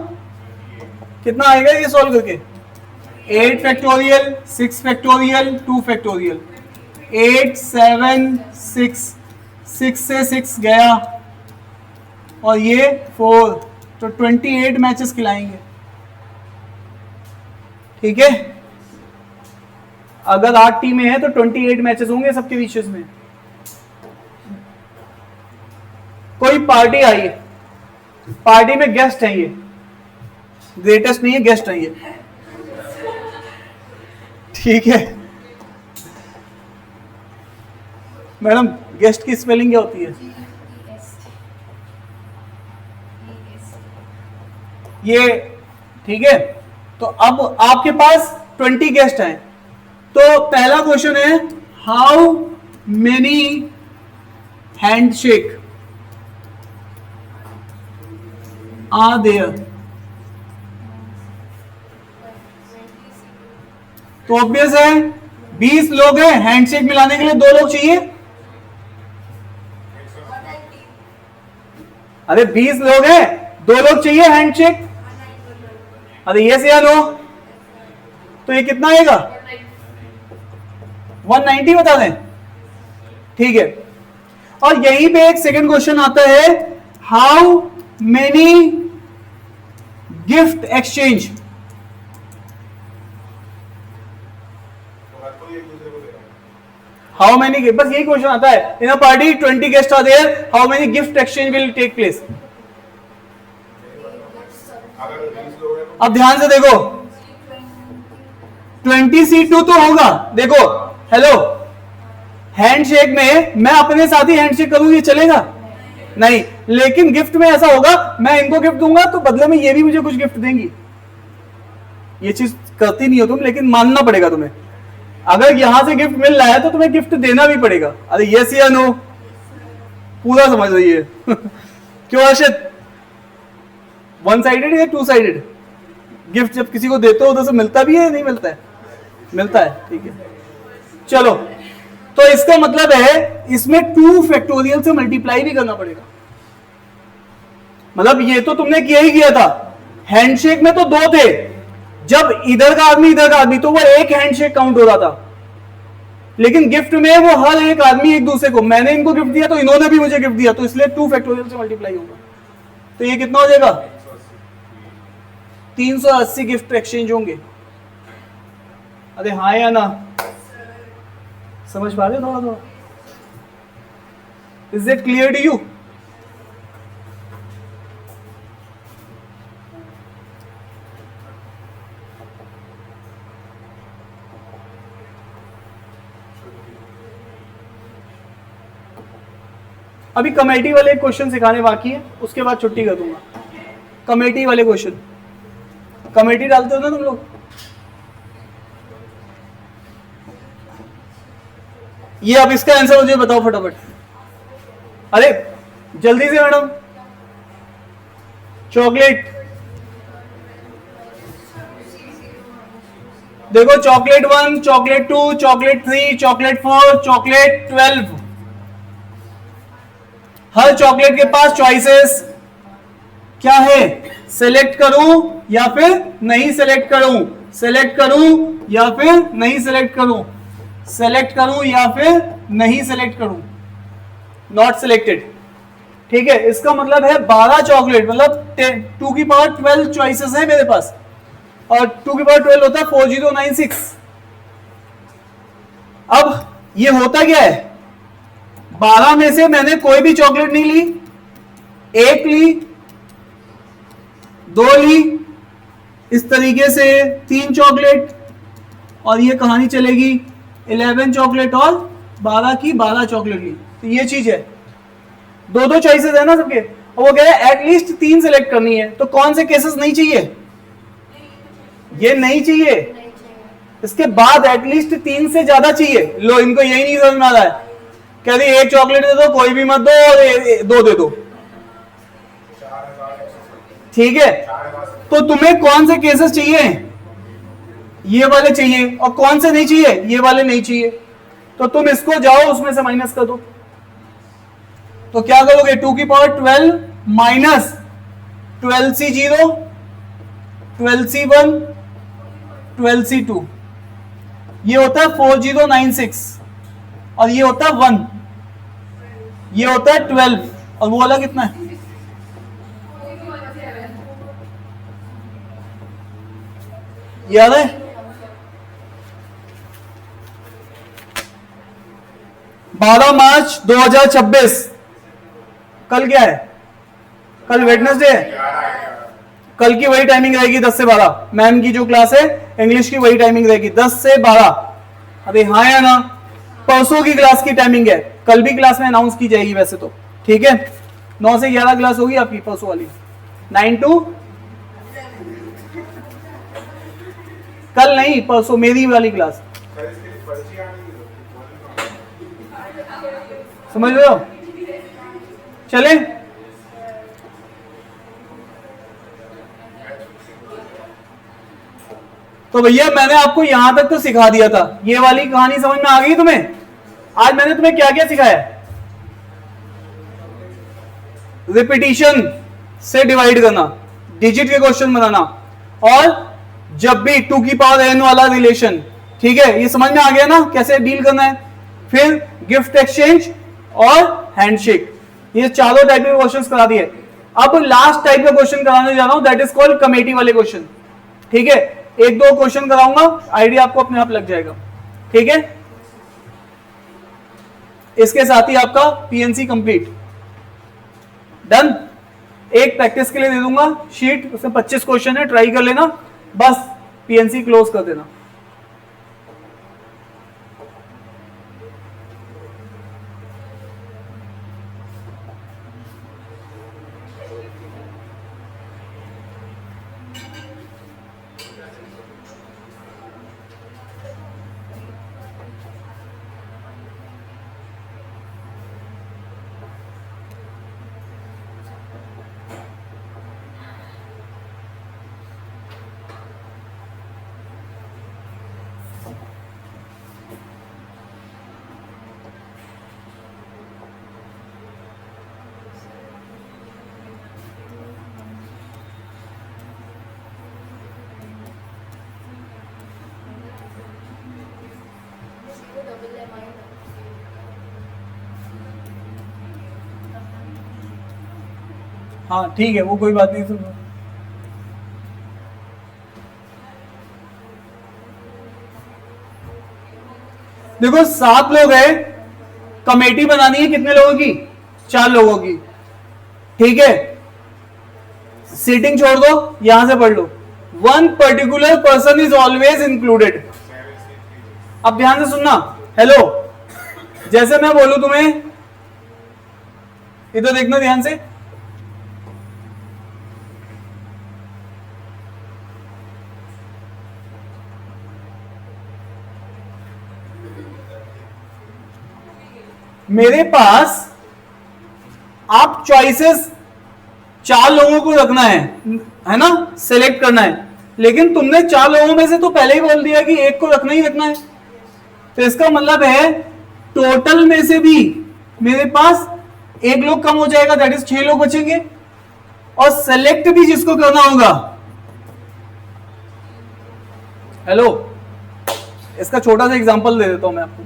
कितना आएगा ये सॉल्व करके? 8 फैक्टोरियल, 6 फैक्टोरियल, 2 फैक्टोरियल, 8 7 6, 6 से 6 गया, और ये 4, तो 28 मैचेस खिलाएंगे। ठीक है, अगर 8 टीमें हैं तो 28 मैचेस होंगे सबके बीच में। कोई पार्टी आई है, पार्टी में गेस्ट हैं, ग्रेटेस्ट नहीं है, गेस्ट है ये, ठीक है। मैडम गेस्ट की स्पेलिंग क्या होती है? ये, ठीक है। तो अब आपके पास 20 गेस्ट हैं, तो पहला क्वेश्चन है how many handshake are there. तो ऑब्वियस है 20 लोग हैं, हैंडशेक मिलाने के लिए 2 लोग चाहिए। अरे 20 लोग हैं, 2 लोग चाहिए हैंडशेक। अरे ये से या नो, तो ये कितना आएगा? 190 बता दें, ठीक है। और यहीं पे एक सेकंड क्वेश्चन आता है how many gift exchange. How many gift, बस यही क्वेश्चन आता है in a party 20 guest are there, how many gift exchange will take place. अब ध्यान से देखो, 20C2 तो होगा। देखो हेलो, हैंडशेक में मैं अपने साथ ही हैंडशेक करूंगी, चलेगा? नहीं, लेकिन गिफ्ट में ऐसा होगा मैं इनको गिफ्ट दूंगा तो बदले में ये भी मुझे कुछ गिफ्ट देंगी। ये चीज करती नहीं हो तुम, लेकिन मानना पड़ेगा तुम्हें। अगर यहां से गिफ्ट मिल रहा है तो तुम्हें गिफ्ट देना भी पड़ेगा। अरे यस या नो, पूरा समझ रही है क्यों अर्षित? 1 साइडेड या 2 साइडेड? गिफ्ट जब किसी को देते हो तो उसे मिलता भी है या नहीं मिलता है? मिलता है, ठीक है। चलो, तो इसका मतलब है इसमें 2 फैक्टोरियल से मल्टीप्लाई भी करना पड़ेगा। मतलब ये तो तुमने किया ही किया था, हैंडशेक में तो 2 थे, जब इधर का आदमी इधर का आदमी, तो वो एक हैंडशेक काउंट हो रहा था। लेकिन गिफ्ट में वो हर एक आदमी एक दूसरे को, मैंने इनको गिफ्ट दिया तो इन्होंने भी मुझे गिफ्ट दिया, तो इसलिए 2 फैक्टोरियल से मल्टीप्लाई होगा। तो ये कितना हो जाएगा? 380 गिफ्ट एक्सचेंज होंगे। अरे हाँ या ना, समझ पा रहे हो थोड़ा थोड़ा? Is it clear to you? अभी कमेटी वाले क्वेश्चन सिखाने बाकी है, उसके बाद छुट्टी कर दूंगा। कमेटी वाले क्वेश्चन, कमेटी डालते हो ना तुम लोग? ये अब इसका आंसर मुझे बताओ फटाफट। अरे जल्दी से मैडम। चॉकलेट, देखो chocolate 1, chocolate 2, chocolate 3, chocolate 4, chocolate 12। हर चॉकलेट के पास चॉइसेस क्या है? सेलेक्ट करूं या फिर नहीं सेलेक्ट करूं, सेलेक्ट करूं या फिर नहीं सेलेक्ट करूं, सेलेक्ट करूं या फिर नहीं सेलेक्ट करूं, नॉट सिलेक्टेड। ठीक है, इसका मतलब है 12 चॉकलेट, मतलब 2 की पावर 12 चॉइसेस है मेरे पास, और 2 की पावर 12 होता है 4096। अब ये होता क्या है, 12 में से मैंने कोई भी चॉकलेट नहीं ली, 1 ली, 2 ली, इस तरीके से 3 चॉकलेट, और ये कहानी चलेगी 11 चॉकलेट और 12 की 12 चॉकलेट ली। तो ये चीज है, 2-2 चॉइसेस है ना सबके, और वो कह रहे हैं एटलीस्ट 3 सेलेक्ट करनी है। तो कौन से केसेस नहीं चाहिए? ये नहीं चाहिए, इसके बाद एटलीस्ट 3 से ज्यादा चाहिए। लो, इनको यही नहीं समझ में आ रहा है, कह रही 1 चॉकलेट दे दो, कोई भी मत दो, और 2 दे दो। ठीक है, तो तुम्हें कौन से केसेस चाहिए? ये वाले चाहिए, और कौन से नहीं चाहिए? ये वाले नहीं चाहिए। तो तुम इसको जाओ उसमें से माइनस कर दो। तो क्या करोगे? 2 की power 12 minus 12C0, 12C1, 12C2, ये होता है 4096, और ये होता है 1, ये होता है 12, और वो वाला कितना है? याद है? बारह मार्च 2026, कल क्या है? कल वेडनेसडे है। कल की वही टाइमिंग रहेगी 10 से 12, मैम की जो क्लास है इंग्लिश की वही टाइमिंग रहेगी 10 से 12। अरे हाँ या ना? परसों की क्लास की टाइमिंग है, कल भी क्लास में अनाउंस की जाएगी वैसे तो, ठीक है। 9 से 11 क्लास होगी आपकी परसों वाली, 9 to, कल नहीं परसों मेरी वाली क्लास, सर इसके लिए पर्ची आने की जरूरत है। समझ रहे हो? चले तो भैया मैंने आपको यहां तक तो सिखा दिया था, ये वाली कहानी समझ में आ गई तुम्हें? आज मैंने तुम्हें क्या क्या सिखाया? रिपीटिशन से डिवाइड करना, डिजिट के क्वेश्चन बनाना, और जब भी 2 की पावर n वाला रिलेशन, ठीक है, ये समझ में आ गया ना कैसे डील करना है। फिर गिफ्ट एक्सचेंज और हैंडशेक, ये चारों टाइप के क्वेश्चंस करा दिए। अब लास्ट टाइप का क्वेश्चन कराने जा रहा हूं, दैट इज कॉल्ड कमेटी वाले क्वेश्चन, ठीक है। 1-2 क्वेश्चन कराऊंगा, आइडिया आपको अपने आप लग जाएगा, ठीक है। इसके साथ ही आपका पीएनसी कंप्लीट डन। एक प्रैक्टिस के लिए दे दूंगा शीट, उसमें 25 क्वेश्चन है, ट्राई कर लेना, बस पीएनसी क्लोज कर देना। हाँ ठीक है, वो कोई बात नहीं। सुनो देखो 7 लोग हैं, कमेटी बनानी है कितने लोगों की? 4 लोगों की, ठीक है। सीटिंग छोड़ दो, यहां से पढ़ लो, 1 particular person is always included. अब ध्यान से सुनना, हेलो, जैसे मैं बोलूं तुम्हें, इधर देखना ध्यान से, मेरे पास आप चॉइसेस 4 लोगों को रखना है ना, सेलेक्ट करना है, लेकिन तुमने 4 लोगों में से तो पहले ही बोल दिया कि एक को रखना ही रखना है। तो इसका मतलब है टोटल में से भी मेरे पास 1 लोग कम हो जाएगा, दैट इज 6 लोग बचेंगे, और सेलेक्ट भी जिसको करना होगा। हेलो, इसका छोटा सा एग्जांपल दे देता हूं मैं आपको।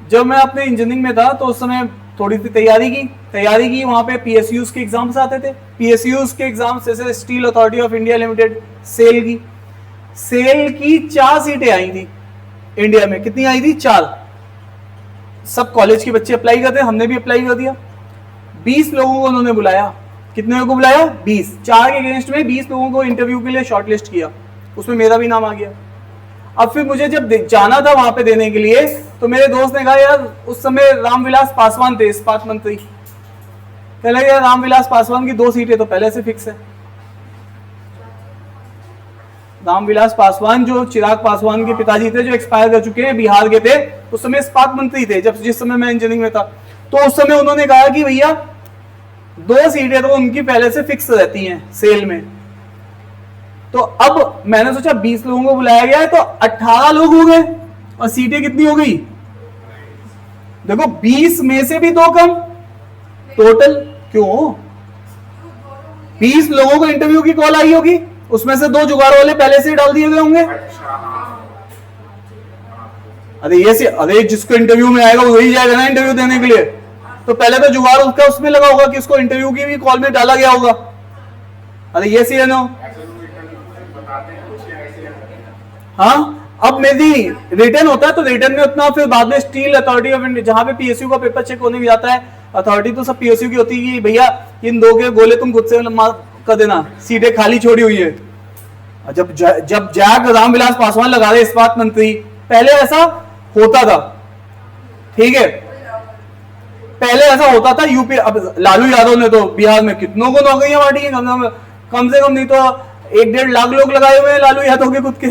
जब मैं अपने इंजीनियरिंग में था तो उस समय थोड़ी सी तैयारी की, वहां पे पीएसयूज के एग्जाम्स आते थे। पीएसयूज के एग्जाम्स जैसे steel authority of India limited, SAIL की 4 सीटें आई थी इंडिया में। कितनी आई थी? 4। सब कॉलेज के बच्चे अप्लाई करते, हमने भी अप्लाई कर दिया। 20 लोगों को उन्होंने बुलाया। कितने लोगों को बुलाया? 20। 4 के अगेंस्ट में 20 लोगों को इंटरव्यू के लिए शॉर्टलिस्ट किया, उसमें मेरा भी नाम आ गया। अब फिर मुझे जब जाना था वहां पे देने के लिए, तो मेरे दोस्त ने कहा यार, उस समय रामविलास पासवान थे इस्पात मंत्री, कहने लगे यार रामविलास पासवान की 2 सीटें तो पहले से फिक्स है। रामविलास पासवान जो चिराग पासवान के पिताजी थे, जो एक्सपायर कर चुके हैं, बिहार के थे, उस समय इस्पात मंत्री थे जिस समय मैं इंजीनियरिंग में था। तो उस समय उन्होंने कहा कि भैया 2 सीटें तो उनकी पहले से फिक्स रहती हैं सेल में। तो अब मैंने सोचा 20 लोगों को बुलाया गया है तो 18 लोग हो गए, और सीटें कितनी हो गई? देखो 20 में से भी 2 कम, टोटल क्यों? 20 लोगों को इंटरव्यू की कॉल आई होगी, उसमें से 2 जुगाड़ वाले पहले से ही डाल दिए गए होंगे। अरे जिसको इंटरव्यू में आएगा वही जाएगा ना इंटरव्यू देने के लिए, तो पहले तो जुगाड़ उसका उसमें लगा होगा कि उसको इंटरव्यू की भी कॉल में डाला गया होगा। अरे ये सी है ना। हाँ, अब मेरी रिटर्न होता है तो रिटर्न में उतना, फिर बाद में स्टील अथॉरिटी ऑफ इंडिया, जहां पे पीएसयू का पेपर चेक होने भी जाता है, अथॉरिटी तो सब पीएसयू की होती है कि भैया इन 2 के गोले तुम खुद से कर देना, सीटें खाली छोड़ी हुई है। जब जैक रामविलास पासवान लगा रहे इस्पात मंत्री, पहले ऐसा होता था, ठीक है, पहले ऐसा होता था यूपी। अब लालू यादव ने तो बिहार में कितनों को नौकरियां बांटी हैं, कम से कम नहीं तो 1-1.5 लाख लोग लगाए हुए हैं लालू यादव के खुद के।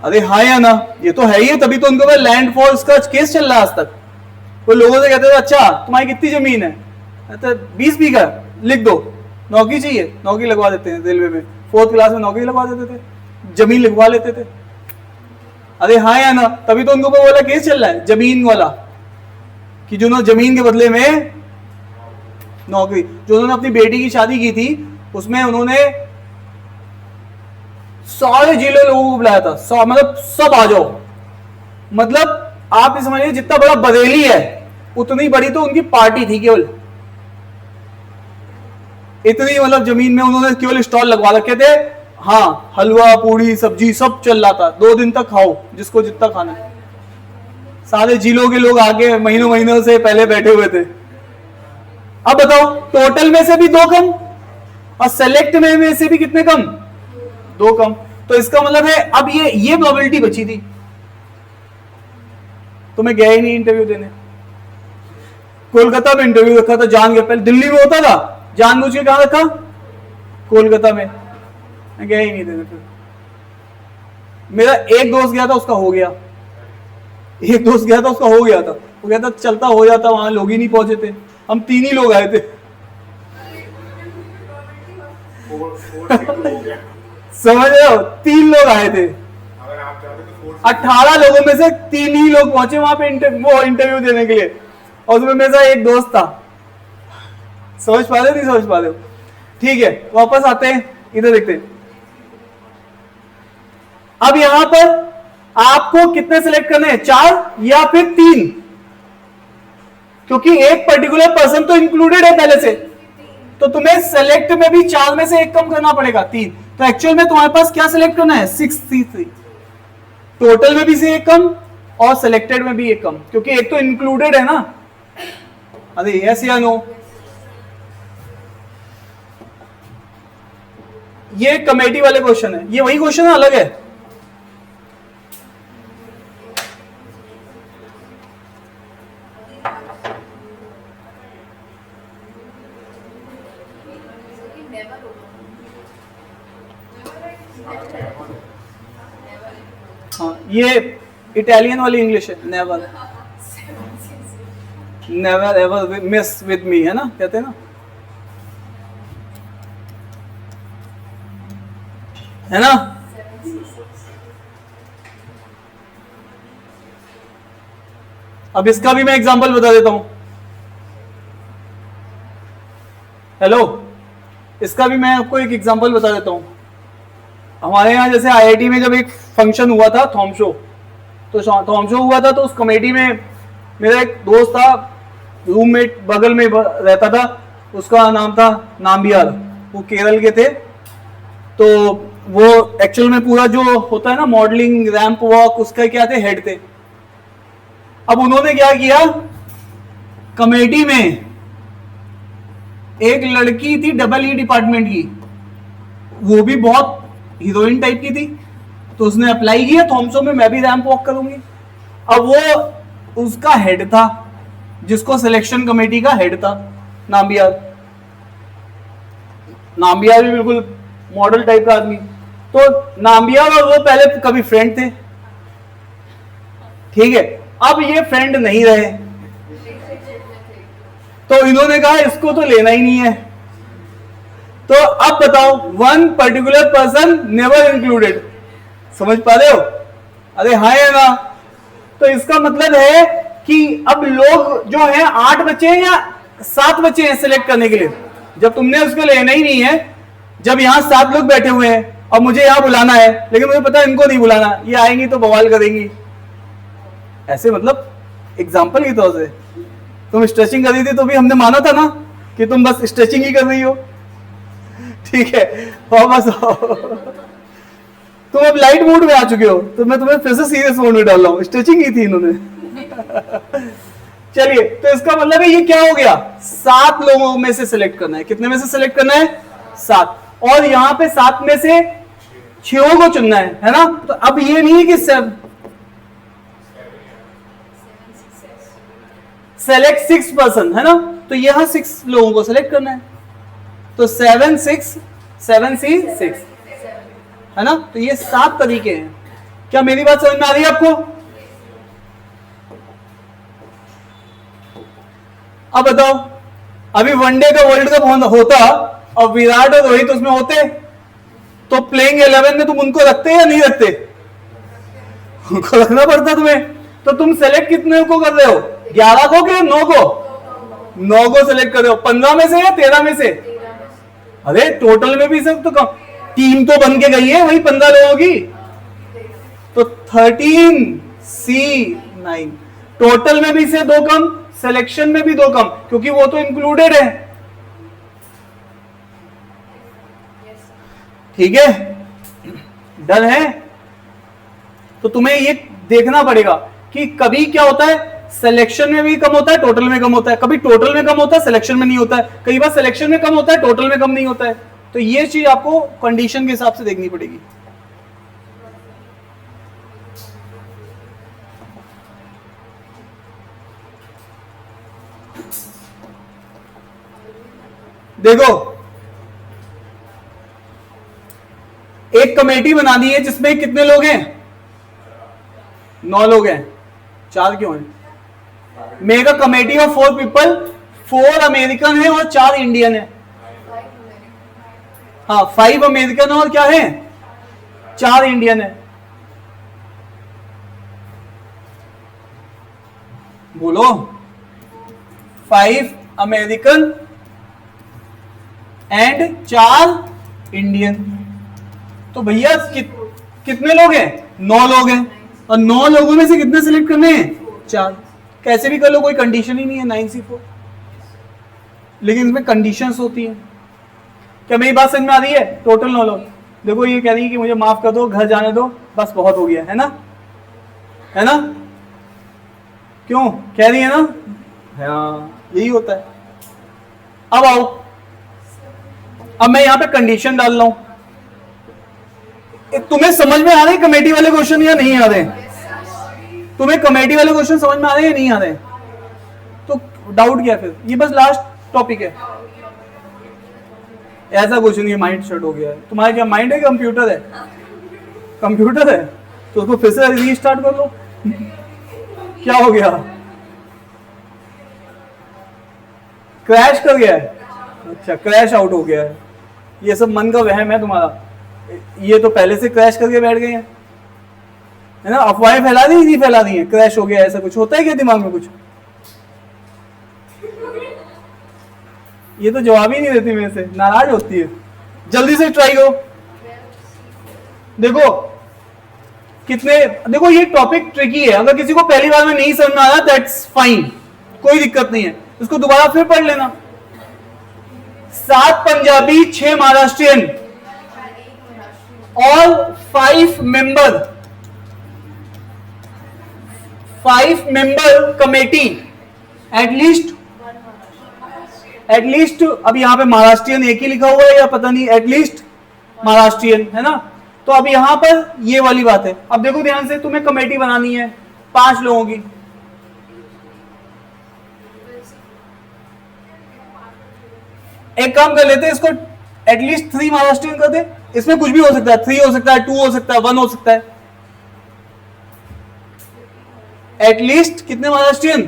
अरे हाँ या ना, ये तो है ही, तभी तो उनके ऊपर लैंड फॉल्स का केस चल रहा है आज तक। वो लोगों से कहते थे अच्छा तुम्हारी कितनी जमीन है, तो 20 बीघा, लिख दो, नौकरी चाहिए, नौकरी लगवा देते हैं रेलवे में, 4th क्लास में नौकरी लगवा देते थे, जमीन लिखवा लेते थे। अरे हाँ या ना, तभी तो उनके ऊपर वाला केस चल रहा है जमीन वाला, कि जिन्होंने जमीन के बदले में नौकरी, जो उन्होंने अपनी बेटी की शादी की थी उसमें उन्होंने सारे जिले लोगों को बुलाया था, मतलब सब आ जाओ। मतलब आप ये समझिए जितना बड़ा बरेली है उतनी बड़ी तो उनकी पार्टी थी केवल, इतनी मतलब जमीन में उन्होंने केवल स्टॉल लगवा रखे थे। हाँ, हलवा पूड़ी सब्जी सब चल रहा था, 2 दिन तक खाओ जिसको जितना खाना है। सारे जिलों के लोग आगे महीनों महीनों से पहले बैठे हुए थे। अब बताओ टोटल में से भी 2 कम और सेलेक्ट में से भी कितने कम, 2 कम। तो इसका मतलब है अब ये प्रोबेबिलिटी बची थी, तो मैं गया ही नहीं इंटरव्यू देने। कोलकाता में इंटरव्यू रखा था जान के, पहले दिल्ली में होता था, जानबूझ के कहां रखा, कोलकाता में। मैं गया ही नहीं देने। फिर मेरा एक दोस्त गया था, उसका हो गया, एक दोस्त गया था उसका हो गया था, वो कहता चलता हो जाता, वहां लोग ही नहीं पहुंचे थे, हम 3 ही लोग आए थे। समझ रहे हो, 3 लोग आए थे, अगर आप चाहते तो 18 लोगों में से 3 ही लोग पहुंचे वहां पे इंटरव्यू देने के लिए, और उसमें मेरा एक दोस्त था। समझ पा रहे हो, नहीं समझ पा रहे हो? ठीक है, वापस आते हैं, इधर देखते हैं। अब यहां पर आपको कितने सिलेक्ट करने हैं, 4 या फिर 3, क्योंकि एक पर्टिकुलर पर्सन तो इंक्लूडेड है पहले से, तो तुम्हें सेलेक्ट में भी 4 में से 1 कम करना पड़ेगा, 3। तो एक्चुअल में तुम्हारे पास क्या सिलेक्ट करना है, 6 टोटल में भी से 1 कम और सिलेक्टेड में भी 1 कम, क्योंकि एक तो इंक्लूडेड है ना। अरे यस या नो? ये कमेटी वाले क्वेश्चन है, ये वही क्वेश्चन है, अलग है। हाँ, ये इटालियन वाली इंग्लिश है, never never ever miss with me, है ना, कहते हैं ना, है ना। अब इसका भी मैं एग्जांपल बता देता हूं। हेलो, इसका भी मैं आपको एक एग्जांपल बता देता हूं। हमारे यहाँ जैसे आईआईटी में जब एक फंक्शन हुआ था, थॉम शो, तो थॉम शो हुआ था, तो उस कमेटी में मेरा एक दोस्त था, रूममेट बगल में रहता था, उसका नाम था नाम्बियार, वो केरल के थे। तो वो एक्चुअल में पूरा जो होता है ना मॉडलिंग, रैंप वॉक, उसका क्या थे, हेड थे। अब उन्होंने क्या किया, कमेटी में एक लड़की थी EE डिपार्टमेंट की, वो भी बहुत हीरोइन टाइप की थी, तो उसने अप्लाई किया थॉमसो में, मैं भी रैंप वॉक करूंगी। अब वो उसका हेड था, जिसको सिलेक्शन कमेटी का हेड था, नाम्बियार। नाम्बियार भी बिल्कुल मॉडल टाइप का आदमी। तो नाम्बियार और वो पहले कभी फ्रेंड थे, ठीक है। अब ये फ्रेंड नहीं रहे, तो इन्होंने कहा इसको तो लेना ही नहीं है। तो अब बताओ, 1 पर्टिकुलर पर्सन नेवर इंक्लूडेड, समझ पा रहे हो? अरे हाँ या ना? तो इसका मतलब है कि अब लोग जो है 8 बचे हैं या 7 बचे हैं सिलेक्ट करने के लिए, जब तुमने उसको लेना ही नहीं है। जब यहां 7 लोग बैठे हुए हैं और मुझे यहां बुलाना है, लेकिन मुझे पता है इनको नहीं बुलाना, ये आएंगी तो बवाल करेंगी। ऐसे मतलब एग्जाम्पल की तौर से तुम स्ट्रेचिंग कर रही थी तो भी हमने माना था ना कि तुम बस स्ट्रेचिंग ही कर रही हो, ठीक है। और बस तुम अब लाइट मूड में आ चुके हो, तो मैं तुम्हें फिर से सीरियस मूड में डाल रहा हूं, स्ट्रेचिंग की थी इन्होंने। चलिए, तो इसका मतलब है ये क्या हो गया, 7 लोगों में से सिलेक्ट करना है। कितने में से सिलेक्ट करना है, 7। और यहां पे 7 में से 6 को चुनना है ना। तो अब ये नहीं है कि सेलेक्ट 6 पर्सन, है ना, तो यहां 6 लोगों को सिलेक्ट करना है। तो 7 6 7 C 6, है ना। तो ये 7 तरीके हैं। क्या मेरी बात समझ में आ रही है आपको? अब बताओ, अभी वनडे का वर्ल्ड कप होता और विराट और रोहित उसमें होते, तो प्लेइंग 11 में तुम उनको रखते या नहीं रखते? उनको रखना पड़ता तुम्हें। तो तुम सेलेक्ट कितने को कर रहे हो, 11 को कि 9 को? 9 को सेलेक्ट कर रहे हो। 15 में से या 13 में से? अरे टोटल में भी सब तो कम, टीम तो बन के गई है वही 15 लोगों की। तो 13 C 9, टोटल में भी से 2 कम, सिलेक्शन में भी 2 कम, क्योंकि वो तो इंक्लूडेड है। ठीक है, डन है। तो तुम्हें ये देखना पड़ेगा कि कभी क्या होता है, सिलेक्शन में भी कम होता है, टोटल में कम होता है। कभी टोटल में कम होता है, सिलेक्शन में नहीं होता है। कई बार सिलेक्शन में कम होता है, टोटल में कम नहीं होता है। तो ये चीज आपको कंडीशन के हिसाब से देखनी पड़ेगी। देखो, एक कमेटी बना दी है जिसमें कितने लोग हैं, 9 लोग हैं। 4 क्यों हैं? Make a committee of 4 people, 4 American है और 4 इंडियन है। हाँ, 5 अमेरिकन और क्या है, 4 इंडियन है। बोलो, 5 अमेरिकन एंड 4 इंडियन। तो भैया कितने लोग हैं, 9 लोग हैं। और 9 लोगों में से कितने सिलेक्ट करने हैं, 4। कैसे भी कर लो, कोई कंडीशन ही नहीं है 9C4, लेकिन इसमें कंडीशंस होती हैं। क्या मेरी बात समझ में आ रही है? टोटल 9 लोग। देखो ये कह रही है कि मुझे माफ कर दो, घर जाने दो, बस बहुत हो गया, है ना, है ना। क्यों कह रही है ना? हाँ, यही होता है। अब आओ, अब मैं यहां पे कंडीशन डाल रहा हूं। तुम्हें समझ में आ रहे हैं कमेटी वाले क्वेश्चन या नहीं आ रहे? तुम्हें कमेटी वाले क्वेश्चन समझ में आ रहे हैं या नहीं आ रहे? तो डाउट क्या फिर? ये बस लास्ट टॉपिक है। ऐसा कुछ नहीं, माइंड शट हो गया है तुम्हारा। क्या माइंड है, कंप्यूटर है? कंप्यूटर है तो उसको फिर से रीस्टार्ट कर लो। क्या हो गया, क्रैश कर गया है? अच्छा, क्रैश आउट हो गया है। ये सब मन का वहम है तुम्हारा। ये तो पहले से क्रैश करके बैठ गए हैं, है ना। अफवाहें फैला दी, नहीं फैला दी है, क्रैश हो गया। ऐसा कुछ होता है क्या दिमाग में कुछ? ये तो जवाब ही नहीं देती, मेरे से नाराज होती है। जल्दी से ट्राई करो। देखो कितने, देखो ये टॉपिक ट्रिकी है। अगर किसी को पहली बार में नहीं समझ में आ रहा, दैट्स फाइन, कोई दिक्कत नहीं है। उसको दोबारा फिर पढ़ लेना। 7 पंजाबी, 6 महाराष्ट्रियन और 5 मेंबर कमेटी, एटलीस्ट अब यहां पे महाराष्ट्रियन एक ही लिखा हुआ है या पता नहीं, एटलीस्ट महाराष्ट्रियन, है ना। तो अब यहां पर ये वाली बात है। अब देखो ध्यान से, तुम्हें कमेटी बनानी है 5 लोगों की। एक काम कर लेते हैं, इसको एटलीस्ट 3 महाराष्ट्रियन कर दे। इसमें कुछ भी हो सकता है, 3 हो सकता है, 2 हो सकता है, 1 हो सकता है। एटलीस्ट कितने महाराष्ट्रियन?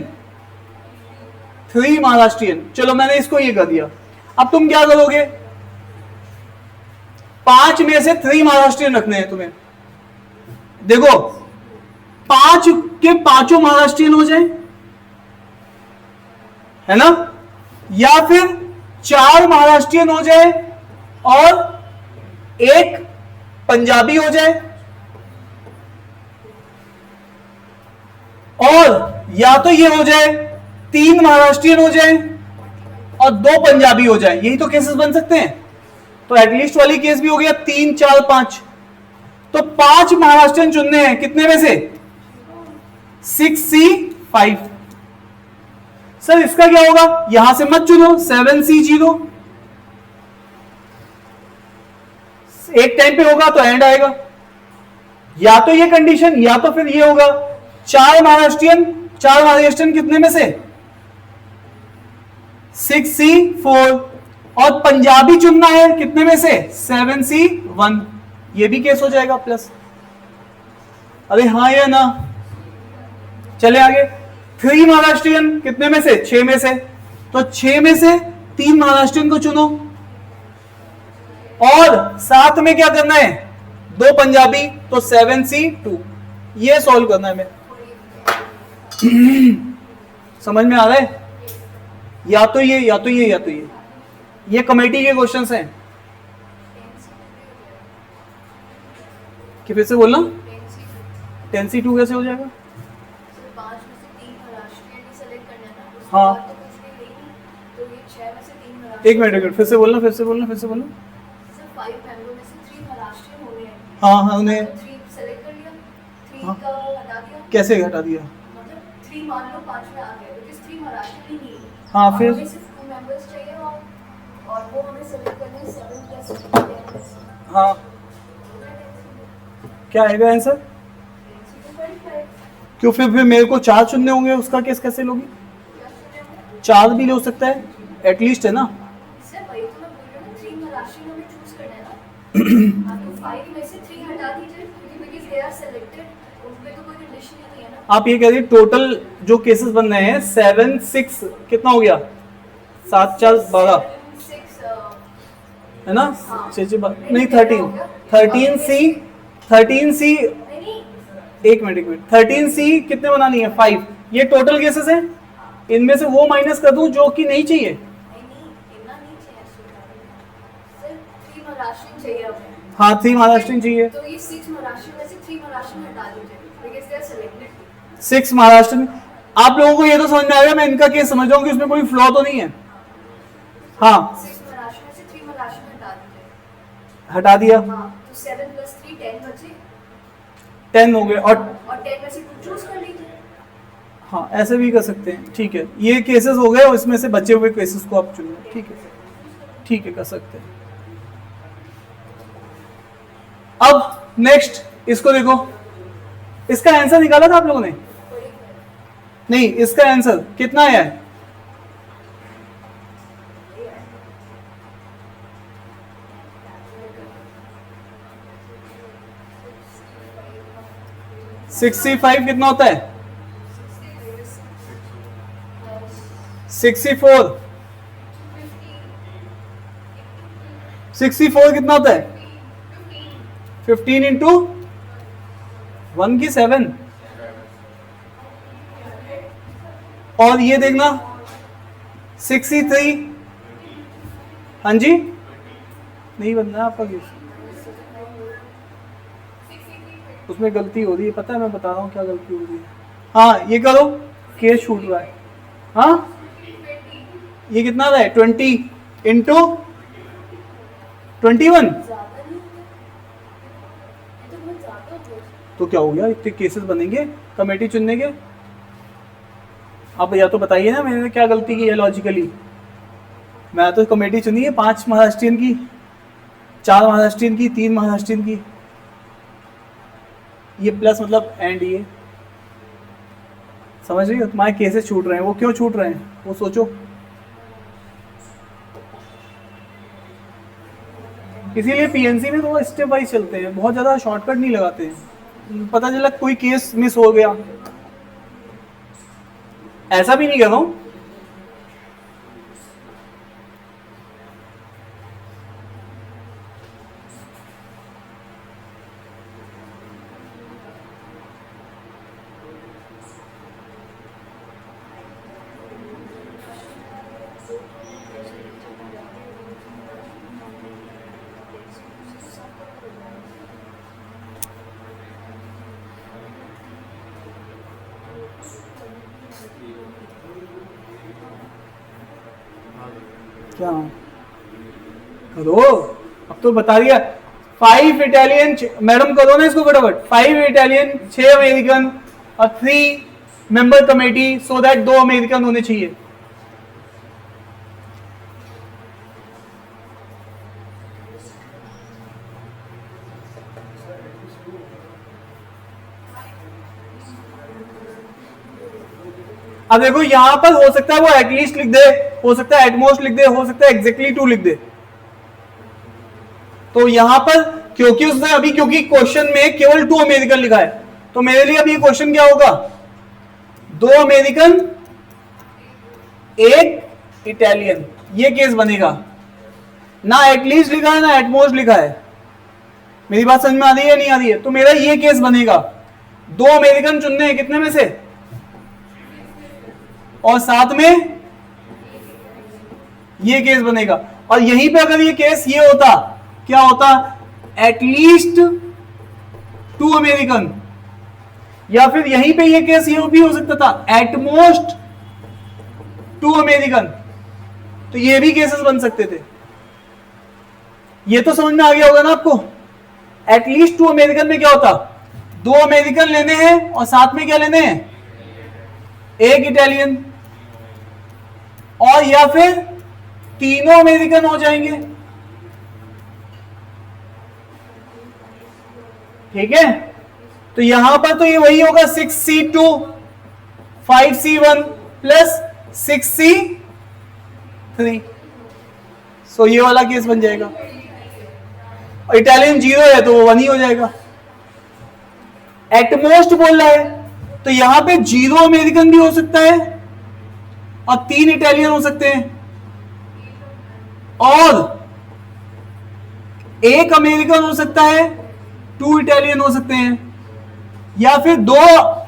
3 महाराष्ट्रियन। चलो मैंने इसको ये कर दिया। अब तुम क्या करोगे, 5 में से 3 महाराष्ट्रियन रखने हैं तुम्हें। देखो 5 के 5 महाराष्ट्रियन हो जाए, है ना, या फिर 4 महाराष्ट्रियन हो जाए और 1 पंजाबी हो जाए, और या तो ये हो जाए 3 महाराष्ट्रियन हो जाए और 2 पंजाबी हो जाए। यही तो केसेस बन सकते हैं। तो एटलीस्ट वाली केस भी हो गया 3 4 5। तो 5 महाराष्ट्रियन चुनने हैं, कितने में से? 6C 5। सर इसका क्या होगा, यहां से मत चुनो, 7C0 एक टाइम पे होगा तो एंड आएगा, या तो ये कंडीशन या तो फिर ये होगा। चार महाराष्ट्रियन कितने में से 6C4, और पंजाबी चुनना है कितने में से 7C1, ये भी केस हो जाएगा प्लस। अरे हाँ या ना, चले आगे। 3 महाराष्ट्रियन कितने में से 6 में से, तो 6 में से 3 महाराष्ट्रियन को चुनो, और साथ में क्या करना है 2 पंजाबी, तो 7C2, ये सॉल्व करना है हमें। समझ में आ रहा है, या तो ये या तो ये या तो ये कमेटी के क्वेश्चंस हैं। कि फिर से बोलना, 10C2 कैसे हो जाएगा? सर 5 में से 3 महाराष्ट्रियन ही सेलेक्ट करना है ना, उसके हाँ। बाद तो कुछ भी है ही नहीं, तो ये 6 में से 3 महाराष्ट्रियन। एक मिनट, फिर से बोलना। सर 5 मेंबर में से 3 महाराष्ट्रियन होने हैं, हाँ उन्हें 3 सेलेक्ट कर लिया, 3 हाँ। का हटा दिया, कैसे घटा दिया? मतलब 3 मान लो 5 में आ गए, बिकॉज़ 3 महाराष्ट्रियन ही नहीं है। हाँ, और फिर? हमें सिर्फ 2 मेंबर्स चाहिए, और वो हमें सेलेक्ट करने हैं 7 + 10। हाँ, क्या आएगा आंसर? क्यों, फिर मेरे को 4 चुनने होंगे, उसका केस कैसे लोगी? 4 भी ले सकता है एटलीस्ट, है ना? सर वही तो मैं बोल रही हूँ ना, 3 महाराष्ट्रियन हमें चूज करना है ना। आप तो 5 में से 3 हटा दीजिए, क्योंकि बिकॉज़ दे आर सेलेक्टेड, उनपे तो कोई कंडीशन नहीं है ना। आप ये कह रहे टोटल जो केसेस बन रहे हैं 7 6 कितना हो गया, 7 4 12 6 है ना, हाँ। 6 6 नहीं 13C नहीं, एक मिनट 13C कितने बनानी है 5, ये टोटल केसेस हैं, इनमें से वो माइनस कर दूं जो कि नहीं चाहिए। इतना नहीं चाहिए सर, 3 महाराष्ट्रियन चाहिए हमें। हाँ 3 महाराष्ट्रियन चाहिए, तो ये 6 महाराष्ट्रियन में से 3 महाराष्ट्रियन हटा दीजिए, because they are selected. 6 Maharashtrian. आप लोगों को ये तो समझ में आ गया, मैं इनका केस समझ रहा हूँ कि उसमें कोई फ्लॉ तो नहीं है। हाँ 6 महाराष्ट्रियन में से 3 महाराष्ट्रियन हटा दीजिए। हटा दिया, हाँ, तो 7 + 3 10 बचे, 10 हो गए, और 10 में से 2 चूज कर लीजिए। हाँ ऐसे भी कर सकते हैं, ठीक है। ये केसेस हो गए और इसमें से बचे हुए केसेस को आप चुनो, ठीक है कर सकते हैं। अब नेक्स्ट इसको देखो, इसका आंसर निकाला था आप लोगों ने? नहीं, इसका आंसर कितना आया है? सिक्सटी 5 कितना होता है? 64 कितना होता है? 15 इंटू 1 की 7, और ये देखना 63, हाँ जी नहीं बनना है आपका केस, उसमें गलती हो रही है, पता है, मैं बता रहा हूँ क्या गलती हो रही है। हाँ ये करो, केस छूट रहा है। हाँ ये कितना था? 20 इंटू 21, ज्यादा नहीं होगा, ये तो बहुत ज्यादा हो गया। तो क्या हो गया, इतने केसेस बनेंगे कमेटी चुनने के? आप या तो बताइए ना मैंने क्या गलती की है लॉजिकली। मैं तो कमेटी चुनी है 5 महाराष्ट्रियन की, 4 महाराष्ट्रियन की, 3 महाराष्ट्रियन की, ये प्लस मतलब एंड, ये समझ रही हो? तुम्हारे केसेस छूट रहे हैं, वो क्यों छूट रहे हैं वो सोचो। इसीलिए पीएनसी में तो स्टेप वाइज चलते हैं, बहुत ज़्यादा शॉर्टकट नहीं लगाते हैं। पता चला कोई केस मिस हो गया, ऐसा भी नहीं कर रहा हूं। क्या करो, अब तो बता दिया। 5 इटालियन, मैडम करो ना इसको फटाफट। 5 इटालियन, 6 अमेरिकन और 3 member committee, so that 2 American होने चाहिए। अब देखो यहां पर हो सकता है वो एटलीस्ट लिख दे, हो सकता है एटमोस्ट लिख दे, हो सकता है एग्जैक्टली 2 लिख दे। तो यहां पर क्योंकि उसने अभी, क्योंकि क्वेश्चन में केवल 2 अमेरिकन लिखा है, तो मेरे लिए अब ये क्वेश्चन क्या होगा, 2 अमेरिकन 1 इटालियन, ये केस बनेगा। ना एटलीस्ट लिखा है ना एटमोस्ट लिखा है। मेरी बात समझ में आ रही है नहीं आ रही है? तो मेरा ये केस बनेगा, 2 अमेरिकन चुनने हैं कितने में से, और साथ में ये केस बनेगा। और यहीं पे अगर ये केस ये होता, क्या होता, एटलीस्ट 2 अमेरिकन, या फिर यहीं पे ये केस ये भी हो सकता था, एटमोस्ट 2 अमेरिकन। तो ये भी केसेस बन सकते थे। ये तो समझ में आ गया होगा ना आपको। एटलीस्ट 2 अमेरिकन में क्या होता, 2 अमेरिकन लेने हैं और साथ में क्या लेने हैं, 1 इटालियन, और या फिर तीनों अमेरिकन हो जाएंगे। ठीक है, तो यहां पर तो ये वही होगा 6C2 5C1 प्लस 6C3। सो ये वाला केस बन जाएगा। और इटालियन 0 है तो वो 1 ही हो जाएगा। एटमोस्ट बोल रहा है तो यहां पे 0 अमेरिकन भी हो सकता है और 3 इटालियन हो सकते हैं, और 1 अमेरिकन हो सकता है, 2 इटालियन हो सकते हैं, या फिर 2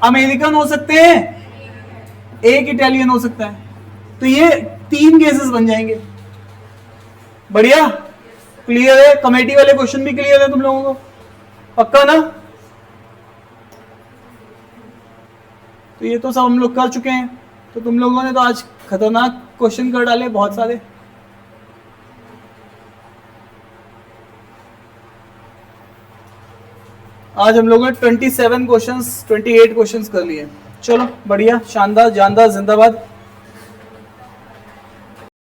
अमेरिकन हो सकते हैं, 1 इटालियन हो सकता है। तो ये 3 केसेस बन जाएंगे। बढ़िया, क्लियर है? कमेटी वाले क्वेश्चन भी क्लियर है तुम लोगों को, पक्का ना? तो ये तो सब हम लोग कर चुके हैं। तो तुम लोगों ने तो आज खतरनाक क्वेश्चन कर डाले बहुत सारे। आज हम लोगों ने 27 क्वेश्चंस 28 क्वेश्चंस कर लिए। चलो बढ़िया, शानदार, जानदार, जिंदाबाद।